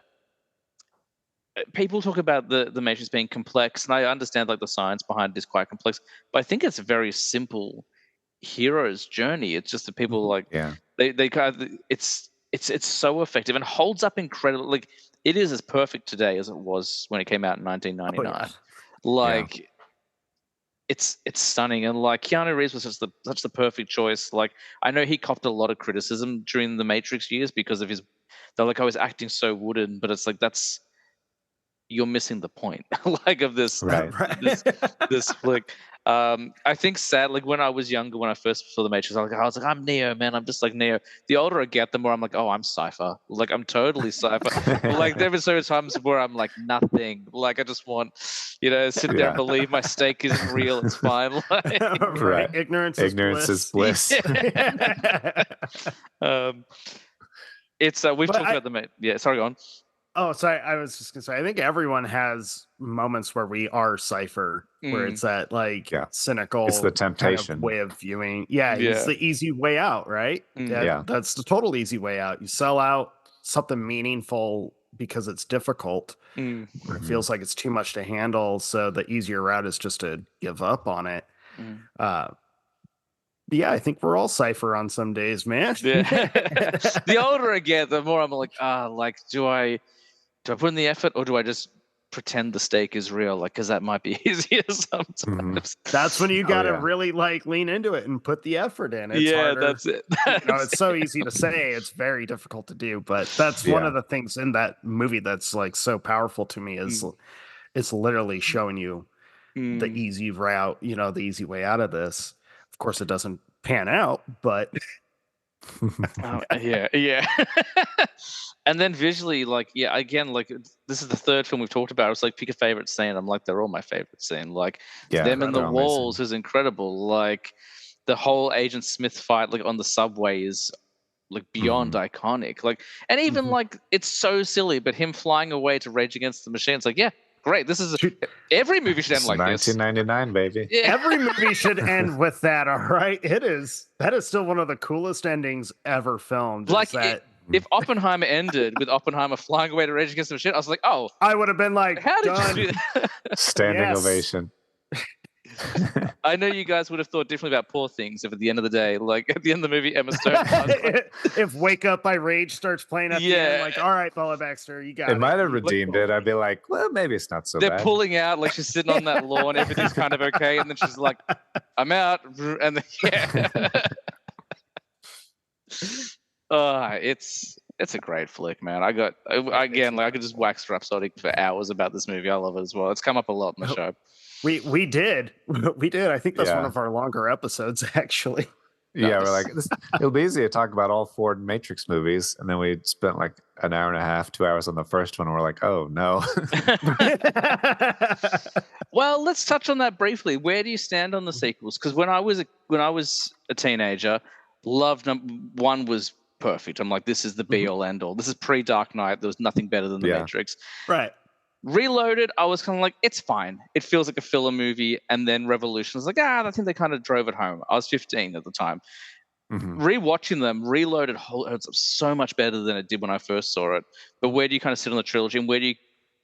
People talk about the Matrix being complex, and I understand like the science behind it is quite complex, but I think it's a very simple hero's journey. It's just that people like they kind of it's so effective and holds up incredibly. Like, it is as perfect today as it was when it came out in 1999. Oh, yeah. Like, it's stunning, and like Keanu Reeves was just such the perfect choice. Like, I know he copped a lot of criticism during the Matrix years because of they're like, I was acting so wooden, but it's like you're missing the point, like, of this this flick. I think sadly, when I was younger, when I first saw the Matrix, I was like, I'm Neo, man. I'm just like Neo. The older I get, the more I'm like, oh, I'm Cypher. Like, I'm totally Cypher. Like, there been so many times where I'm like, nothing. Like, I just want, sit there and believe my stake isn't real. It's fine. Like, Ignorance is bliss. It's we've talked about the sorry, go on. Oh, sorry. I was just gonna say, I think everyone has moments where we are Cypher, where it's that like cynical, it's the temptation kind of way of viewing. It's the easy way out, right? That's the total easy way out. You sell out something meaningful because it's difficult, or it feels like it's too much to handle. So the easier route is just to give up on it. I think we're all Cypher on some days, man. The older I get, the more I'm like, do I put in the effort, or do I just pretend the stake is real? Like, because that might be easier sometimes. That's when you got to really like lean into it and put the effort in. It's harder. That's it. It's so easy to say. It's very difficult to do. But that's one of the things in that movie that's like so powerful to me is it's literally showing you the easy route, the easy way out of this. Of course, it doesn't pan out, but and then visually, like, again, like, this is the third film we've talked about. It's like, pick a favorite scene. I'm like, they're all my favorite scene. Like, them in the walls is incredible. Like, the whole Agent Smith fight, like, on the subway is like beyond iconic. Like, and even like, it's so silly, but him flying away to Rage Against the Machine, it's like, great. This is every movie should end like 1999, this. 1999, baby. Every movie should end with that. All right, that is still one of the coolest endings ever filmed. Like, if Oppenheimer ended with Oppenheimer flying away to Rage Against the Machine, I was like, oh, I would have been like, how did you do that? Standing ovation. I know you guys would have thought differently about Poor Things if at the end of the day, like at the end of the movie, Emma Stone. If Wake Up by Rage starts playing at the end, like, all right, Bella Baxter, you got it. It might have redeemed it. I'd be like, well, maybe it's not so bad. They're pulling out, like, she's sitting on that lawn, everything's kind of okay, and then she's like, I'm out, and then, it's a great flick, man. I could just wax rhapsodic for hours about this movie. I love it as well. It's come up a lot in the show. We did. I think that's one of our longer episodes, actually. Yeah, we're like, it'll be easy to talk about all 4 Matrix movies, and then we spent like an hour and a half, 2 hours on the first one, and we're like, oh no. Well, let's touch on that briefly. Where do you stand on the sequels? Because when I was a teenager, loved one was perfect. I'm like, this is the be all end all. This is pre Dark Knight. There was nothing better than the Matrix. Right. Reloaded, I was kind of like, it's fine. It feels like a filler movie. And then Revolution was like, I think they kind of drove it home. I was 15 at the time. Rewatching them, Reloaded holds up so much better than it did when I first saw it. But where do you kind of sit on the trilogy, and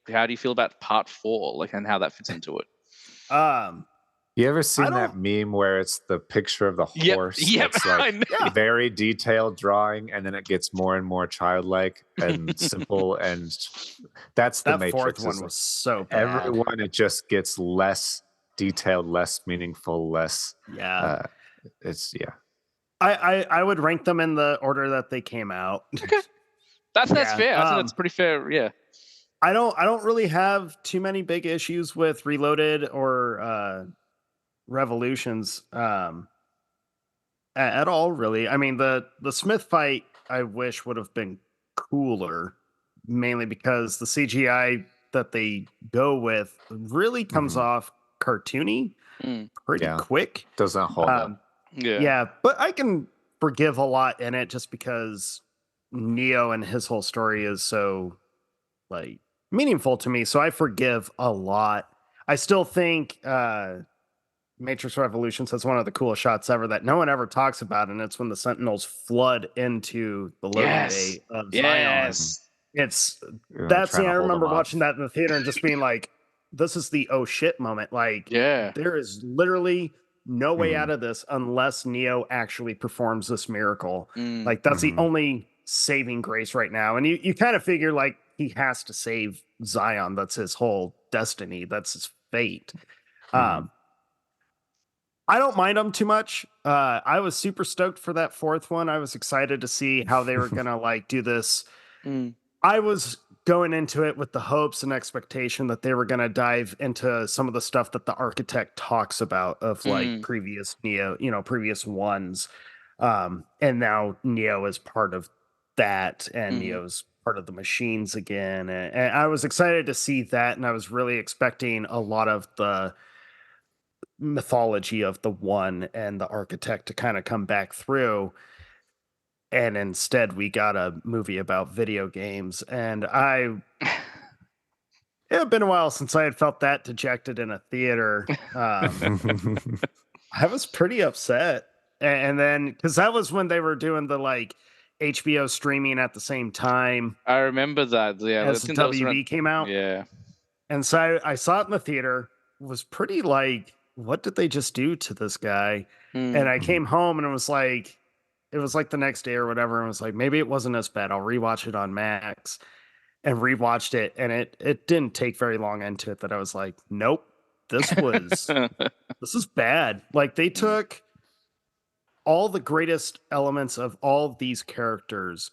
how do you feel about part 4, like, and how that fits into it? You ever seen that meme where it's the picture of the horse? Yep, it's like very detailed drawing, and then it gets more and more childlike and simple, and that's the Matrix. That fourth one was so bad. Everyone, it just gets less detailed, less meaningful, less. I would rank them in the order that they came out. Okay, that's fair. I think that's pretty fair. Yeah. I don't really have too many big issues with Reloaded or Revolutions. I at all, really. I mean, the Smith fight I wish would have been cooler, mainly because the CGI that they go with really comes off cartoony pretty quick. Does not hold up. Yeah, but I can forgive a lot in it just because Neo and his whole story is so like meaningful to me. So I forgive a lot. I still think Matrix Revolutions has one of the coolest shots ever that no one ever talks about, and it's when the Sentinels flood into the loading bay of Zion. It's that scene. I remember watching that in the theater and just being like, "This is the oh shit moment." Like, there is literally no way out of this unless Neo actually performs this miracle. Like, that's the only saving grace right now. And you kind of figure like he has to save Zion. That's his whole destiny. That's his fate. I don't mind them too much. I was super stoked for that fourth one. I was excited to see how they were gonna like do this. I was going into it with the hopes and expectation that they were gonna dive into some of the stuff that the architect talks about of like previous Neo, previous ones. And now Neo is part of that, and Neo's part of the machines again. And I was excited to see that, and I was really expecting a lot of the mythology of the one and the architect to kind of come back through, and instead we got a movie about video games. And it had been a while since I had felt that dejected in a theater. I was pretty upset. And then because that was when they were doing the like HBO streaming at the same time. I remember that. As the WB came out. Yeah. And so I saw it in the theater, was pretty like, what did they just do to this guy? And I came home and it was like the next day or whatever. And it was like, maybe it wasn't as bad. I'll rewatch it on Max, and rewatched it. And it didn't take very long into it that I was like, nope, this is bad. Like they took all the greatest elements of all of these characters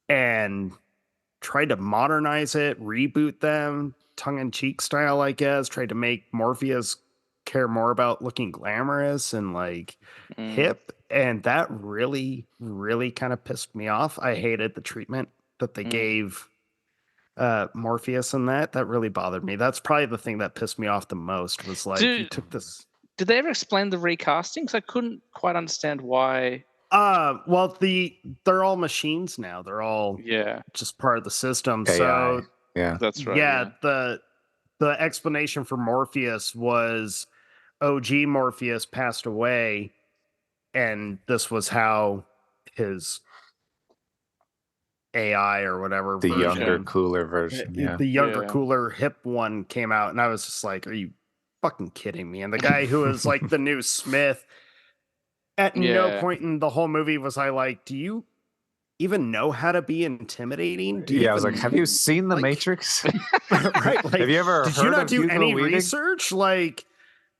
and tried to modernize it, reboot them, tongue-in-cheek style, I guess, tried to make Morpheus care more about looking glamorous and like hip, and that really kind of pissed me off. I hated the treatment that they gave Morpheus, and that really bothered me. That's probably the thing that pissed me off the most, was like, you took this. Did they ever explain the recasting? Because I couldn't quite understand why. Well, they're all machines now. They're all just part of the system. AI. So that's right. Yeah, the explanation for Morpheus was OG Morpheus passed away, and this was how his AI or whatever the younger, cooler version, the younger, cooler, hip one came out, and I was just like, "Are you fucking kidding me?" And the guy who was like the new Smith, at no point in the whole movie was I like, "Do you even know how to be intimidating?" I was like, "Have you seen The Matrix?" Right? Like, have you ever did heard you not of do Hugo any Weaving? research? Like,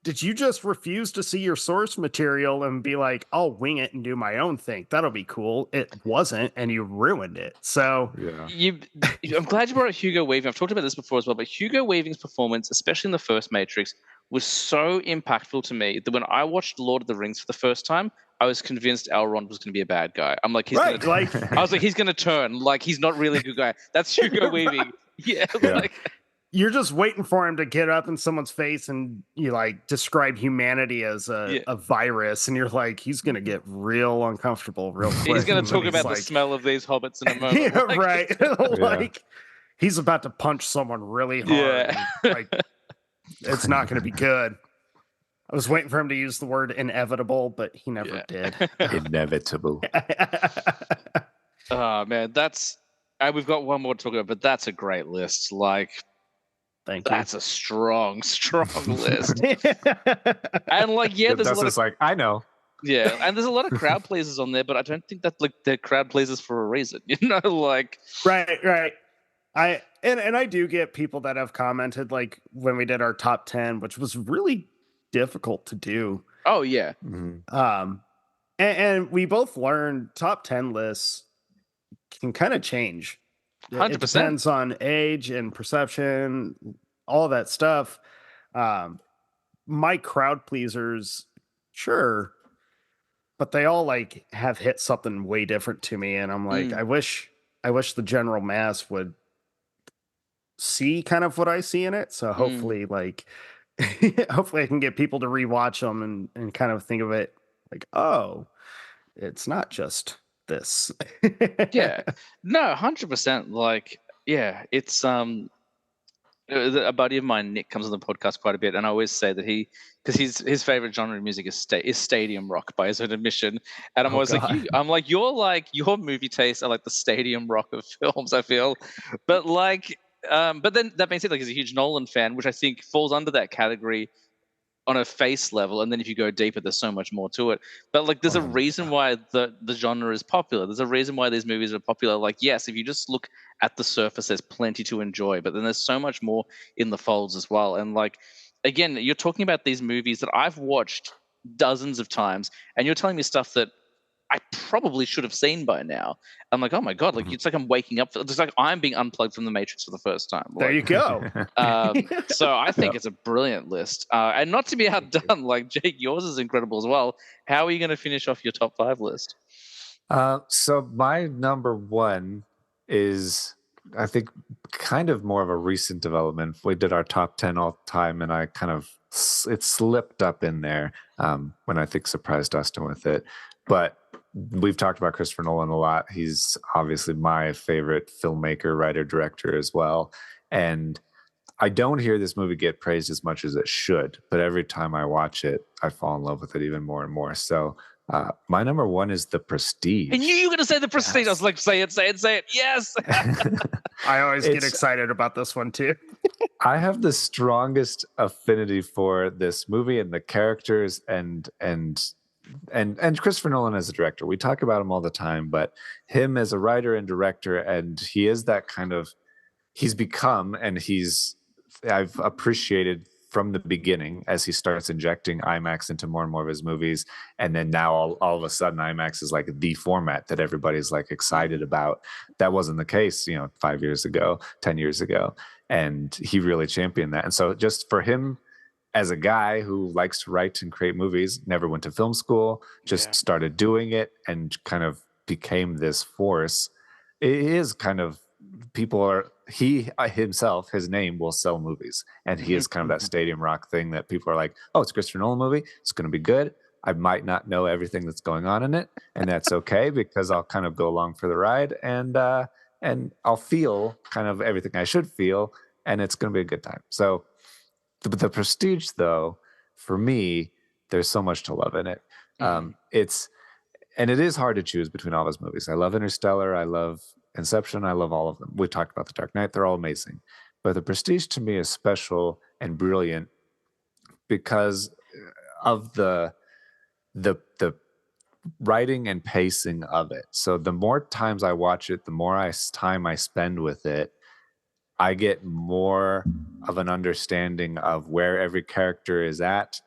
did you just refuse to see your source material and be like, "I'll wing it and do my own thing. That'll be cool"? It wasn't, and you ruined it. So I'm glad you brought up Hugo Weaving. I've talked about this before as well, but Hugo Weaving's performance, especially in the first Matrix, was so impactful to me that when I watched Lord of the Rings for the first time, I was convinced Elrond was going to be a bad guy. I'm like, I was like, he's going to turn. Like, he's not really a good guy. That's Hugo Weaving. Like, you're just waiting for him to get up in someone's face and you like describe humanity as a virus, and you're like, he's going to get real uncomfortable real quick. He's going to talk about the smell of these hobbits in a moment. Yeah, right. Like, he's about to punch someone really hard. Yeah. And, like, it's not going to be good. I was waiting for him to use the word inevitable, but he never did. Inevitable. Oh, man. We've got one more to talk about, but that's a great list. Like, that's a strong list. And like, there's a lot of like, I know. Yeah, and there's a lot of crowd pleasers on there, but I don't think that like they're crowd pleasers for a reason. Like right. I do get people that have commented like when we did our top 10, which was really difficult to do. Oh yeah. And we both learned top 10 lists can kind of change. 100%. It depends on age and perception, all that stuff. My crowd pleasers, sure. but they all like have hit something way different to me, and I'm like, I wish the general mass would see kind of what I see in it. So hopefully, like, hopefully I can get people to rewatch them and kind of think of it like, oh, it's not just this. Yeah, no, 100%. Like, yeah, it's a buddy of mine, Nick, comes on the podcast quite a bit, and I always say that because his favorite genre of music is stadium rock by his own admission, and I'm always God. your movie tastes are like the stadium rock of films. I feel, but like, but then that being said, like, he's a huge Nolan fan, which I think falls under that category on a face level, and then if you go deeper, there's so much more to it. But like, there's a reason why the genre is popular. There's a reason why these movies are popular. Like, yes, if you just look at the surface, there's plenty to enjoy, but then there's so much more in the folds as well. And like, again, you're talking about these movies that I've watched dozens of times, and you're telling me stuff that I probably should have seen by now. I'm like, oh my God, like, it's like I'm waking up. It's like I'm being unplugged from the Matrix for the first time. Like, There you go. So I think it's a brilliant list. And not to be outdone, like, Jake, yours is incredible as well. How are you going to finish off your top 5 list? So my number 1 is, I think, kind of more of a recent development. We did our top 10 all time, and I kind of, it slipped up in there when I think surprised Dustin with it. But we've talked about Christopher Nolan a lot. He's obviously my favorite filmmaker, writer, director as well. And I don't hear this movie get praised as much as it should, but every time I watch it, I fall in love with it even more and more. So my number 1 is The Prestige. I knew you were going to say The Prestige. Yes. I was like, say it. Yes. I always get excited about this one too. I have the strongest affinity for this movie and the characters and Christopher Nolan as a director. We talk about him all the time, but him as a writer and director, and he is that kind of, he's become, and I've appreciated from the beginning as he starts injecting IMAX into more and more of his movies. And then now all of a sudden IMAX is like the format that everybody's like excited about. That wasn't the case, 5 years ago, 10 years ago. And he really championed that. And so just for him, as a guy who likes to write and create movies, never went to film school, just started doing it and kind of became this force. It is kind of, he himself, his name will sell movies. And he is kind of that stadium rock thing that people are like, oh, it's a Christopher Nolan movie. It's going to be good. I might not know everything that's going on in it. And that's okay, because I'll kind of go along for the ride and I'll feel kind of everything I should feel. And it's going to be a good time. So the Prestige, though, for me, there's so much to love in it. It is hard to choose between all those movies. I love Interstellar. I love Inception. I love all of them. We talked about The Dark Knight. They're all amazing. But the Prestige to me is special and brilliant because of the writing and pacing of it. So the more times I watch it, the more time I spend with it, I get more of an understanding of where every character is at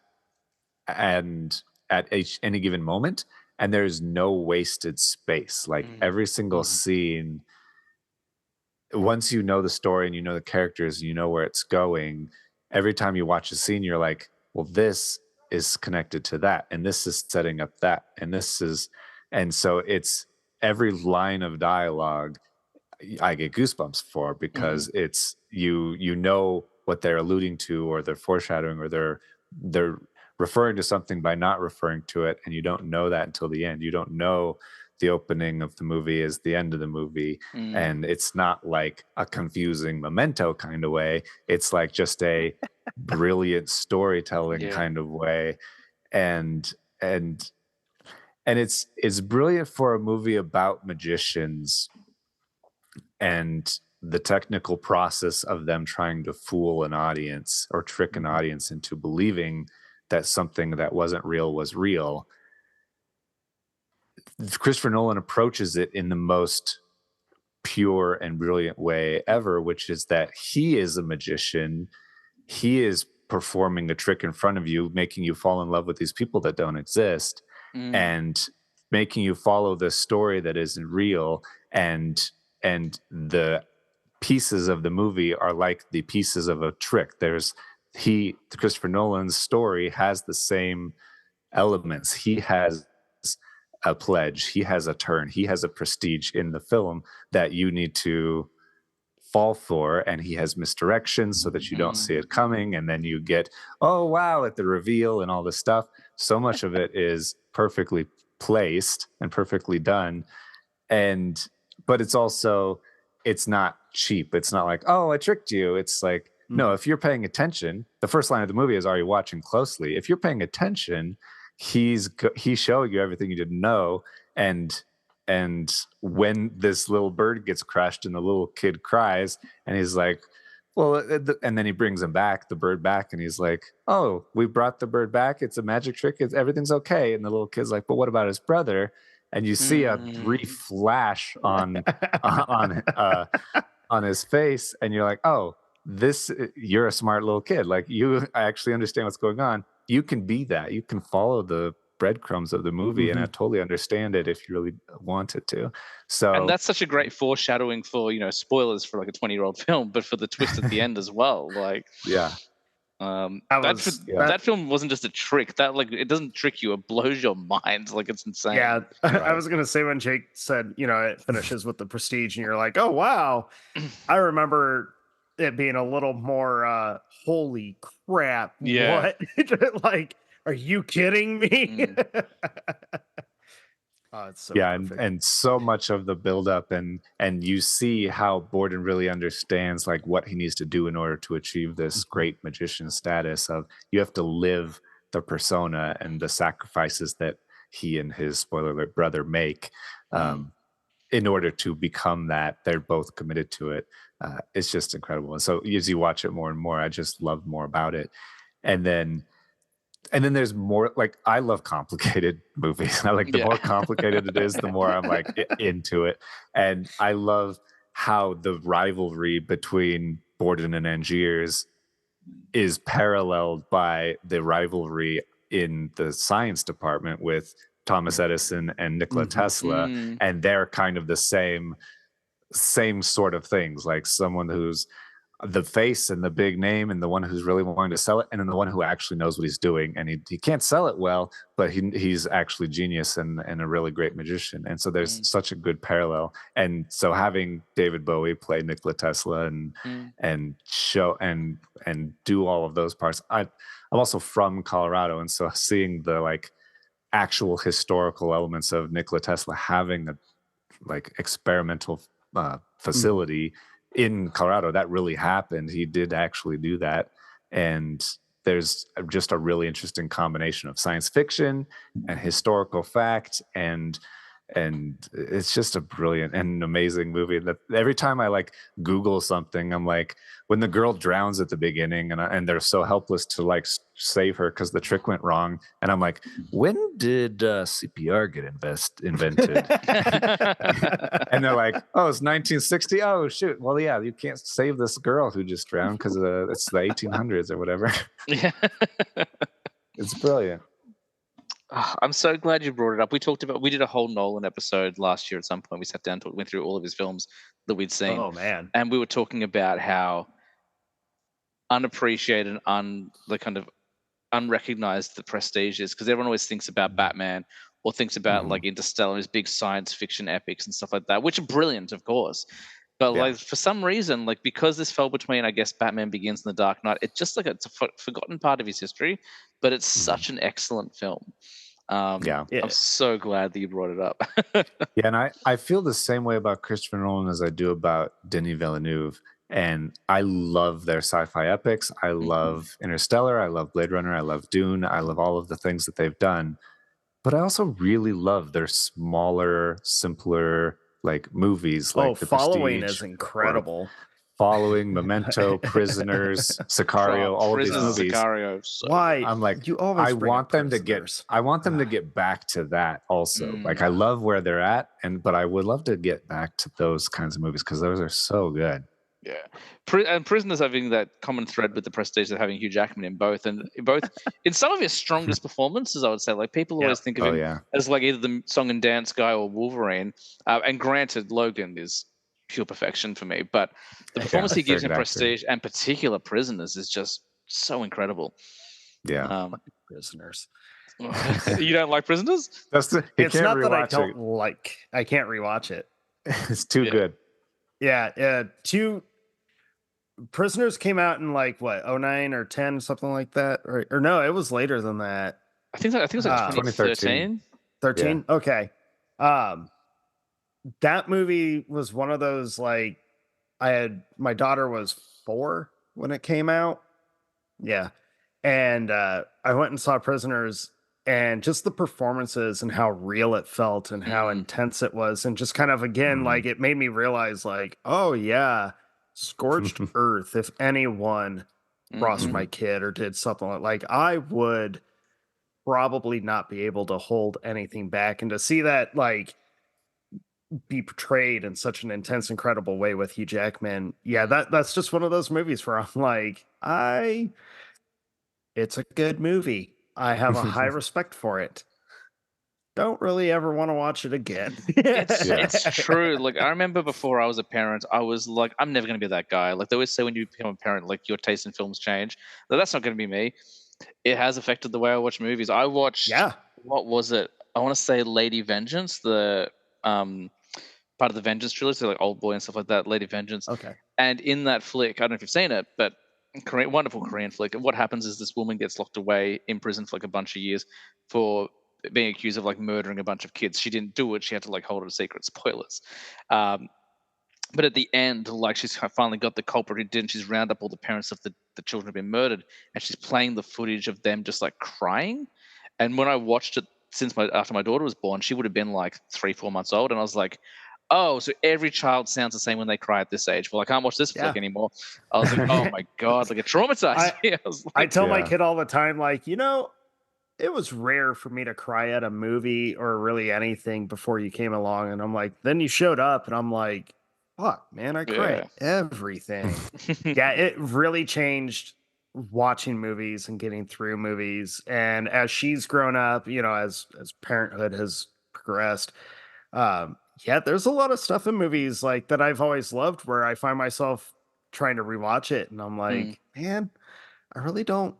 and at any given moment. And there's no wasted space. Like every single scene, once you know the story and you know the characters and you know where it's going, every time you watch a scene, you're like, well, this is connected to that. And this is setting up that. And so it's every line of dialogue I get goosebumps for, because it's you know what they're alluding to, or they're foreshadowing, or they're referring to something by not referring to it, and you don't know that until the end. You don't know the opening of the movie is the end of the movie, and it's not like a confusing Memento kind of way. It's like just a brilliant storytelling kind of way, and it's brilliant for a movie about magicians and the technical process of them trying to fool an audience or trick an audience into believing that something that wasn't real was real. Christopher Nolan approaches it in the most pure and brilliant way ever, which is that he is a magician. He is performing a trick in front of you, making you fall in love with these people that don't exist, and making you follow this story that isn't real. And the pieces of the movie are like the pieces of a trick. Christopher Nolan's story has the same elements. He has a pledge. He has a turn. He has a prestige in the film that you need to fall for, and he has misdirection so that you don't see it coming, and then you get, oh wow, at the reveal and all this stuff. So much of it is perfectly placed and perfectly done, but it's not cheap. It's not like, oh, I tricked you. It's like, no, if you're paying attention, the first line of the movie is, are you watching closely? If you're paying attention, he's showing you everything you didn't know. And when this little bird gets crushed and the little kid cries, and he's like, well, and then he brings the bird back, and he's like, oh, we brought the bird back. It's a magic trick. Everything's okay. And the little kid's like, but what about his brother? And you see a brief flash on his face, and you're like, oh, you're a smart little kid. Like, I actually understand what's going on. You can be that. You can follow the breadcrumbs of the movie, and I totally understand it if you really wanted to. So, and that's such a great foreshadowing for, spoilers for like a 20-year-old film, but for the twist at the end as well. Like, yeah. That film wasn't just a trick. That, like, it doesn't trick you; it blows your mind. Like, it's insane. Yeah, right. I was gonna say, when Jake said, it finishes with the prestige, and you're like, oh wow. I remember it being a little more holy crap. Yeah. What? Like, are you kidding me? Oh, it's so perfect. and so much of the buildup, and you see how Borden really understands like what he needs to do in order to achieve this great magician status of, you have to live the persona and the sacrifices that he and his, spoiler alert, brother make in order to become that. They're both committed to it. It's just incredible. And so as you watch it more and more, I just love more about it. And then there's more. Like, I love complicated movies. I like, the more complicated it is, the more I'm like into it. And I love how the rivalry between Borden and Angiers is paralleled by the rivalry in the science department with Thomas Edison and Nikola Tesla. And they're kind of the same sort of things, like someone who's the face and the big name, and the one who's really wanting to sell it, and then the one who actually knows what he's doing, and he can't sell it well, but he's actually genius and a really great magician. And so there's such a good parallel. And so having David Bowie play Nikola Tesla and show and do all of those parts. I'm also from Colorado, and so seeing the like actual historical elements of Nikola Tesla having a like experimental facility in Colorado, that really happened. He did actually do that. And there's just a really interesting combination of science fiction and historical fact, and it's just a brilliant and amazing movie. That every time I like Google something, I'm like, when the girl drowns at the beginning and they're so helpless to like save her because the trick went wrong, and I'm like, when did CPR get invented? And they're like, oh, it's 1960. Oh shoot, well yeah, you can't save this girl who just drowned because it's the 1800s or whatever. Yeah. It's brilliant. I'm so glad you brought it up. We did a whole Nolan episode last year at some point. We sat down, went through all of his films that we'd seen. Oh man. And we were talking about how unappreciated, the kind of unrecognized the Prestige is, because everyone always thinks about Batman or thinks about like Interstellar, his big science fiction epics and stuff like that, which are brilliant, of course. But like, for some reason, like, because this fell between, I guess, Batman Begins and The Dark Knight, it's just like it's a forgotten part of his history, but it's such an excellent film. I'm so glad that you brought it up. Yeah, and I feel the same way about Christopher Nolan as I do about Denis Villeneuve. And I love their sci-fi epics. I love Interstellar. I love Blade Runner. I love Dune. I love all of the things that they've done. But I also really love their smaller, simpler like movies. Like The Following Prestige, is incredible. Following, Memento, Prisoners, Sicario, all of these movies. Sicario, Why? I'm like, you always I want them Prisoners. to get back to that also. Like, I love where they're at, but I would love to get back to those kinds of movies because those are so good. Yeah, and Prisoners having that common thread with The Prestige of having Hugh Jackman in both in some of his strongest performances, I would say. Like, people always think of him as like either the song and dance guy or Wolverine. And granted, Logan is pure perfection for me, but the performance he gives in Prestige and particular Prisoners is just so incredible. Yeah, Prisoners. You don't like Prisoners? It's not that I don't like. I can't rewatch it. It's too good. Yeah. Prisoners came out in like what 09 or 10, something like that, or no, it was later than that. I think it was like 2013. 13. Yeah. Okay. That movie was one of those, like, my daughter was 4 when it came out. Yeah. And I went and saw Prisoners, and just the performances and how real it felt and how intense it was. And just kind of, again, like, it made me realize, like, oh yeah, scorched earth. If anyone crossed my kid or did something like, I would probably not be able to hold anything back. And to see that, like, be portrayed in such an intense, incredible way with Hugh Jackman. Yeah, that's just one of those movies where I'm like, it's a good movie. I have a high respect for it. Don't really ever want to watch it again. It's true. Like, I remember before I was a parent, I was like, I'm never going to be that guy. Like, they always say when you become a parent, like, your taste in films change. But that's not going to be me. It has affected the way I watch movies. I watched, what was it? I want to say Lady Vengeance, the part of the Vengeance trilogy, like Old Boy and stuff like that, Lady Vengeance. Okay. And in that flick, I don't know if you've seen it, but wonderful Korean flick. What happens is this woman gets locked away in prison for like a bunch of years for being accused of like murdering a bunch of kids. She didn't do it. She had to like hold it a secret. Spoilers. But at the end, like, she's finally got the culprit who didn't. She's rounded up all the parents of the children who've been murdered, and she's playing the footage of them just like crying. And when I watched it after my daughter was born, she would have been like 3-4 months old, and I was like, oh, so every child sounds the same when they cry at this age. Well, I can't watch this flick anymore. I was like, oh my God, like, it traumatized me. I tell my kid all the time, like, it was rare for me to cry at a movie or really anything before you came along. And I'm like, then you showed up, and I'm like, fuck, man, I cry at everything. Yeah, it really changed watching movies and getting through movies. And as she's grown up, as parenthood has progressed, there's a lot of stuff in movies like that I've always loved where I find myself trying to rewatch it, and I'm like, man, I really don't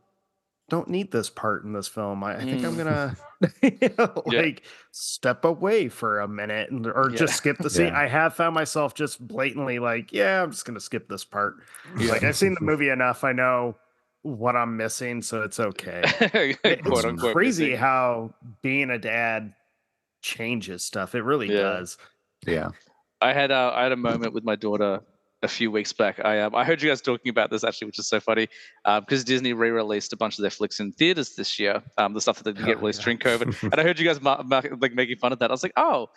need this part in this film. I think I'm gonna step away for a minute or just skip the scene. I have found myself just blatantly like, I'm just gonna skip this part. Like, I've seen the movie enough, I know what I'm missing, so it's okay. It's crazy how being a dad changes stuff. It really does. Yeah. I had a moment with my daughter a few weeks back. I heard you guys talking about this actually, which is so funny, because Disney re-released a bunch of their flicks in theaters this year, the stuff that didn't get released during COVID. And I heard you guys like making fun of that. I was like, oh,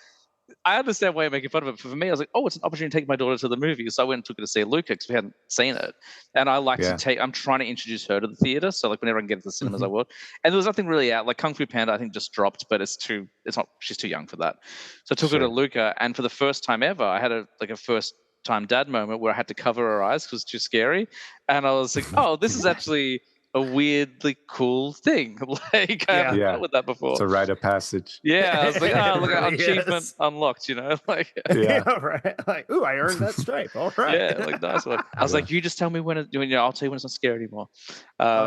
I understand why you're making fun of it. For me, I was like, oh, it's an opportunity to take my daughter to the movie. So I went and took her to see Luca because we hadn't seen it. And I like to I'm trying to introduce her to the theater. So like whenever I can get to the cinemas, I will. And there was nothing really out. Like Kung Fu Panda, I think just dropped, but she's too young for that. So I took her to Luca. And for the first time ever, I had a first time dad moment where I had to cover her eyes because it was too scary. And I was like, oh, this is actually a weirdly cool thing. Like, I haven't dealt with that before. It's a rite of passage. Yeah, I was like, look, really achievement unlocked, Like, right. Like, ooh, I earned that stripe. All right. Yeah, like, nice one. I was like, you just tell me when I'll tell you when it's not scary anymore.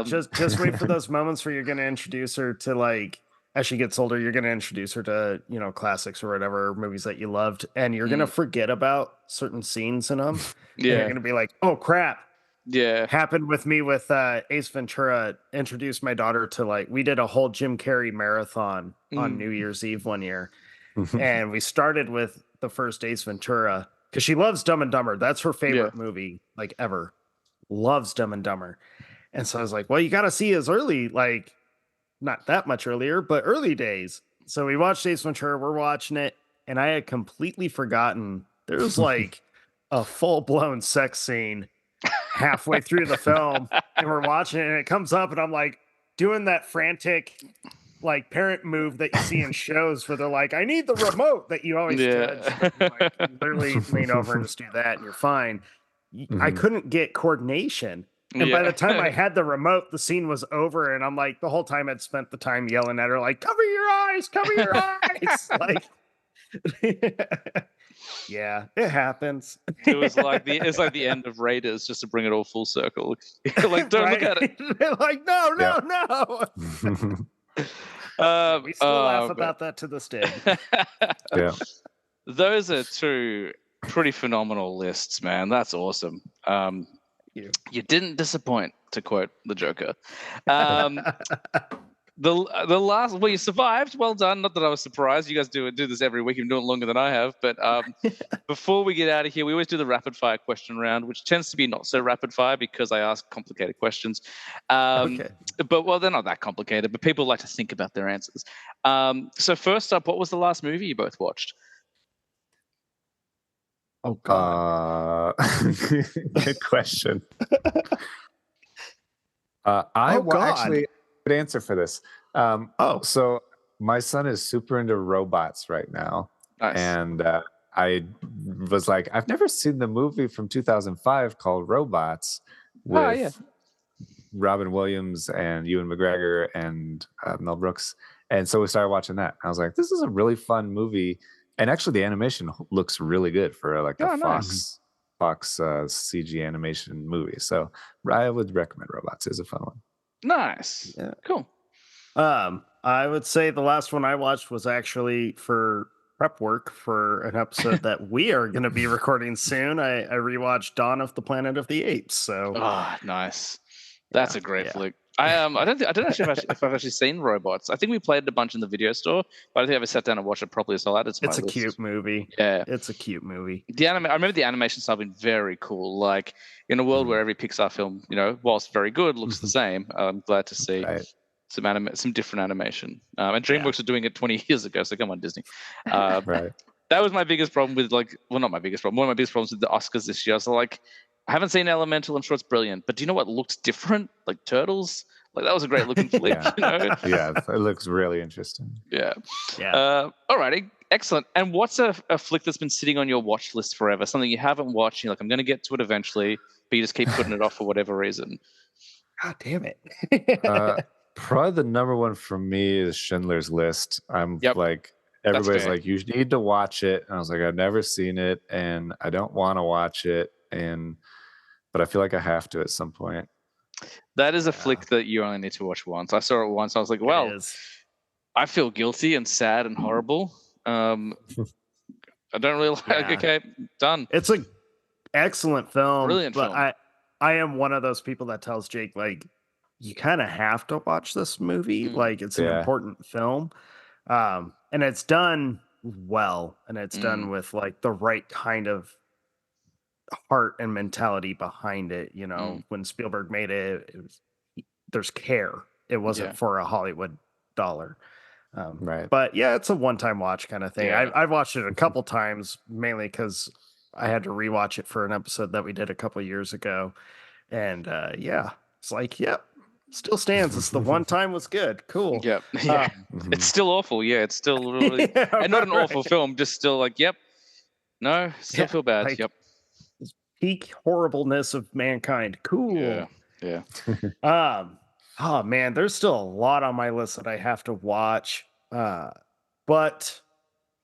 Just wait for those moments where you're going to introduce her to, like, as she gets older, you're going to introduce her to, classics or whatever, movies that you loved, and you're going to forget about certain scenes in them. Yeah. And you're going to be like, oh, crap. Yeah. Happened with me with Ace Ventura. Introduced my daughter to, like, we did a whole Jim Carrey marathon on New Year's Eve one year. And we started with the first Ace Ventura because she loves Dumb and Dumber. That's her favorite movie, like, ever. Loves Dumb and Dumber. And so I was like, well, you got to see his early, like, not that much earlier, but early days. So we watched Ace Ventura. We're watching it. And I had completely forgotten there's like a full-blown sex scene halfway through the film, and we're watching it, and it comes up, and I'm like doing that frantic, like, parent move that you see in shows where they're like, I need the remote that you always judge. Like, literally lean over and just do that, and you're fine. I couldn't get coordination. And by the time I had the remote, the scene was over, and I'm like, the whole time I'd spent the time yelling at her, like, cover your eyes, like, yeah, it happens. It's like the end of Raiders, just to bring it all full circle. Like, don't look at it. Like, no. We still laugh but- about that to this day. Yeah. Those are two pretty phenomenal lists, man. That's awesome. You didn't disappoint, to quote the Joker. The last, well, you survived. Well done. Not that I was surprised. You guys do this every week. You've been doing it longer than I have. But before we get out of here, we always do the rapid fire question round, which tends to be not so rapid fire because I ask complicated questions. Okay. But well, they're not that complicated. But people like to think about their answers. So first up, what was the last movie you both watched? Oh God. Good question. Actually good answer for this. So my son is super into robots right now. Nice. And I was like, I've never seen the movie from 2005 called Robots with Robin Williams and Ewan McGregor and Mel Brooks. And so we started watching that. I was like, this is a really fun movie. And actually the animation looks really good for like a Fox CG animation movie. So I would recommend Robots. It's a fun one. Nice. Yeah. Cool. I would say the last one I watched was actually for prep work for an episode that we are going to be recording soon. I rewatched Dawn of the Planet of the Apes. So, Nice. That's a great flick. I don't actually if I've actually seen Robots. I think we played it a bunch in the video store, but I don't think I ever sat down and watched it properly. So it's a cute movie. Yeah, it's a cute movie. I remember the animation style being very cool. Like in a world where every Pixar film, whilst very good, looks the same. I'm glad to see some different animation. And DreamWorks are doing it 20 years ago. So come on, Disney. Right. That was my biggest problem with not my biggest problem. One of my biggest problems with the Oscars this year. So I haven't seen Elemental. I'm sure it's brilliant, but do you know what looks different? Like Turtles. Like that was a great looking flick. Yeah, it looks really interesting. Yeah. Yeah. Alrighty, excellent. And what's a flick that's been sitting on your watch list forever? Something you haven't watched. You're like, I'm going to get to it eventually, but you just keep putting it off for whatever reason. God damn it. Probably the number one for me is Schindler's List. I'm like, everybody's like, you need to watch it. And I was like, I've never seen it, and I don't want to watch it, but I feel like I have to at some point. That is a flick that you only need to watch once. I saw it once. I was like, well, I feel guilty and sad and horrible. I don't really like. Okay, done. It's an excellent film. Brilliant but film. I am one of those people that tells Jake, like, you kind of have to watch this movie. Like, it's an important film. And it's done well, and it's done with like the right kind of heart and mentality behind it. When Spielberg made it, there's care. It wasn't for a Hollywood dollar. Right. But yeah, it's a one-time watch kind of thing. I've watched it a couple times, mainly because I had to rewatch it for an episode that we did a couple years ago. And it's like, still stands. It's the one time was good. Cool. Yeah. It's still awful. Yeah, it's still really and not an awful film, just still like, no, still feel bad. Like, peak horribleness of mankind. Cool. Yeah. Oh man, there's still a lot on my list that I have to watch. But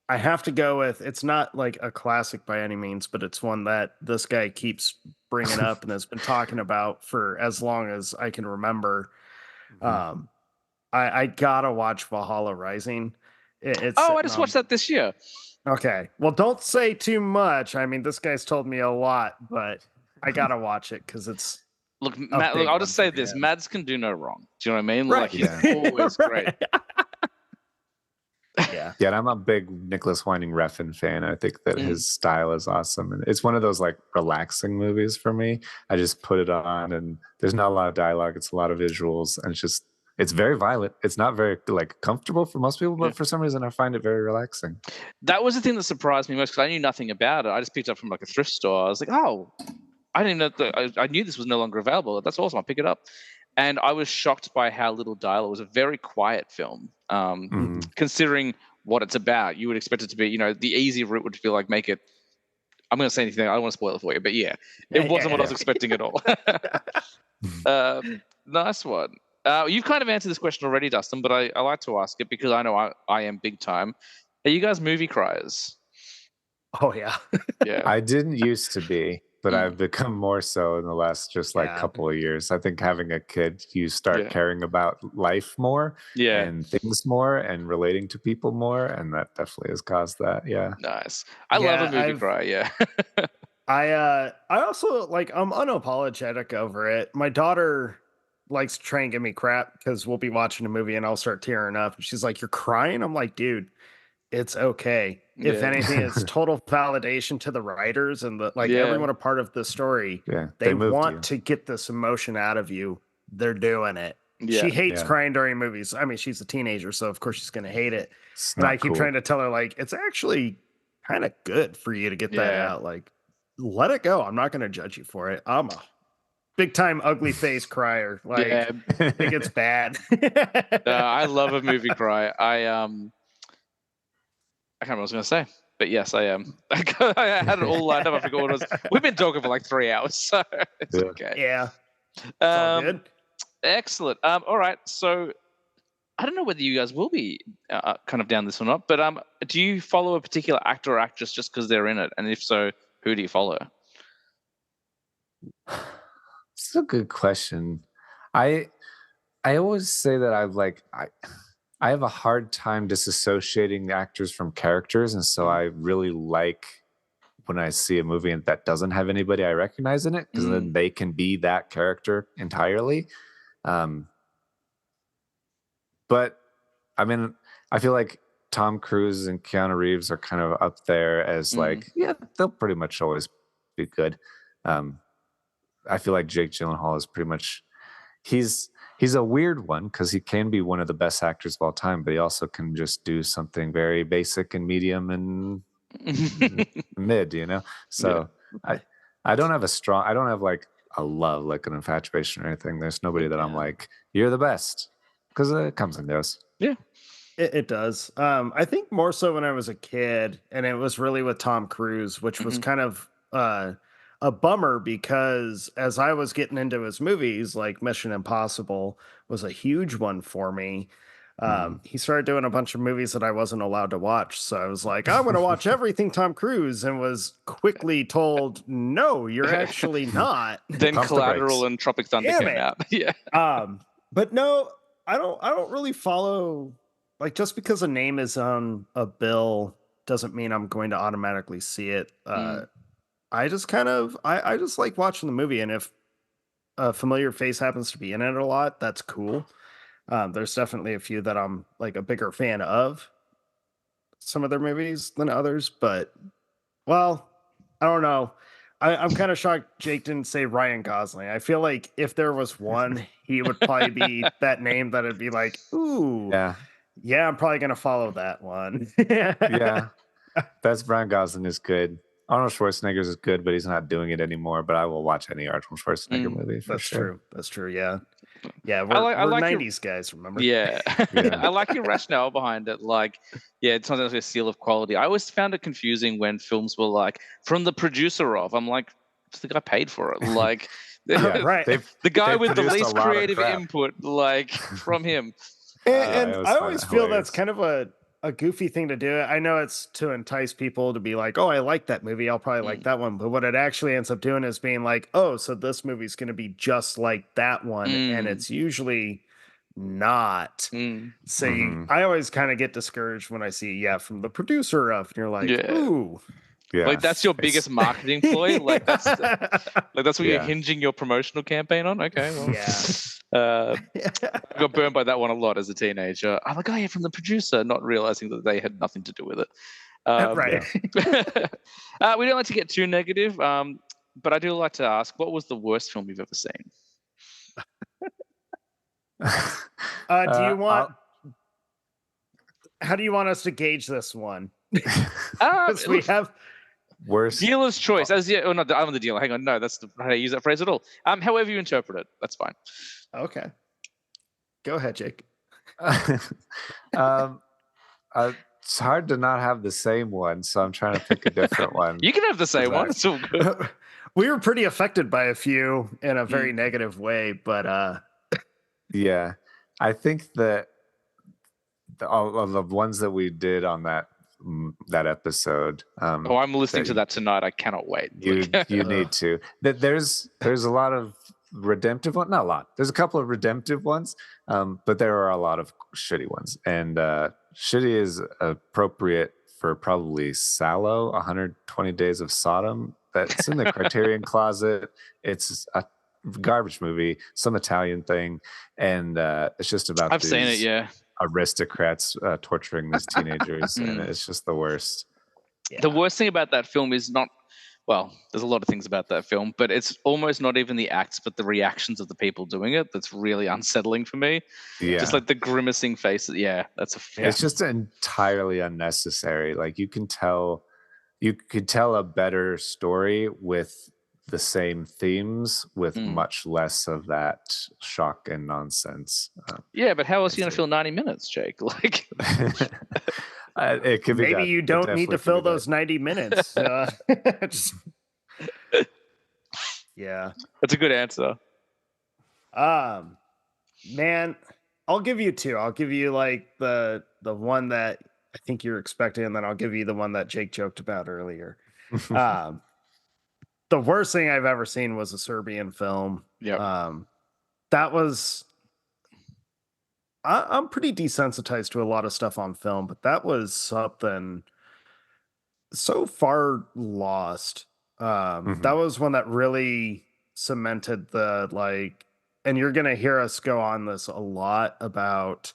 I have to go with, it's not like a classic by any means, but it's one that this guy keeps bringing up and has been talking about for as long as I can remember. I gotta watch Valhalla Rising. I just watched that this year. Okay. Well, don't say too much. I mean, this guy's told me a lot, but I gotta watch it because it's. Look, I'll just say this: Mads can do no wrong. Do you know what I mean? Right. Like he's always great. Yeah. And I'm a big Nicholas Winding Refn fan. I think that his style is awesome, and it's one of those like relaxing movies for me. I just put it on, and there's not a lot of dialogue. It's a lot of visuals, and it's very violent. It's not very like comfortable for most people, but for some reason I find it very relaxing. That was the thing that surprised me most because I knew nothing about it. I just picked it up from like a thrift store. I was like, oh, I didn't know that. I knew this was no longer available. That's awesome. I'll pick it up. And I was shocked by how little dialogue. It was a very quiet film, considering what it's about. You would expect it to be, the easy route would feel like make it. I'm going to say anything. I don't want to spoil it for you, but it wasn't what I was expecting at all. Nice one. You've kind of answered this question already, Dustin, but I like to ask it because I know I am big time. Are you guys movie criers? Oh, yeah. Yeah. I didn't used to be. but I've become more so in the last just like Yeah. couple of years. I think having a kid, you start Yeah. caring about life more Yeah. and things more and relating to people more, and that definitely has caused that. Yeah. Nice. I love a movie cry. Yeah. I also like, I'm unapologetic over it. My daughter likes to try and give me crap because we'll be watching a movie and I'll start tearing up. And she's like, "You're crying?" I'm like, "Dude, it's okay. If Yeah. anything, it's total validation to the writers and the like Yeah. everyone a part of the story. Yeah. They moved want you. to get this emotion out of you. They're doing it." She Yeah. hates Yeah. crying during movies. I mean, she's a teenager, so of course she's gonna hate it. It's And I not keep cool. trying to tell her, like, it's actually kind of good for you to get that Yeah. out. Like, let it go. I'm not gonna judge you for it. I'm a big time ugly face crier. Like, Yeah. it gets bad. I love a movie cry. I can't remember what I was going to say, but yes, I am. I had it all lined up. I forgot what it was. We've been talking for like 3 hours, so it's Yeah. okay. Yeah. It's all good. Excellent. All right. So I don't know whether you guys will be kind of down this or not, but do you follow a particular actor or actress just because they're in it? And if so, who do you follow? It's a good question. I always say that I have a hard time disassociating actors from characters, and so I really like when I see a movie that doesn't have anybody I recognize in it, because then they can be that character entirely. But I mean, I feel like Tom Cruise and Keanu Reeves are kind of up there as like, yeah, they'll pretty much always be good. I feel like Jake Gyllenhaal is pretty much he's a weird one because he can be one of the best actors of all time, but he also can just do something very basic and medium and mid, you know? So I don't have like a love, like an infatuation or anything. There's nobody that I'm like, you're the best, because it comes and goes. Yeah. It does. I think more so when I was a kid, and it was really with Tom Cruise, which was kind of a bummer because as I was getting into his movies, like Mission Impossible was a huge one for me. He started doing a bunch of movies that I wasn't allowed to watch. So I was like, I'm going to watch everything Tom Cruise, and was quickly told, no, you're actually not. Then Pump the Collateral brakes. and Tropic Thunder Damn came it. out. Yeah. But no, I don't really follow, like, just because a name is on a bill doesn't mean I'm going to automatically see it. I just kind of, I just like watching the movie, and if a familiar face happens to be in it a lot, that's cool. There's definitely a few that I'm like a bigger fan of some of their movies than others, but well, I don't know. I'm kind of shocked Jake didn't say Ryan Gosling. I feel like if there was one, he would probably be that name that would be like, ooh, yeah, I'm probably gonna follow that one. Yeah, that's Ryan Gosling is good. Arnold Schwarzenegger's is good, but he's not doing it anymore. But I will watch any Arnold Schwarzenegger movie for That's sure. true. That's true. Yeah. Yeah, I we're like 90s guys, remember? Yeah. Yeah. I like your rationale behind it. Like, yeah, it's sometimes a seal of quality. I always found it confusing when films were like, from the producer of. I'm like, it's the guy paid for it. Like, Yeah, right. the guy they've with the produced a least lot of creative crap. input, like, from him. And always I find always it feel hilarious. that's kind of a goofy thing to do. I know it's to entice people to be like, oh, I like that movie, I'll probably like that one. But what it actually ends up doing is being like, oh, so this movie's going to be just like that one. And it's usually not. So I always kind of get discouraged when I see, from the producer of, and you're like, ooh. Yeah, Like, that's your biggest marketing ploy. Like, that's what you're Yeah. hinging your promotional campaign on. Okay, well, Yeah. I got burned by that one a lot as a teenager. I'm like, oh yeah, from the producer, not realizing that they had nothing to do with it. Right. We don't like to get too negative, but I do like to ask, what was the worst film you've ever seen? Do you want? How do you want us to gauge this one? Because we have worst dealer's choice. I'm the dealer. Hang on, no, that's how I use that phrase at all. However you interpret it, that's fine. Okay. Go ahead, Jake. It's hard to not have the same one, so I'm trying to pick a different one. You can have the same one. It's all good. We were pretty affected by a few in a very negative way, but yeah, I think that all of the ones that we did on that that episode. Oh, I'm listening to that tonight. I cannot wait. You need to. There's a lot of redemptive one, not a lot. There's a couple of redemptive ones, but there are a lot of shitty ones. And shitty is appropriate for probably Sallow, 120 Days of Sodom. That's in the Criterion Closet. It's a garbage movie, some Italian thing, and it's just about I've seen it, yeah. Aristocrats torturing these teenagers, and it's just the worst. Yeah. The worst thing about that film is not, well, there's a lot of things about that film, but it's almost not even the acts, but the reactions of the people doing it that's really unsettling for me. Yeah. Just like the grimacing faces. Yeah, it's just entirely unnecessary. Like you could tell a better story with the same themes with much less of that shock and nonsense. Yeah, but how else are you going to fill 90 minutes, Jake? Like, it could be maybe you don't need to fill those 90 minutes. Yeah, that's a good answer. Man, I'll give you two. I'll give you like the one that I think you're expecting, and then I'll give you the one that Jake joked about earlier. The worst thing I've ever seen was a Serbian film. Yeah. That was. I'm pretty desensitized to a lot of stuff on film, but that was something so far lost. That was one that really cemented the like, and you're gonna hear us go on this a lot about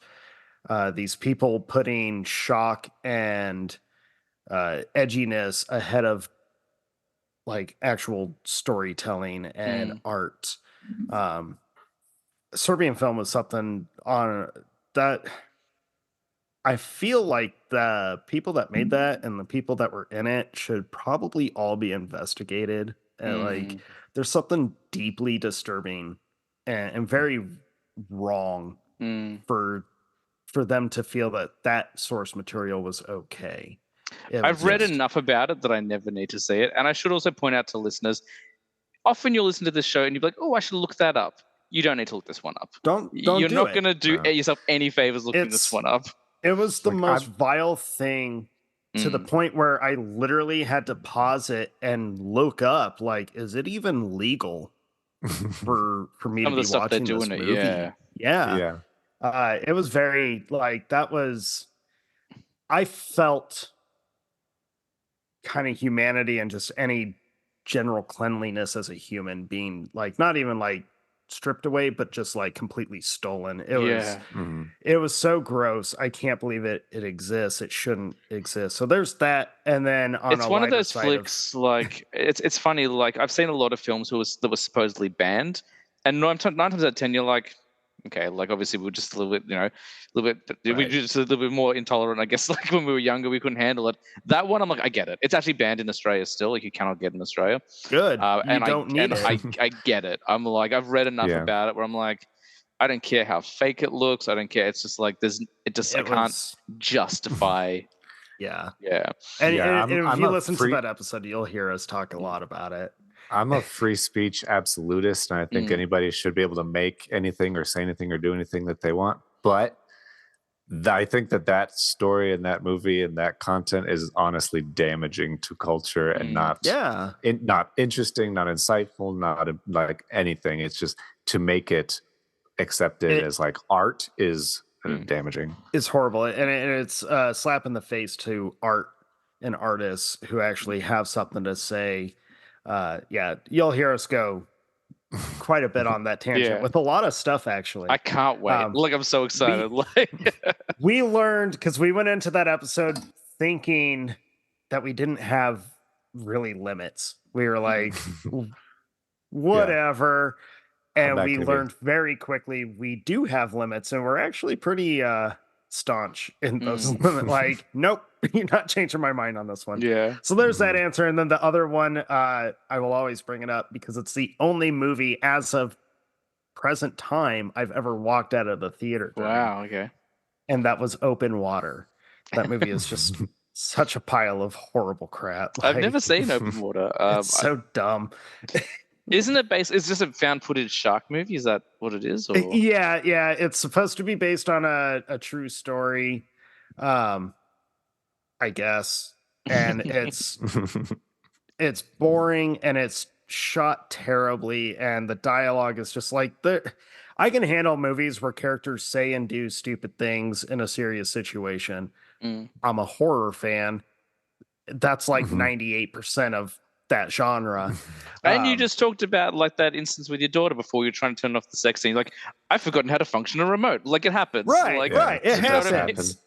these people putting shock and edginess ahead of like actual storytelling and art. Serbian film was something on that I feel like the people that made that and the people that were in it should probably all be investigated. And like there's something deeply disturbing and very wrong for them to feel that source material was okay. I've read enough about it that I never need to see it. And I should also point out to listeners, often you'll listen to this show and you'll be like, oh, I should look that up. You don't need to look this one up. You're not going to do yourself any favors looking this one up. It was the most vile thing to the point where I literally had to pause it and look up, like, is it even legal for me to be watching this movie? Yeah. It was very, like, that was... I felt kind of humanity and just any general cleanliness as a human being, like, not even, like, stripped away, but just like completely stolen. It was so gross. I can't believe it exists. It shouldn't exist. So there's that. And then it's one of those flicks like it's funny, like I've seen a lot of films that was supposedly banned, and nine times out of 10 you're like, okay, like obviously we're just a little bit, we're just a little bit more intolerant, I guess. Like when we were younger, we couldn't handle it. That one, I'm like, I get it. It's actually banned in Australia still. Like you cannot get it in Australia. Good. And I get it. I'm like, I've read enough about it where I'm like, I don't care how fake it looks. I don't care. It's just like I can't justify. Yeah. And if you listen to that episode, you'll hear us talk a lot about it. I'm a free speech absolutist, and I think anybody should be able to make anything or say anything or do anything that they want. But I think that story and that movie and that content is honestly damaging to culture and not interesting, not insightful, not like anything. It's just to make it accepted as like art is damaging. It's horrible, and it's a slap in the face to art and artists who actually have something to say. You'll hear us go quite a bit on that tangent with a lot of stuff, actually. I can't wait. I'm so excited. We learned, because we went into that episode thinking that we didn't have really limits. We were like, whatever. And we learned very quickly we do have limits, and we're actually pretty staunch in those limits. Like, nope, you're not changing my mind on this one. So there's that answer. And then the other one, I will always bring it up because it's the only movie as of present time I've ever walked out of the theater. Wow. Okay. And that was Open Water. That movie is just such a pile of horrible crap. I've never seen Open Water. It's so dumb. Isn't it based? Is this a found footage shark movie? Is that what it is? Or? Yeah. It's supposed to be based on a true story. I guess. And it's boring and it's shot terribly, and the dialogue is just like I can handle movies where characters say and do stupid things in a serious situation. Mm. I'm a horror fan. That's like Mhm. 98% of that genre. And you just talked about like that instance with your daughter before you're trying to turn off the sex scene. Like, I've forgotten how to function a remote. Like, it happens. Right, Like, right. It It does happens. happen.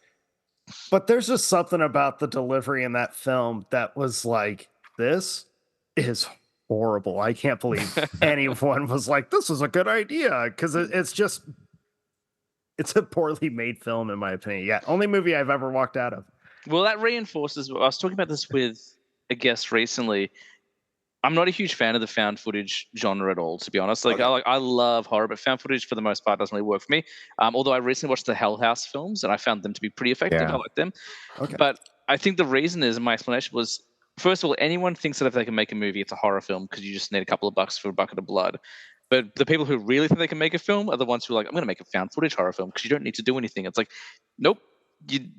But there's just something about the delivery in that film that was like, this is horrible. I can't believe anyone was like, this is a good idea. Because it's a poorly made film, in my opinion. Yeah, only movie I've ever walked out of. Well, that reinforces. I was talking about this with a guest recently. I'm not a huge fan of the found footage genre at all, to be honest. Like, Okay. I love horror, but found footage for the most part doesn't really work for me. Although I recently watched the Hell House films and I found them to be pretty effective. Yeah. I like them. Okay. But I think the reason is, my explanation was, first of all, anyone thinks that if they can make a movie, it's a horror film because you just need a couple of bucks for a bucket of blood. But the people who really think they can make a film are the ones who are like, I'm going to make a found footage horror film because you don't need to do anything. It's like, nope.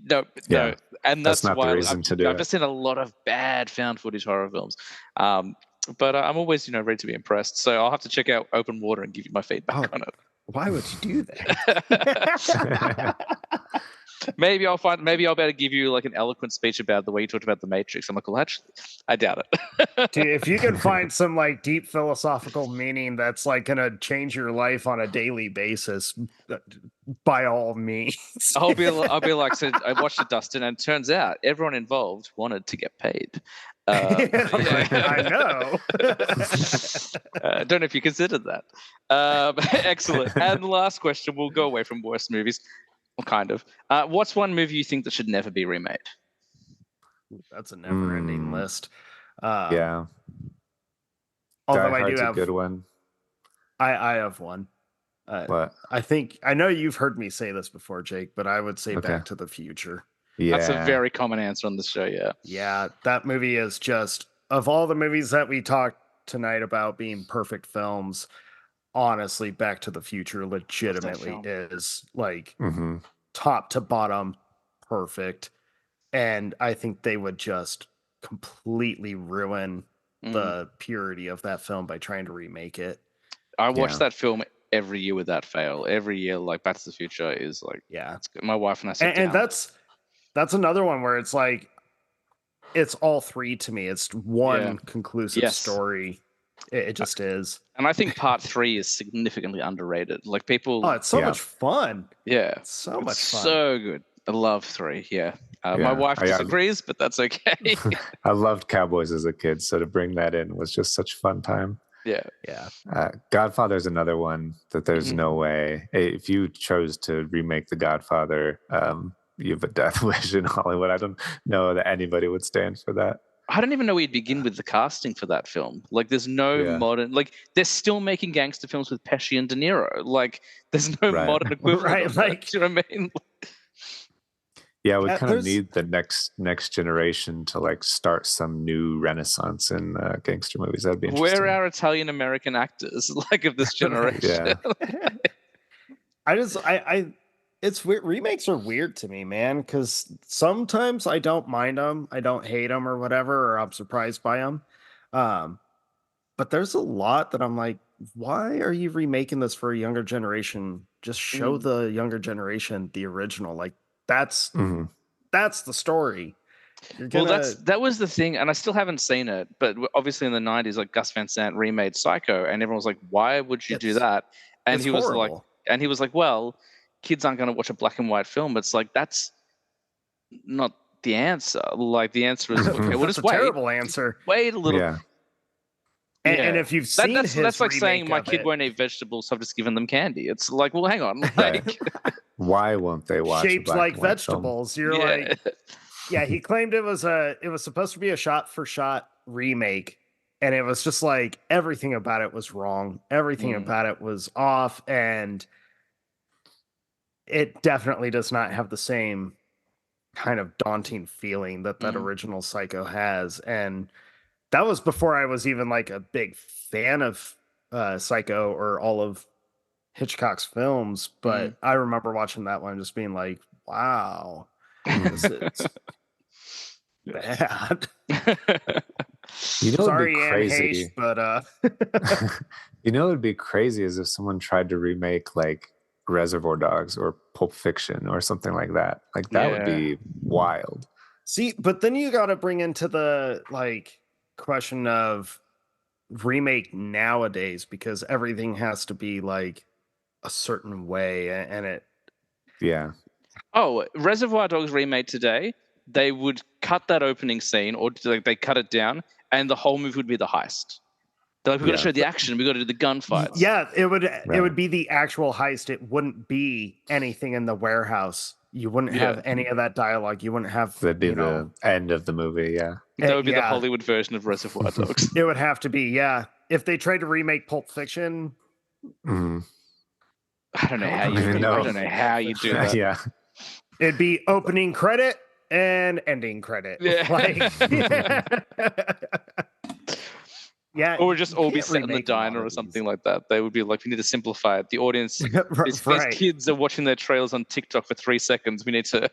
No. Yeah. And That's that's not the why reason to do I've it. just seen a lot of bad found footage horror films. But I'm always, ready to be impressed. So I'll have to check out Open Water and give you my feedback on it. Why would you do that? Maybe I'll be able to give you like an eloquent speech about the way you talked about the Matrix. I'm like, well, actually, I doubt it. Dude, if you can find some like deep philosophical meaning that's like gonna change your life on a daily basis, by all means. I'll be like, so I watched the Dustin, and it turns out everyone involved wanted to get paid. I know. Don't know if you considered that. Excellent. And the last question, we'll go away from worst movies. Well, kind of. What's one movie you think that should never be remade? That's a never-ending list. Yeah. Although Die I do Hard's have a good one. I have one. What? I know you've heard me say this before, Jake, but I would say Okay. Back to the Future. Yeah. That's a very common answer on the show, yeah. Yeah, that movie is just, of all the movies that we talked tonight about being perfect films, honestly, Back to the Future legitimately is like Mhm. top to bottom perfect. And I think they would just completely ruin the purity of that film by trying to remake it. I watch that film every year with that fail. Every year, like Back to the Future is like, yeah, it's good. My wife and I sit and down. that's another one where it's like, it's all three to me. It's one conclusive story. It just is. And I think part 3 is significantly underrated. Like, people. Oh, it's so much fun. Yeah. It's so much fun. So good. I love 3. Yeah. My wife disagrees, but that's okay. I loved Cowboys as a kid, so to bring that in was just such a fun time. Yeah. Godfather's another one that there's no way. If you chose to remake The Godfather, you have a death wish in Hollywood. I don't know that anybody would stand for that. I don't even know where you'd begin with the casting for that film. Like, there's no modern, like, they're still making gangster films with Pesci and De Niro. Like, there's no modern equivalent. Right, like, do you know what I mean? Yeah, we kind of need the next generation to like start some new renaissance in gangster movies. That'd be interesting. Where are Italian American actors like of this generation? It's weird. Remakes are weird to me, man, because sometimes I don't mind them, I don't hate them or whatever, or I'm surprised by them. But there's a lot that I'm like, why are you remaking this for a younger generation? Just show the younger generation the original. Like, that's the story. Well, that was the thing, and I still haven't seen it, but obviously in the 90s, like, Gus Van Sant remade Psycho, and everyone was like, why would you do that? And he was like, well, kids aren't going to watch a black and white film. It's like, that's not the answer. Like, the answer is, okay, well, just a terrible answer. Wait a little. Yeah. And if you've seen that's like saying my kid won't eat vegetables, so I've just given them candy. It's like, well, hang on. Like, why won't they watch shaped like vegetables? Film? You're like, yeah. He claimed it was supposed to be a shot for shot remake, and it was just like everything about it was wrong. Everything about it was off, and it definitely does not have the same kind of daunting feeling that original Psycho has. And that was before I was even like a big fan of Psycho or all of Hitchcock's films. But I remember watching that one and just being like, wow, this is bad. You know, Sorry, it'd be Anne crazy. Heche, but You know, it'd be crazy is if someone tried to remake like Reservoir Dogs or Pulp Fiction or something like that. Like that would be wild. see, but then you got to bring into the like question of remake nowadays because everything has to be like a certain way, and it. Yeah. Oh, Reservoir Dogs remade today, they would cut that opening scene, or like they cut it down, and the whole movie would be the heist. They're like, we got to show the action, we got to do the gunfights. Yeah, it would be the actual heist. It wouldn't be anything in the warehouse. You wouldn't have any of that dialogue. You wouldn't have. That'd be the end of the movie. Yeah. That would be the Hollywood version of Reservoir Dogs. It would have to be. Yeah. If they tried to remake Pulp Fiction. I don't know how you do. I don't know how you do that. Yeah. It'd be opening credit and ending credit. Yeah. Yeah. Or just all be set in the diner or something like that. They would be like, we need to simplify it. The audience, these kids are watching their trailers on TikTok for 3 seconds. We need to.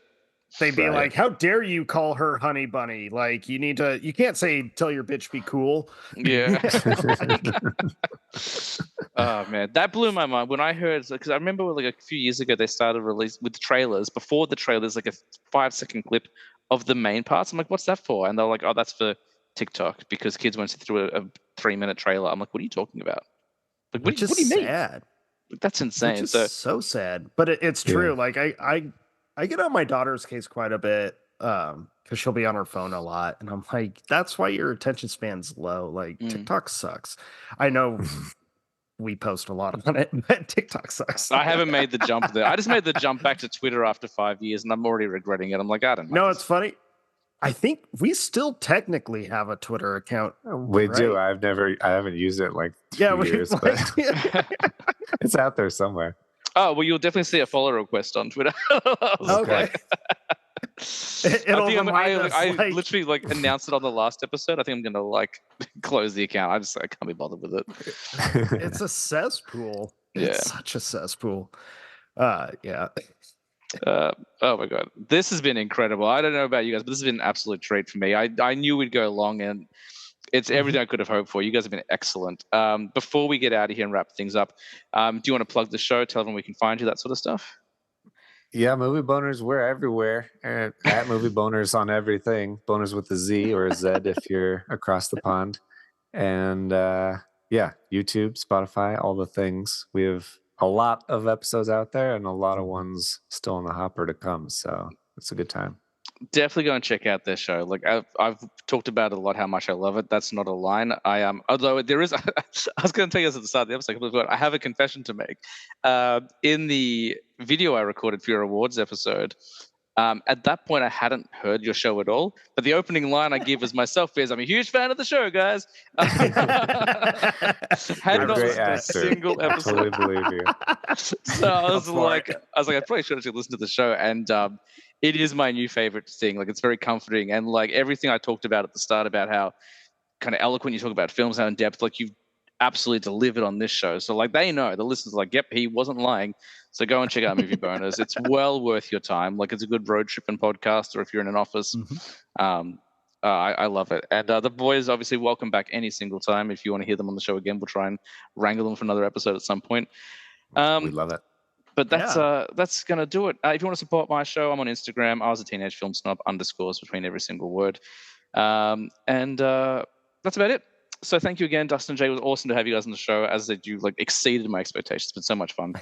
They'd be like, how dare you call her Honey Bunny? Like, you can't say, tell your bitch be cool. Yeah. Oh, man. That blew my mind when I heard, because I remember like a few years ago, they started release with trailers. Before the trailers, like a 5-second clip of the main parts. I'm like, what's that for? And they're like, oh, that's for TikTok because kids went through a 3-minute trailer. I'm like, what are you talking about? Like, what do you mean? Sad. Like, that's insane. So sad. But it's true. Like, I get on my daughter's case quite a bit because she'll be on her phone a lot. And I'm like, that's why your attention span's low. Like, TikTok sucks. I know we post a lot on it, but TikTok sucks. I haven't made the jump there. I just made the jump back to Twitter after 5 years, and I'm already regretting it. I'm like, I don't know. No, it's funny. I think we still technically have a Twitter account. We do. I haven't used it in like 2 years, but it's out there somewhere. Oh, well, you'll definitely see a follow request on Twitter. Okay. I literally like announced it on the last episode. I think I'm gonna like close the account. I can't be bothered with it. It's a cesspool. It's such a cesspool. Yeah. Oh my god, this has been incredible. I don't know about you guys, but this has been an absolute treat for me. I knew we'd go long, and it's everything I could have hoped for. You guys have been excellent. Before we get out of here and wrap things up, do you want to plug the show? Tell them we can find you, that sort of stuff. Yeah, Movie Bonerz, we're everywhere. At Movie Bonerz on everything. Boners with a Z or a Z if you're across the pond. And YouTube, Spotify, all the things. We have a lot of episodes out there and a lot of ones still in the hopper to come. So it's a good time. Definitely go and check out their show. Like I've talked about it a lot, how much I love it. That's not a line. I am, although there is, I was going to tell you this at the start of the episode, I have a confession to make. In the video I recorded for your awards episode, at that point I hadn't heard your show at all. But the opening line I give as myself is, "I'm a huge fan of the show, guys." Had not listened to a single episode. I totally believe you. So I was like, I probably should actually listen to the show, and it is my new favorite thing. Like, it's very comforting, and like everything I talked about at the start about how kind of eloquent you talk about films, how in depth, like you've absolutely delivered on this show. So like they know, the listeners are like, yep, he wasn't lying. So go and check out Movie Bonerz. It's well worth your time. Like, it's a good road trip and podcast, or if you're in an office. I love it. And the boys, obviously, welcome back any single time. If you want to hear them on the show again, we'll try and wrangle them for another episode at some point. We love it. But that's gonna do it. If you want to support my show, I'm on Instagram. I was a teenage film snob _ between every single word. And that's about it. So thank you again, Dustin and Jay. It was awesome to have you guys on the show. As I said, you like exceeded my expectations. It's been so much fun.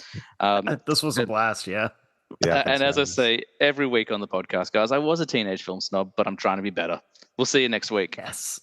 This was a blast, yeah. And as I say every week on the podcast, guys, I was a teenage film snob, but I'm trying to be better. We'll see you next week. Yes.